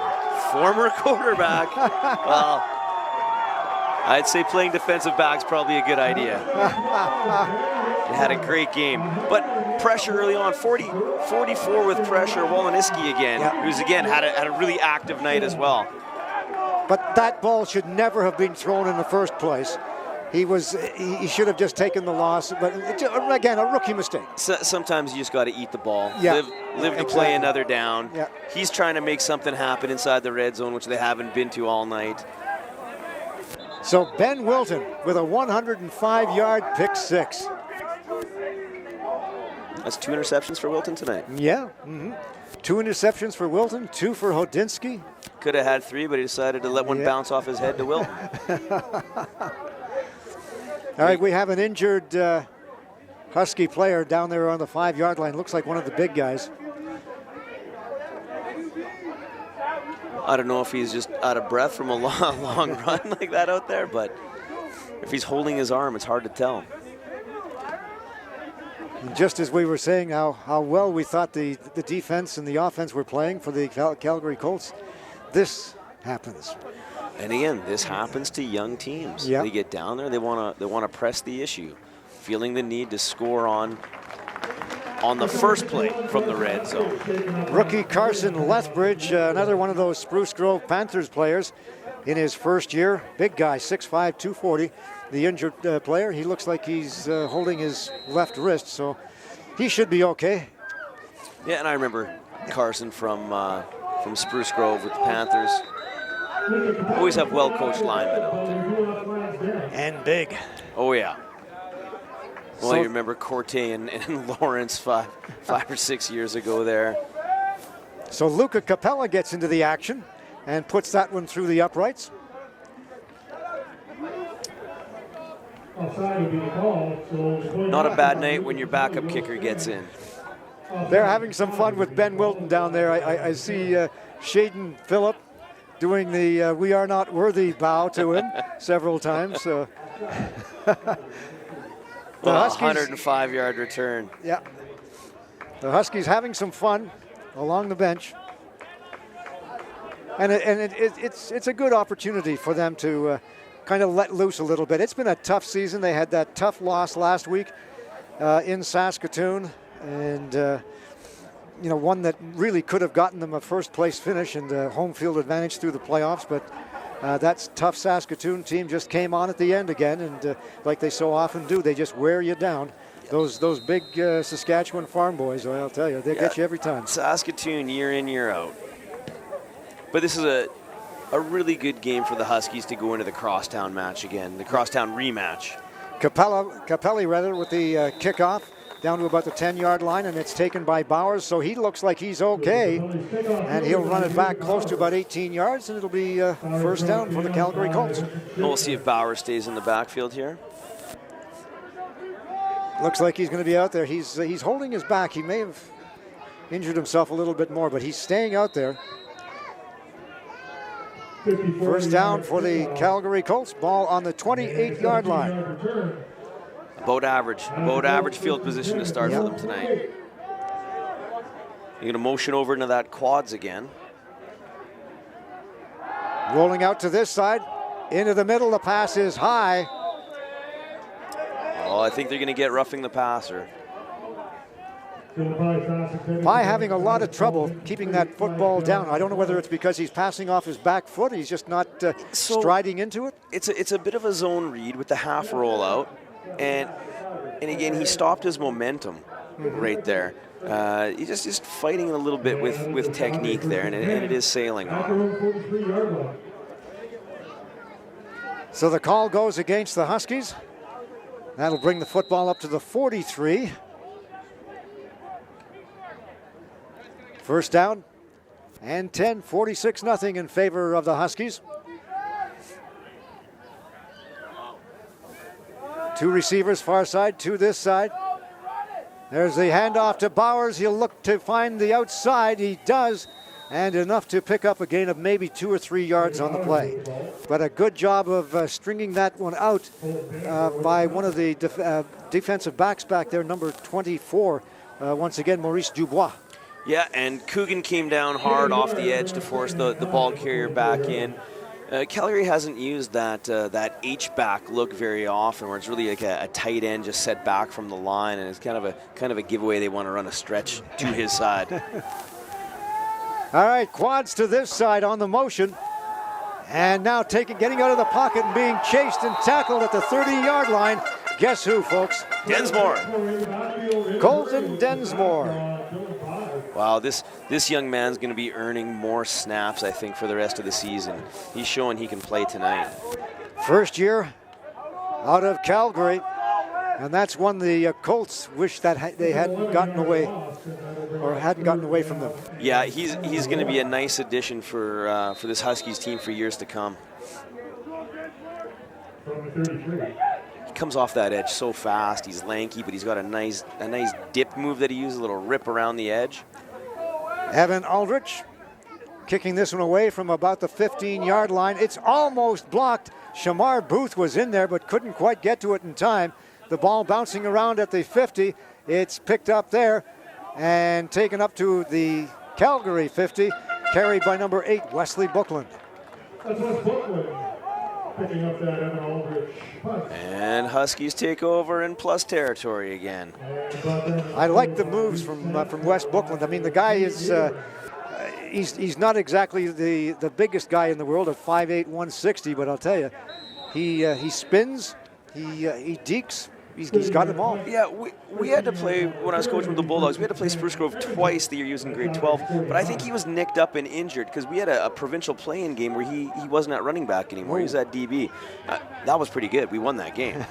Former quarterback. Well, I'd say playing defensive back's probably a good idea. He had a great game. But pressure early on, 44 with pressure. Woloniski again, who's again had a really active night as well. But that ball should never have been thrown in the first place. He should have just taken the loss. But again, a rookie mistake. Sometimes you just got to eat the ball. Yeah, live to play another down. Yeah. He's trying to make something happen inside the red zone, which they haven't been to all night. So Ben Wilton with a 105-yard pick six. That's 2 interceptions for Wilton tonight. Yeah. 2 interceptions for Wilton, 2 for Hodinski. Could have had 3, but he decided to let one bounce off his head to Wilton. All right, we have an injured Husky player down there on the 5-yard line. Looks like one of the big guys. I don't know if he's just out of breath from a long run like that out there, but if he's holding his arm, it's hard to tell. And just as we were saying how well we thought the defense and the offense were playing for the Calgary Colts, this happens. And again, this happens to young teams. Yep. They get down there, they want to press the issue, feeling the need to score on the first play from the red zone. Rookie Carson Lethbridge, another one of those Spruce Grove Panthers players in his first year. Big guy, 6'5", 240. The injured player, he looks like he's holding his left wrist, so he should be okay. Yeah, and I remember Carson from Spruce Grove with the Panthers. Always have well-coached linemen out there. And big. Oh, yeah. Well, So- you remember Corte and Lawrence five or 6 years ago there. So Luca Capella gets into the action and puts that one through the uprights. Offside will be called, so the play- Not a bad night when your backup kicker gets in. They're having some fun with Ben Wilton down there. I see Shaden Phillip doing the "we are not worthy" bow to him several times. The Well, Huskies, 105-yard return. yeah, the Huskies having some fun along the bench, and it's a good opportunity for them to kind of let loose a little bit. It's been a tough season. They had that tough loss last week in Saskatoon, and one that really could have gotten them a first-place finish and home field advantage through the playoffs. But that tough Saskatoon team just came on at the end again, and like they so often do, they just wear you down. Those big Saskatchewan farm boys, well, I'll tell you, they get you every time. Saskatoon year in, year out. But this is a really good game for the Huskies to go into the Crosstown match again, the Crosstown rematch. Capelli with the kickoff down to about the 10-yard line, and it's taken by Bowers, so he looks like he's okay, and he'll run it back close to about 18 yards, and it'll be first down for the Calgary Colts. We'll see if Bowers stays in the backfield here. Looks like he's going to be out there. He's holding his back. He may have injured himself a little bit more, but he's staying out there. First down for the Calgary Colts. Ball on the 28-yard line. About average field position to start for them tonight. You're going to motion over into that quads again. Rolling out to this side. Into the middle. The pass is high. Oh, I think they're going to get roughing the passer. Pye having a lot of trouble keeping that football down. I don't know whether it's because he's passing off his back foot. He's just not striding into it. It's a bit of a zone read with the half rollout. And again, he stopped his momentum right there. He's just fighting a little bit with technique there, and it is sailing on. So the call goes against the Huskies. That'll bring the football up to the 43. First down and 10, 46-0 in favor of the Huskies. Two receivers far side, two this side. There's the handoff to Bowers. He'll look to find the outside. He does, and enough to pick up a gain of maybe 2 or 3 yards on the play. But a good job of stringing that one out by one of the defensive backs back there, number 24, once again, Maurice Dubois. Yeah, and Coogan came down hard off the edge to force the ball carrier back in. Calgary hasn't used that H-back look very often, where it's really like a tight end just set back from the line, and it's kind of a giveaway. They want to run a stretch to his side. All right, quads to this side on the motion. And now getting out of the pocket and being chased and tackled at the 30-yard line. Guess who, folks? Densmore. Colton Densmore. Wow, this young man's going to be earning more snaps, I think, for the rest of the season. He's showing he can play tonight. First year out of Calgary, and that's one the Colts wish that they hadn't gotten away from them. Yeah, he's going to be a nice addition for this Huskies team for years to come. He comes off that edge so fast. He's lanky, but he's got a nice dip move that he uses, a little rip around the edge. Evan Aldrich kicking this one away from about the 15-yard line. It's almost blocked. Shamar Booth was in there but couldn't quite get to it in time. The ball bouncing around at the 50. It's picked up there and taken up to the Calgary 50, carried by number 8, Wesley Bookland. That's West Brooklyn picking up that Evan Aldrich punt. And Huskies take over in plus territory again. I like the moves from West Bookland. I mean, the guy is he's not exactly the biggest guy in the world at 5'8", 160, but I'll tell you, he spins, he dekes. He's got them all. Yeah, we had to play, when I was coaching with the Bulldogs, we had to play Spruce Grove twice the year he was in grade 12, but I think he was nicked up and injured because we had a provincial play-in game where he wasn't at running back anymore. He was at DB. That was pretty good. We won that game.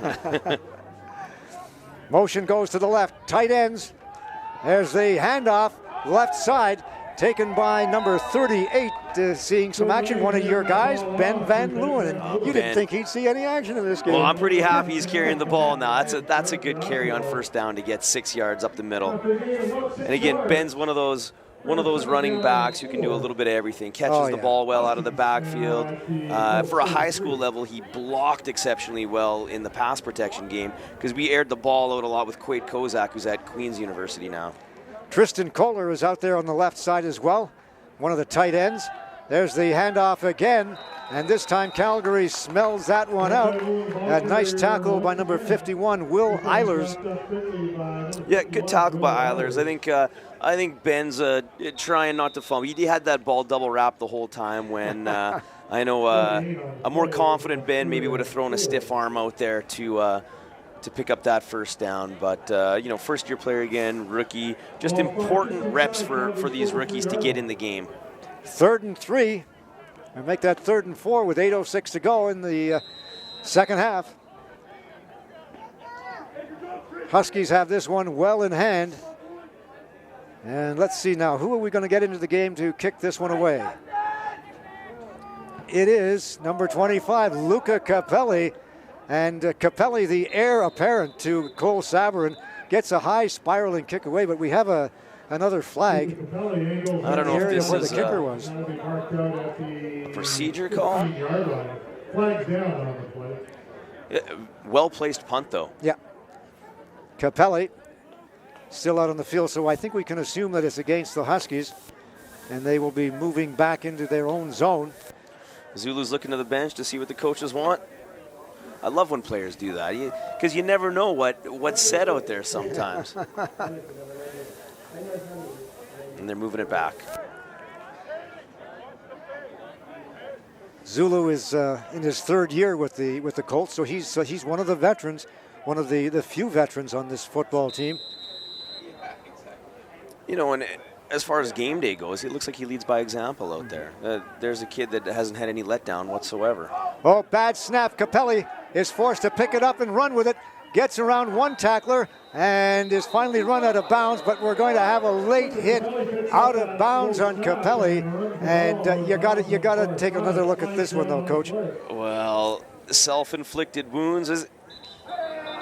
Motion goes to the left. Tight ends. There's the handoff. Left side. Taken by number 38, seeing some action. One of your guys, Ben Van Leeuwen. And you didn't think he'd see any action in this game. Well, I'm pretty happy he's carrying the ball now. That's a good carry on first down to get 6 yards up the middle. And again, Ben's one of those running backs who can do a little bit of everything. Catches the ball well out of the backfield. For a high school level, he blocked exceptionally well in the pass protection game because we aired the ball out a lot with Quade Kozak, who's at Queen's University now. Tristan Kohler is out there on the left side as well, one of the tight ends. There's the handoff again, and this time Calgary smells that one out. A nice tackle by number 51, Will Eilers. Yeah, good tackle by Eilers. I think Ben's trying not to fumble. He had that ball double wrapped the whole time when I know a more confident Ben maybe would have thrown a stiff arm out there to pick up that first down. But, first-year player again, rookie. Just important reps for these rookies to get in the game. 3rd and 3. And make that 3rd and 4 with 8:06 to go in the second half. Huskies have this one well in hand. And let's see now, who are we going to get into the game to kick this one away? It is number 25, Luca Capelli. And Capelli, the heir apparent to Cole Saverin, gets a high spiraling kick away, but we have another flag. I don't know if this where is the kicker was. A procedure call. Well-placed punt, though. Yeah. Capelli still out on the field, so I think we can assume that it's against the Huskies, and they will be moving back into their own zone. Zulu's looking to the bench to see what the coaches want. I love when players do that because you never know what's said out there sometimes. And they're moving it back. Zulu is in his 3rd year with the Colts, so he's one of the veterans, one of the few veterans on this football team. And as far as game day goes, it looks like he leads by example out there. There's a kid that hasn't had any letdown whatsoever. Oh, bad snap. Capelli is forced to pick it up and run with it. Gets around one tackler and is finally run out of bounds, but we're going to have a late hit out of bounds on Capelli. And you got to take another look at this one, though, Coach. Well, self-inflicted wounds.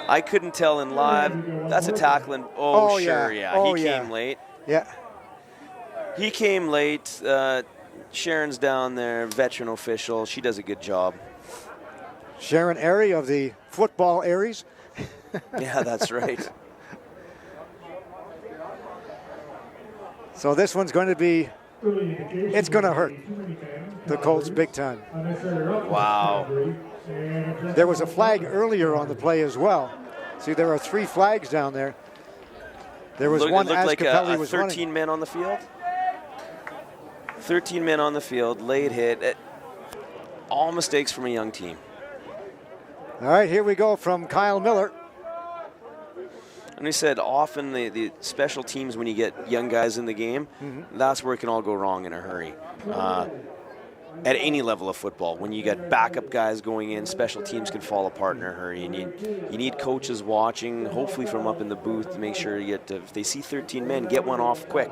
I couldn't tell in live. That's a tackling. Oh, sure, yeah. He came late. Yeah. He came late. Sharon's down there, veteran official. She does a good job. Sharon Airy of the football Aries. Yeah, that's right. So this one's going to be, it's going to hurt the Colts big time. Wow. There was a flag earlier on the play as well. See, there are 3 flags down there. There was one as like Capelli was 13 running. men on the field. 13 men on the field, late hit. All mistakes from a young team. All right, here we go from Kyle Miller. And we said often the special teams, when you get young guys in the game, that's where it can all go wrong in a hurry. At any level of football, when you get backup guys going in, special teams can fall apart in a hurry. And you need coaches watching, hopefully from up in the booth, to make sure you get if they see 13 men, get one off quick.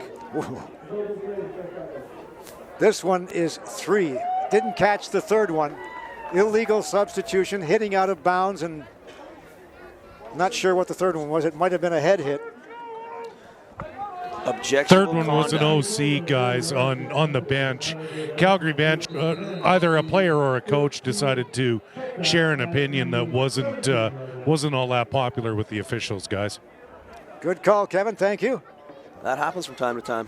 This one is 3. Didn't catch the 3rd one. Illegal substitution, hitting out of bounds, and not sure what the 3rd one was. It might have been a head hit. Objectionable Third one was an OC, guys, on the bench. Calgary bench, either a player or a coach decided to share an opinion that wasn't all that popular with the officials, guys. Good call, Kevin. Thank you. That happens from time to time.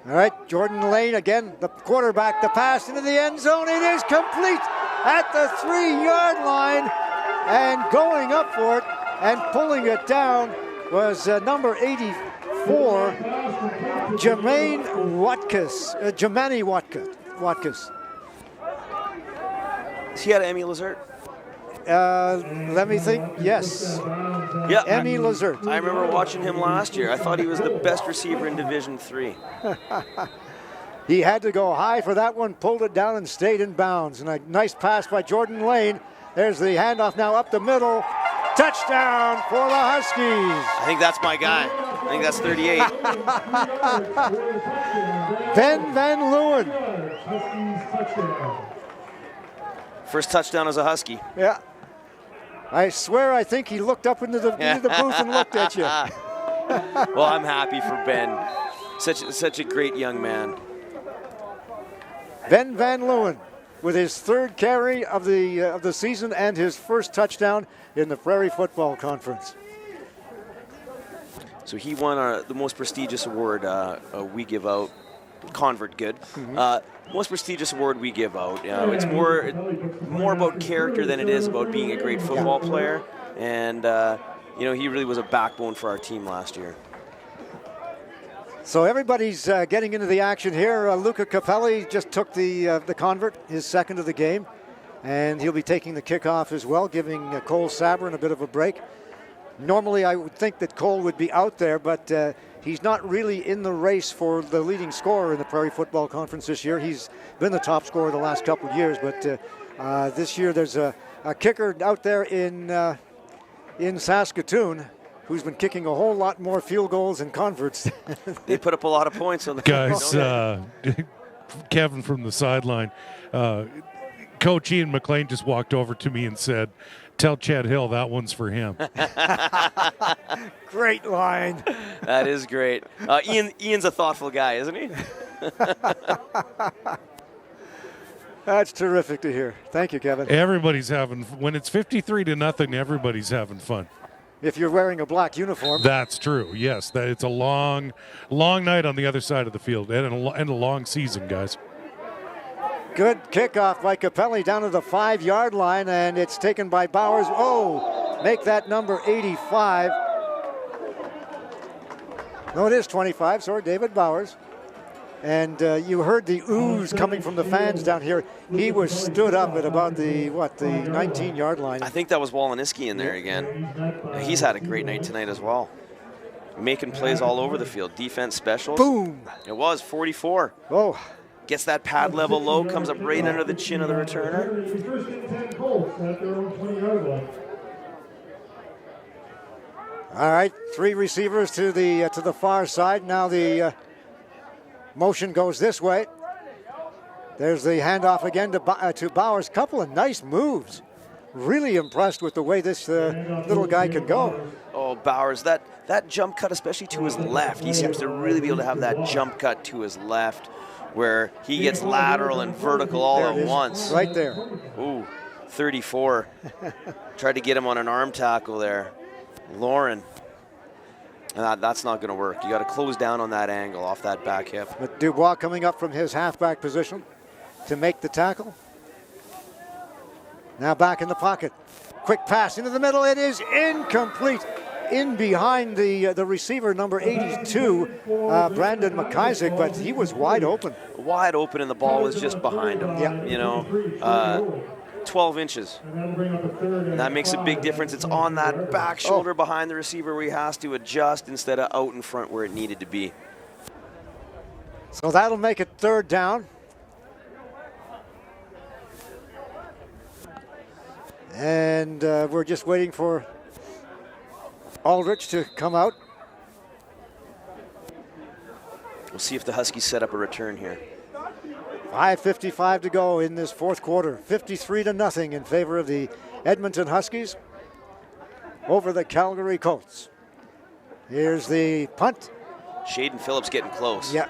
All right, Jordan Lane again, the quarterback, the pass into the end zone. It is complete at the 3-yard line, and going up for it and pulling it down was number 84, Jermaine Watkins. Jermaine Watkins. He had Emmy Lazard. Let me think. Yes. Yeah. Emmy Lazard. I remember watching him last year. I thought he was the best receiver in Division 3. He had to go high for that one, pulled it down and stayed in bounds. And a nice pass by Jordan Lane. There's the handoff now up the middle. Touchdown for the Huskies. I think that's my guy. I think that's 38. Ben Van Leeuwen. First touchdown as a Husky. Yeah. I swear I think he looked up into the booth and looked at you. Well, I'm happy for Ben. Such a great young man. Ben Van Leeuwen with his third carry of the season and his first touchdown in the Prairie Football Conference. So he won the most prestigious award we give out, Convert Good. Most prestigious award we give out. It's more about character than it is about being a great football player. And he really was a backbone for our team last year. So everybody's getting into the action here. Luca Capelli just took the convert, his second of the game, and he'll be taking the kickoff as well, giving Cole Sabrin a bit of a break. Normally, I would think that Cole would be out there, but he's not really in the race for the leading scorer in the Prairie Football Conference this year. He's been the top scorer the last couple of years, but this year there's a kicker out there in Saskatoon who's been kicking a whole lot more field goals and converts. They put up a lot of points on the guys. Kevin from the sideline. Coach Ian McLean just walked over to me and said, "Tell Chad Hill that one's for him." Great line. That is great. Ian's a thoughtful guy, isn't he? That's terrific to hear. Thank you, Kevin. Everybody's having, when it's 53-0, everybody's having fun. If you're wearing a black uniform. That's true. Yes, it's a long night on the other side of the field and a long season, guys. Good kickoff by Capelli down to the 5-yard line, and it's taken by Bowers. Oh, make that number 85. No, it is 25. Sorry, David Bowers. And you heard the ooze coming from the fans down here. He was stood up at about the 19-yard line. I think that was Waleniski in there again. He's had a great night tonight as well. Making plays all over the field. Defense, specials. Boom. It was 44. Oh. Gets that pad level low, comes up right under the chin of the returner. First and 10 Colts at their own 20-yard line. All right, 3 receivers to the far side. Now the motion goes this way. There's the handoff again to Bowers. Couple of nice moves. Really impressed with the way this little guy can go. Oh, Bowers, that jump cut, especially to his left. He seems to really be able to have that jump cut to his left, where he gets lateral and vertical all at once. Right there. Ooh, 34. Tried to get him on an arm tackle there. Lauren. That's not going to work. You got to close down on that angle off that back hip. But Dubois coming up from his halfback position to make the tackle. Now back in the pocket. Quick pass into the middle. It is incomplete. In behind the receiver, number 82, Brandon McIsaac, but he was wide open. Wide open, and the ball was just behind him. Yeah. 12 inches. And that makes a big difference. It's on that back shoulder behind the receiver where he has to adjust instead of out in front where it needed to be. So that'll make it 3rd down. And we're just waiting for Aldrich to come out. We'll see if the Huskies set up a return here. 5:55 to go in this 4th quarter. 53-0 in favor of the Edmonton Huskies over the Calgary Colts. Here's the punt. Shaden Phillips getting close. Yeah,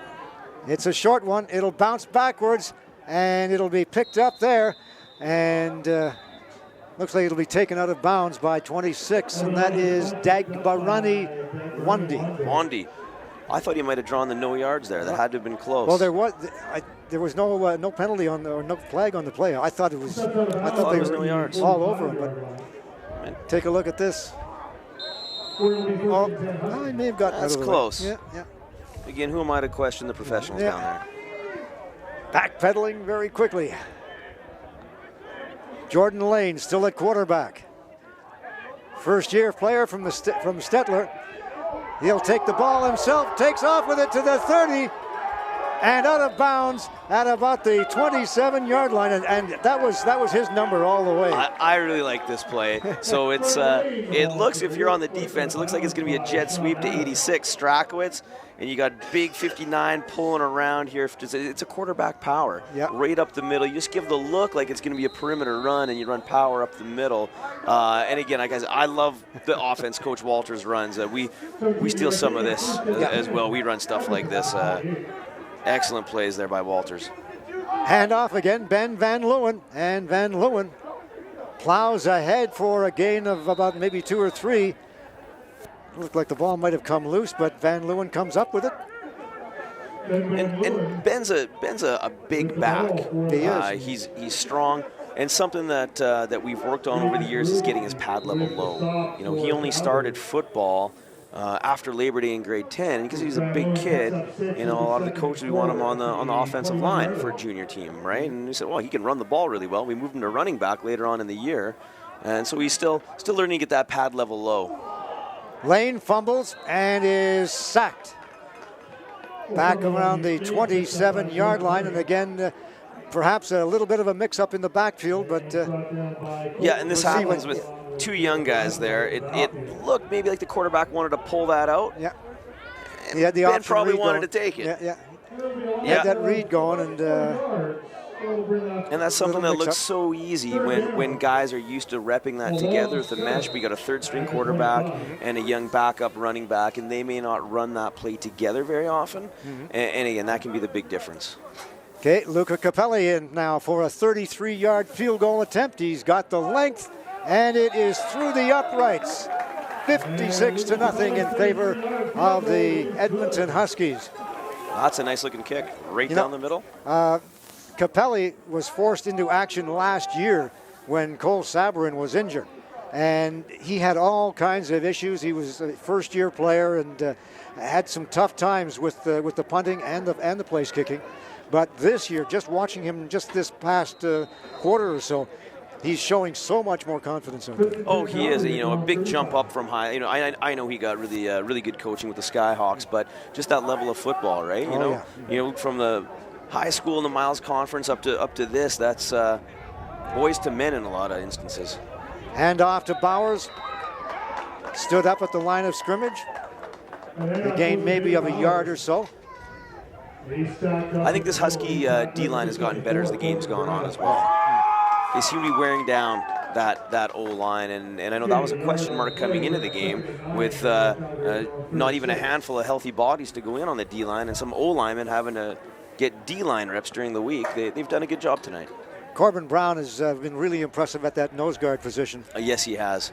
it's a short one. It'll bounce backwards, and it'll be picked up there, and looks like it'll be taken out of bounds by 26, and that is Dagbarani Wandi. I thought he might have drawn the no yards there. That had to have been close. Well, there was no penalty on or no flag on the play. I thought it was. I thought it they was were no yards. all over him. But take a look at this. Oh, he may have gotten That's out of the close. way. Yeah. Again, who am I to question the professionals down there? Backpedaling very quickly. Jordan Lane still at quarterback. First-year player from Stettler. He'll take the ball himself, takes off with it to the 30, and out of bounds at about the 27-yard line, and that was his number all the way. I really like this play. So it looks, if you're on the defense, it looks like it's going to be a jet sweep to 86 Strakowitz, and you got big 59 pulling around here. It's a quarterback power, right up the middle. You just give the look like it's going to be a perimeter run, and you run power up the middle. And again, guys, I love the offense Coach Walters runs. We steal some of this as well. We run stuff like this. Excellent plays there by Walters. Handoff again, Ben Van Leeuwen, and Van Leeuwen plows ahead for a gain of about maybe 2 or 3. Looked like the ball might have come loose, but Van Leeuwen comes up with it. And Ben's a big back. He is. He's strong, and something that we've worked on over the years is getting his pad level low. You know, he only started football after Labor Day in grade 10, and because he's a big kid, you know, a lot of the coaches, we want him on the offensive line for a junior team, right? And we said, well, he can run the ball really well. We moved him to running back later on in the year, and so he's still learning to get that pad level low. Lane fumbles and is sacked. Back around the 27-yard line, and again, perhaps a little bit of a mix-up in the backfield, but yeah, and this happens with two young guys there. It looked maybe like the quarterback wanted to pull that out. Yeah. He had the Ben probably wanted to take it. Yeah. Had that read going, and that's something that looks so easy when guys are used to repping that together with the mesh. We got a third-string quarterback and a young backup running back, and they may not run that play together very often. And again, that can be the big difference. Okay, Luca Capelli in now for a 33-yard field goal attempt. He's got the length, and it is through the uprights. 56-0 in favor of the Edmonton Huskies. That's a nice-looking kick, down the middle. Capelli was forced into action last year when Cole Sabarin was injured, and he had all kinds of issues. He was a first-year player and had some tough times with the punting and the place kicking. But this year, just watching him just this past quarter or so, he's showing so much more confidence in it. Oh, he is. You know, a big jump up from high. You know, I know he got really good coaching with the Skyhawks, but just that level of football, right? You know, from the high school in the Miles Conference up to this, that's boys to men in a lot of instances. Hand off to Bowers. Stood up at the line of scrimmage. A gain maybe of a yard or so. I think this Husky D-line has gotten better as the game's gone on as well. They seem to be wearing down that O-line, and I know that was a question mark coming into the game with not even a handful of healthy bodies to go in on the D-line and some O-linemen having to get D-line reps during the week. They've done a good job tonight. Corbin Brown has been really impressive at that nose guard position. Yes, he has.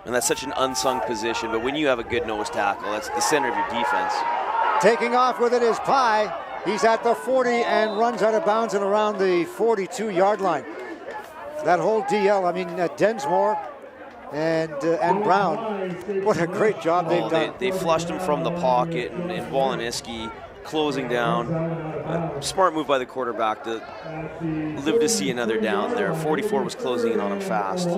And that's such an unsung position, but when you have a good nose tackle, that's the center of your defense. Taking off with it is Pye. He's at the 40 and runs out of bounds and around the 42-yard line. That whole DL, I mean, Densmore and Brown, what a great job they've done. They flushed him from the pocket, and Waleniski closing down. Smart move by the quarterback to live to see another down there. 44 was closing in on him fast.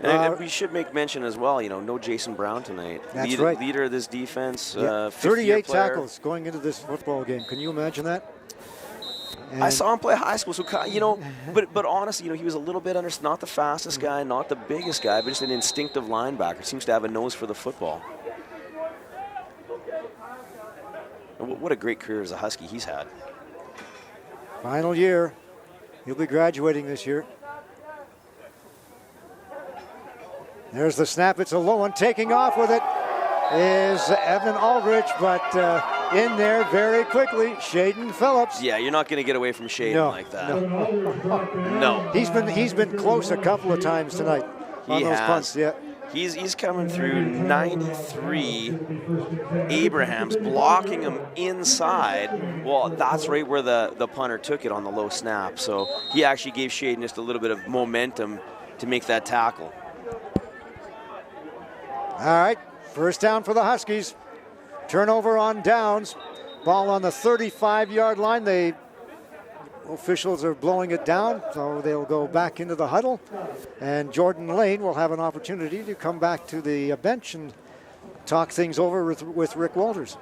And we should make mention as well, you know, no Jason Brown tonight. That's right. Leader of this defense. 38 tackles going into this football game. Can you imagine that? I saw him play high school, so, you know, but honestly, you know, he was a little bit not the fastest guy, not the biggest guy, but just an instinctive linebacker. Seems to have a nose for the football. And what a great career as a Husky he's had. Final year. He'll be graduating this year. There's the snap. It's a low one. Taking off with it is Evan Aldrich, but in there very quickly, Shaden Phillips. Yeah, you're not going to get away from Shaden like that. No. He's been close a couple of times tonight on those punts. Yeah. He's coming through 93. Abraham's blocking him inside. Well, that's right where the punter took it on the low snap. So he actually gave Shaden just a little bit of momentum to make that tackle. All right, first down for the Huskies. Turnover on downs. Ball on the 35-yard line. The officials are blowing it down, so they'll go back into the huddle. And Jordan Lane will have an opportunity to come back to the bench and talk things over with Rick Walters.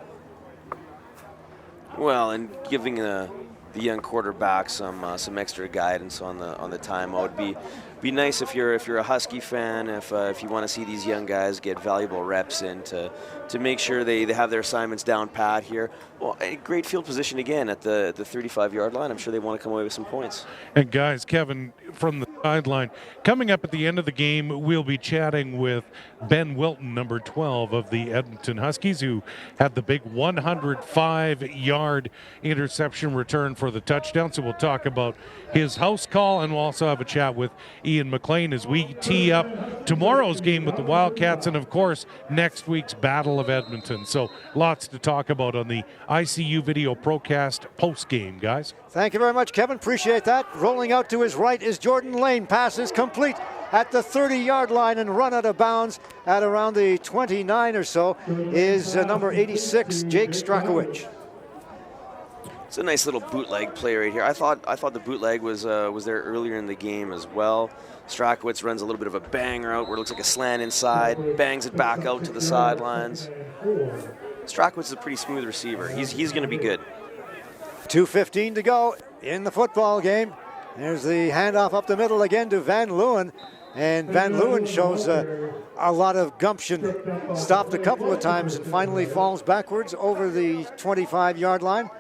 Well, and giving the young quarterback some extra guidance on the timeout would be nice if you're a Husky fan, if you want to see these young guys get valuable reps in to make sure they have their assignments down pat here. Well, a great field position again at the 35-yard line. I'm sure they want to come away with some points. And guys, Kevin from the sideline, coming up at the end of the game, we'll be chatting with Ben Wilton, number 12 of the Edmonton Huskies, who had the big 105-yard interception return for the touchdown. So we'll talk about his house call, and we'll also have a chat with Ian McLean as we tee up tomorrow's game with the Wildcats and, of course, next week's Battle of Edmonton. So lots to talk about on the ICU Video Procast post-game, guys. Thank you very much, Kevin. Appreciate that. Rolling out to his right is Jordan Lane. Pass is complete at the 30-yard line and run out of bounds at around the 29 or so is number 86, Jake Strakowicz. It's a nice little bootleg play right here. I thought the bootleg was there earlier in the game as well. Strakowicz runs a little bit of a banger out where it looks like a slant inside, bangs it back out to the sidelines. Strakowicz is a pretty smooth receiver. He's going to be good. 2:15 to go in the football game. There's the handoff up the middle again to Van Leeuwen. And Van Leeuwen shows a lot of gumption. Stopped a couple of times and finally falls backwards over the 25-yard line.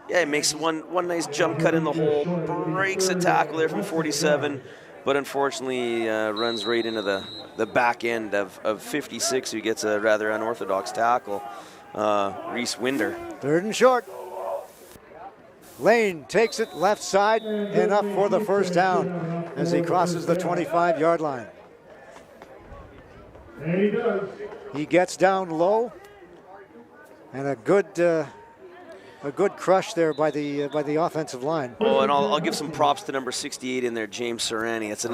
Yeah, he makes one nice jump cut in the hole, breaks a tackle there from 47, but unfortunately runs right into the back end of 56, who gets a rather unorthodox tackle, Reese Winder. Third and short. Lane takes it left side and up for the first down as he crosses the 25-yard line. And he does. He gets down low, and a good crush there by the offensive line. Oh, and I'll give some props to number 68 in there, James Serrani. That's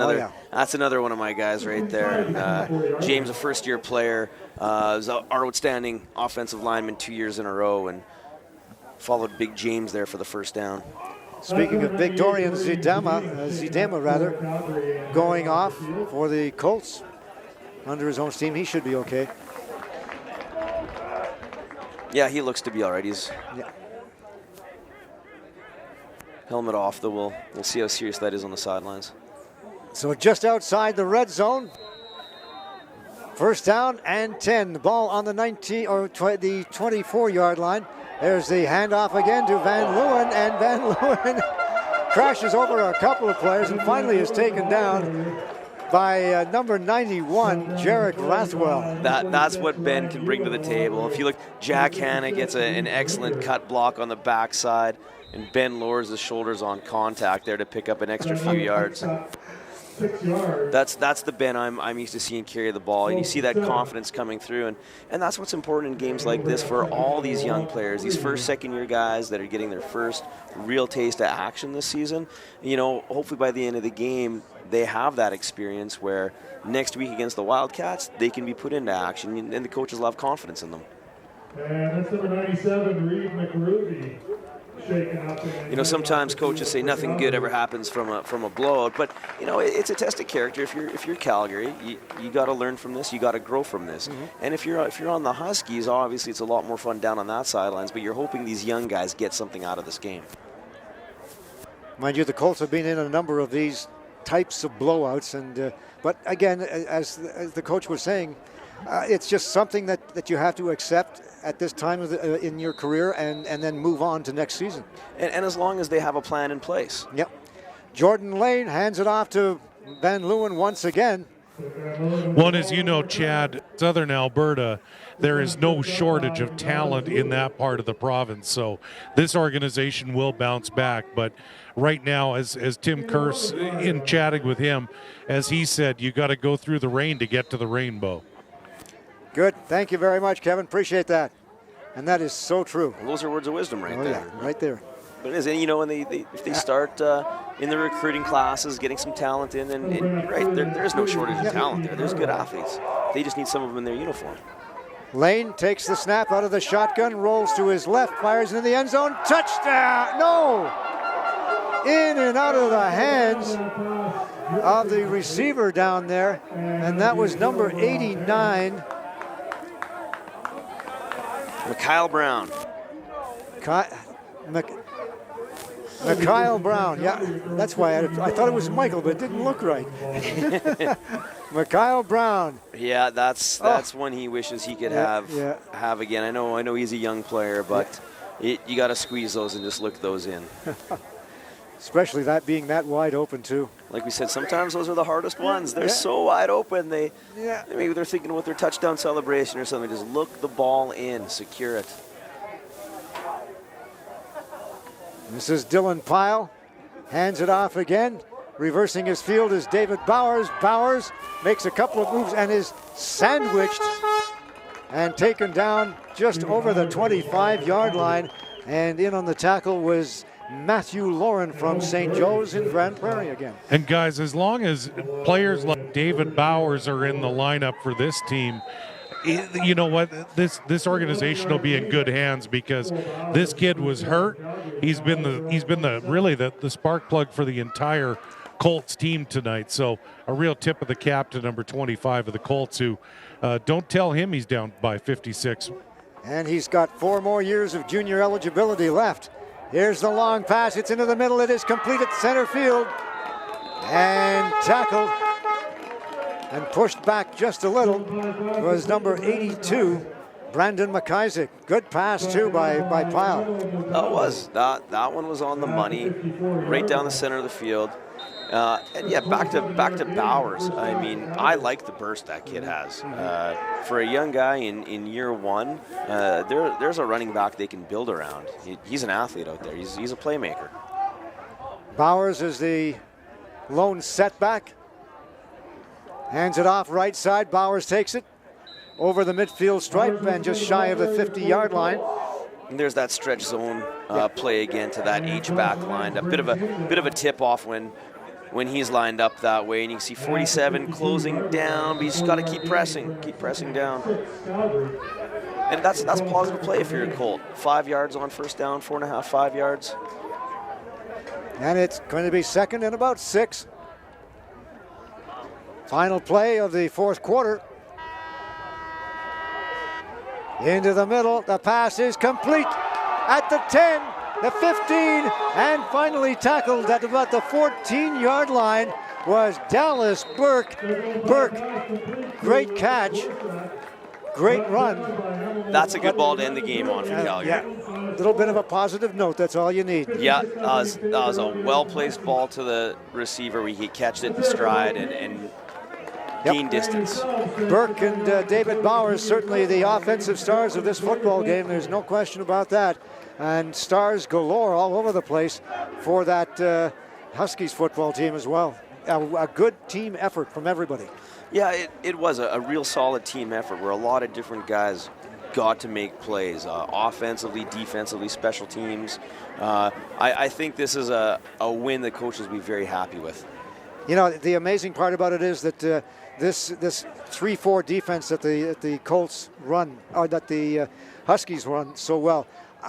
another one of my guys right there. James, a first-year player, was our outstanding offensive lineman 2 years in a row, and followed Big James there for the first down. Speaking of big Dorian Zidema, going off for the Colts under his own steam. He should be okay. Yeah, he looks to be all right. Helmet off, though. We'll see how serious that is on the sidelines. So just outside the red zone. First down and 10. The ball on the 24-yard line. There's the handoff again to Van Leeuwen, and Van Leeuwen crashes over a couple of players and finally is taken down by number 91, Jarek Rathwell. That's what Ben can bring to the table. If you look, Jack Hanna gets an excellent cut block on the backside, and Ben lowers his shoulders on contact there to pick up an extra few yards. 6 yards. That's the Ben I'm used to seeing carry the ball, and you see that confidence coming through, and that's what's important in games like this for all these young players, these first, second-year guys that are getting their first real taste of action this season. You know, hopefully by the end of the game, they have that experience where next week against the Wildcats, they can be put into action, and the coaches will have confidence in them. And that's number 97, Reed McRuby. You know, sometimes coaches say nothing good ever happens from a blowout, but you know, it's a test of character. If you're Calgary, you got to learn from this. You got to grow from this. Mm-hmm. And if you're on the Huskies, obviously it's a lot more fun down on that sidelines. But you're hoping these young guys get something out of this game. Mind you, the Colts have been in a number of these types of blowouts, and but again, as the coach was saying, it's just something that you have to accept at this time in your career and then move on to next season. And as long as they have a plan in place. Yep. Jordan Lane hands it off to Van Leeuwen once again. One, as you know, Chad, Southern Alberta, there is no shortage of talent in that part of the province. So this organization will bounce back. But right now, as Tim Kerrs, in chatting with him, as he said, you got to go through the rain to get to the rainbow. Good. Thank you very much, Kevin. Appreciate that. And that is so true. Well, those are words of wisdom right there. Yeah, right there. But it is, and you know, when if they start in the recruiting classes, getting some talent in, and you're right, there's no shortage of talent there. There's good athletes. They just need some of them in their uniform. Lane takes the snap out of the shotgun, rolls to his left, fires into the end zone. Touchdown! No! In and out of the hands of the receiver down there, and that was number 89. Kyle Brown. Kyle Brown, yeah, that's why I thought it was Michael, but it didn't look right. Kyle Brown. Yeah, that's one he wishes he could have again. I know he's a young player, but you got to squeeze those and just look those in. Especially that being that wide open too. Like we said, sometimes those are the hardest ones. They're so wide open. Maybe they're thinking with their touchdown celebration or something. Just look the ball in, secure it. This is Dylan Pyle, hands it off again. Reversing his field is David Bowers. Bowers makes a couple of moves and is sandwiched and taken down just over the 25-yard line. And in on the tackle was Matthew Lauren from St. Joe's in Grand Prairie again. And guys, as long as players like David Bowers are in the lineup for this team, you know what, this organization will be in good hands, because this kid was hurt. He's been the spark plug for the entire Colts team tonight. So a real tip of the cap to number 25 of the Colts, who don't tell him he's down by 56. And he's got 4 more years of junior eligibility left. Here's the long pass. It's into the middle. It is complete at center field. And tackled and pushed back just a little was number 82, Brandon McIsaac. Good pass, too, by Pyle. That one was on the money, right down the center of the field. And yeah, back to Bowers. I mean, I like the burst that kid has. For a young guy in year one, there's a running back they can build around. He's an athlete out there. He's a playmaker. Bowers is the lone setback. Hands it off right side. Bowers takes it over the midfield stripe and just shy of the 50-yard line. And there's that stretch zone play again to that H-back line. A bit of a tip-off when he's lined up that way. And you can see 47 closing down, but you just got to keep pressing down. And that's positive play if you're a Colt. 5 yards on first down, 4.5, 5 yards. And it's going to be second and about 6. Final play of the fourth quarter. Into the middle, the pass is complete at the 10, the 15, and finally tackled at about the 14-yard line was Dallas Burke. Burke, great catch, great run. That's a good ball to end the game on for Calgary. Yeah, a little bit of a positive note, that's all you need. Yeah, that was a well-placed ball to the receiver. He catched it in stride and gain distance. Burke and David Bowers, certainly the offensive stars of this football game. There's no question about that. And stars galore all over the place for that Huskies football team as well. A good team effort from everybody. Yeah, it was a real solid team effort where a lot of different guys got to make plays, offensively, defensively, special teams. I think this is a win that coaches will be very happy with. You know, the amazing part about it is that this 3-4 defense that the Colts run, or that the Huskies run so well,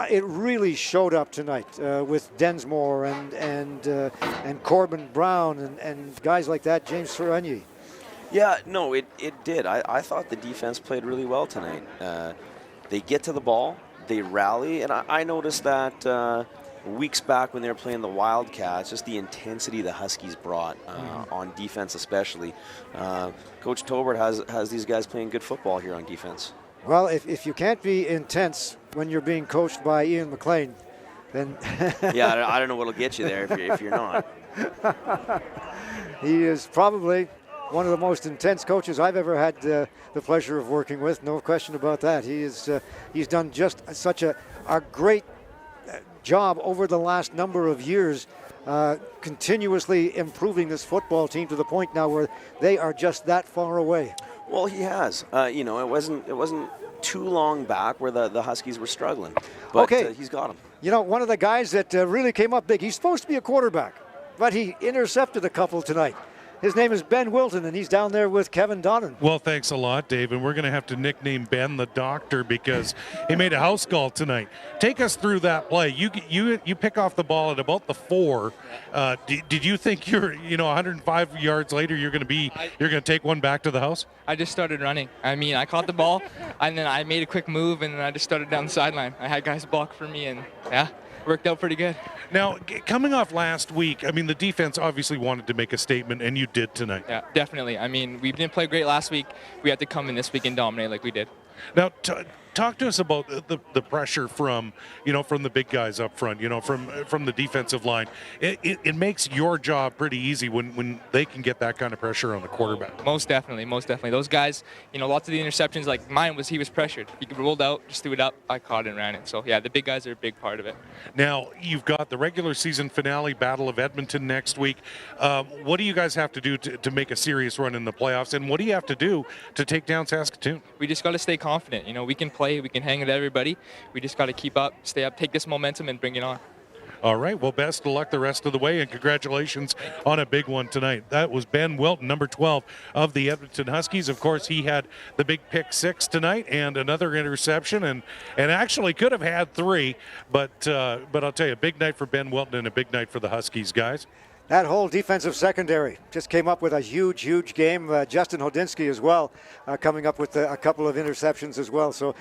it really showed up tonight with Densmore and Corbin Brown and guys like that, James Ferrugni. Yeah, no, it did. I thought the defense played really well tonight. They get to the ball, they rally, and I noticed that weeks back when they were playing the Wildcats, just the intensity the Huskies brought on defense especially. Coach Tobert has these guys playing good football here on defense. Well, if you can't be intense when you're being coached by Ian McLean, then... Yeah, I don't know what'll get you there if you're not. He is probably one of the most intense coaches I've ever had the pleasure of working with. No question about that. He's done just such a great job over the last number of years, continuously improving this football team to the point now where they are just that far away. Well, he has. It wasn't too long back where the Huskies were struggling, but he's got them. You know, one of the guys that really came up big, he's supposed to be a quarterback, but he intercepted a couple tonight. His name is Ben Wilton, and he's down there with Kevin Donnan. Well, thanks a lot, Dave. And we're going to have to nickname Ben the Doctor because he made a house call tonight. Take us through that play. You pick off the ball at about the 4. Did you think 105 yards later you're going to take one back to the house? I just started running. I mean, I caught the ball, and then I made a quick move, and then I just started down the sideline. I had guys block for me, and worked out pretty good. Now, coming off last week, I mean, the defense obviously wanted to make a statement, and you did tonight. Yeah, definitely. I mean, we didn't play great last week. We had to come in this week and dominate like we did. Now, talk to us about the pressure from the big guys up front, from the defensive line. It makes your job pretty easy when they can get that kind of pressure on the quarterback. Most definitely. Those guys, lots of the interceptions, like mine he was pressured. He rolled out, just threw it up, I caught it and ran it. So, yeah, the big guys are a big part of it. Now, you've got the regular season finale, Battle of Edmonton next week. What do you guys have to do to make a serious run in the playoffs, and what do you have to do to take down Saskatoon? We just got to stay confident. We can play, we can hang with everybody. We just got to keep up, stay up, take this momentum, and bring it on. All right. Well, best of luck the rest of the way, and congratulations on a big one tonight. That was Ben Wilton, number 12 of the Edmonton Huskies. Of course, he had the big pick 6 tonight and another interception, and actually could have had 3. But I'll tell you, a big night for Ben Wilton and a big night for the Huskies, guys. That whole defensive secondary just came up with a huge game. Justin Hodinsky as well, coming up with a couple of interceptions as well. So,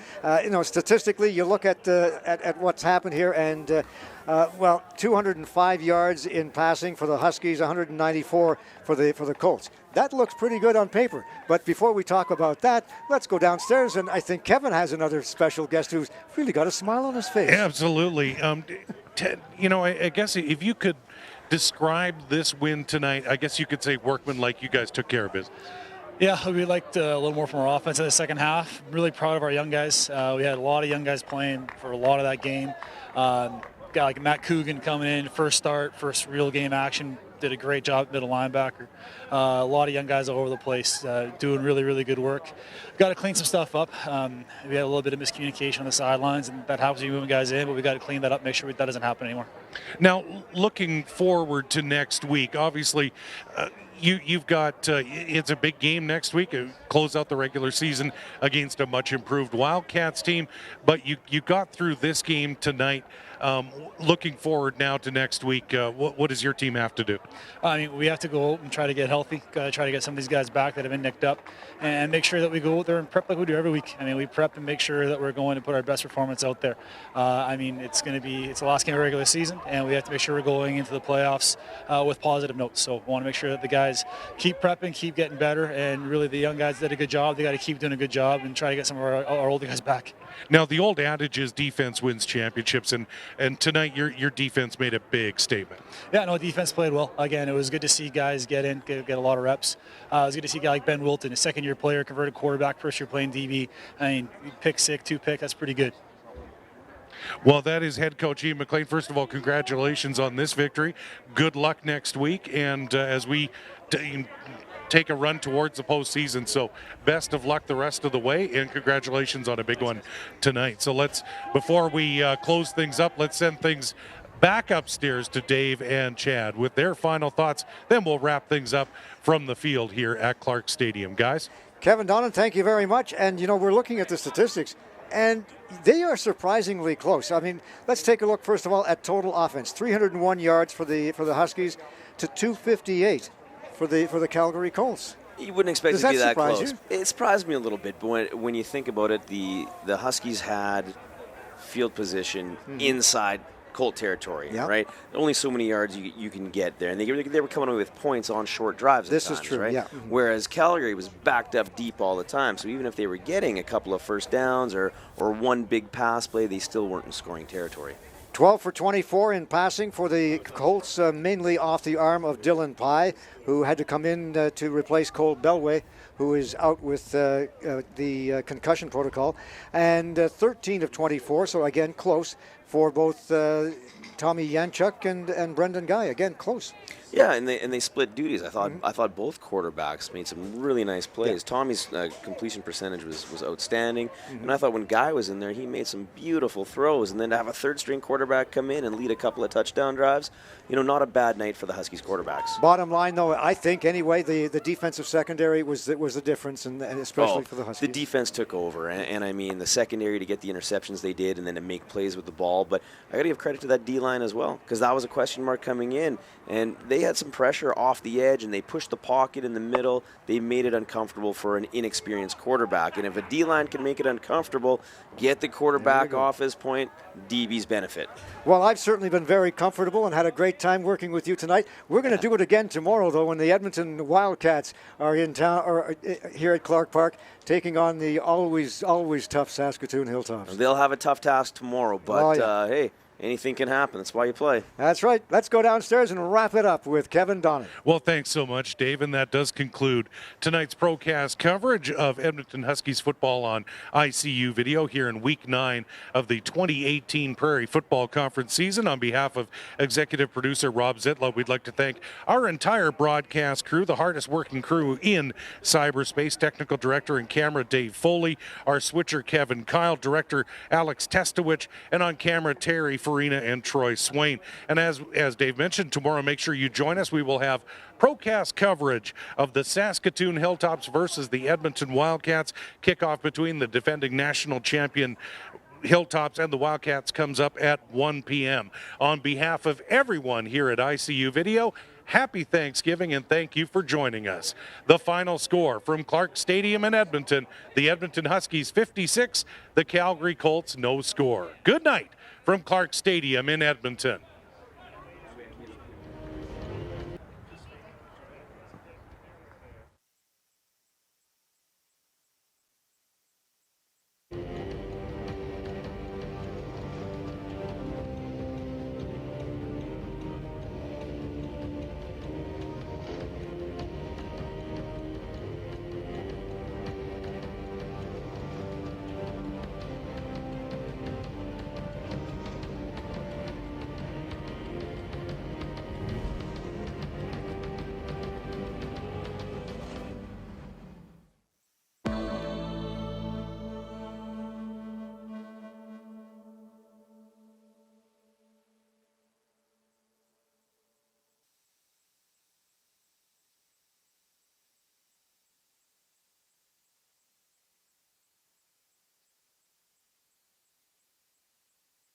statistically, you look at what's happened here, and 205 yards in passing for the Huskies, 194 for the Colts. That looks pretty good on paper. But before we talk about that, let's go downstairs, and I think Kevin has another special guest who's really got a smile on his face. Absolutely. Ted, I guess if you could describe this win tonight, I guess you could say workmanlike. You guys took care of business. Yeah, we liked a little more from our offense in the second half. Really proud of our young guys. We had a lot of young guys playing for a lot of that game. Guy like Matt Coogan coming in, first real game action, did a great job at middle linebacker. A lot of young guys all over the place doing really good work. Got to clean some stuff up. We had a little bit of miscommunication on the sidelines, and that happens when you move guys in, but we got to clean that up, make sure that doesn't happen anymore. Now, looking forward to next week, obviously, you've got it's a big game next week. Close out the regular season against a much improved Wildcats team, but you got through this game tonight. Looking forward now to next week, what does your team have to do? I mean, we have to go out and try to get healthy. Got to try to get some of these guys back that have been nicked up, and make sure that we go out there and prep like we do every week. I mean, we prep and make sure that we're going to put our best performance out there. It's the last game of the regular season, and we have to make sure we're going into the playoffs with positive notes. So we want to make sure that the guys keep prepping, keep getting better, and really the young guys did a good job. They got to keep doing a good job and try to get some of our older guys back. Now, the old adage is defense wins championships, and tonight your defense made a big statement. Yeah, no, defense played well. Again, it was good to see guys get a lot of reps. It was good to see a guy like Ben Wilton, a second-year player, converted quarterback, first year playing DB. I mean, pick 6, 2 pick, that's pretty good. Well, that is head coach Ian McLean. First of all, congratulations on this victory. Good luck next week, and as we take a run towards the postseason. So best of luck the rest of the way, and congratulations on a big one tonight. So before we close things up, let's send things back upstairs to Dave and Chad with their final thoughts. Then we'll wrap things up from the field here at Clarke Stadium. Guys? Kevin Donnan, thank you very much. And, we're looking at the statistics, and they are surprisingly close. I mean, let's take a look, first of all, at total offense. 301 yards for the Huskies to 258 for the Calgary Colts. You wouldn't expect it to be that close. You? It surprised me a little bit, but when you think about it, the Huskies had field position inside Colt territory, right? Only so many yards you can get there, and they were coming away with points on short drives. This is true, right? Yeah. Whereas Calgary was backed up deep all the time, so even if they were getting a couple of first downs or one big pass play, they still weren't in scoring territory. 12 for 24 in passing for the Colts, mainly off the arm of Dylan Pye, who had to come in to replace Cole Belway, who is out with the concussion protocol. And 13 of 24, so again close for both Tommy Yanchuk and Brendan Guy. Again, close. Yeah, and they split duties. I thought both quarterbacks made some really nice plays. Yeah. Tommy's completion percentage was outstanding, and I thought when Guy was in there, he made some beautiful throws. And then to have a third-string quarterback come in and lead a couple of touchdown drives, not a bad night for the Huskies quarterbacks. Bottom line, though, I think anyway the defensive secondary was the difference, and especially for the Huskies. The defense took over, and I mean the secondary to get the interceptions they did, and then to make plays with the ball. But I got to give credit to that D-line as well, because that was a question mark coming in, and they had some pressure off the edge, and they pushed the pocket in the middle. They made it uncomfortable for an inexperienced quarterback. And if a D-line can make it uncomfortable, get the quarterback off his point, DBs benefit. Well, I've certainly been very comfortable and had a great time working with you tonight. We're going to do it again tomorrow, though, when the Edmonton Wildcats are in town, or here at Clarke Park, taking on the always tough Saskatoon Hilltops. They'll have a tough task tomorrow, but hey, anything can happen. That's why you play. That's right. Let's go downstairs and wrap it up with Kevin Donnan. Well, thanks so much, Dave. And that does conclude tonight's Procast coverage of Edmonton Huskies football on ICU Video here in Week 9 of the 2018 Prairie Football Conference season. On behalf of executive producer Rob Zitla, we'd like to thank our entire broadcast crew, the hardest working crew in cyberspace, technical director and camera Dave Foley, our switcher Kevin Kyle, director Alex Testowich, and on camera Terry Farina and Troy Swain. And as Dave mentioned, tomorrow make sure you join us. We will have Procast coverage of the Saskatoon Hilltops versus the Edmonton Wildcats. Kickoff between the defending national champion Hilltops and the Wildcats comes up at 1 p.m. On behalf of everyone here at ICU Video, happy Thanksgiving and thank you for joining us. The final score from Clarke Stadium in Edmonton, the Edmonton Huskies 56, the Calgary Colts no score. Good night from Clarke Stadium in Edmonton.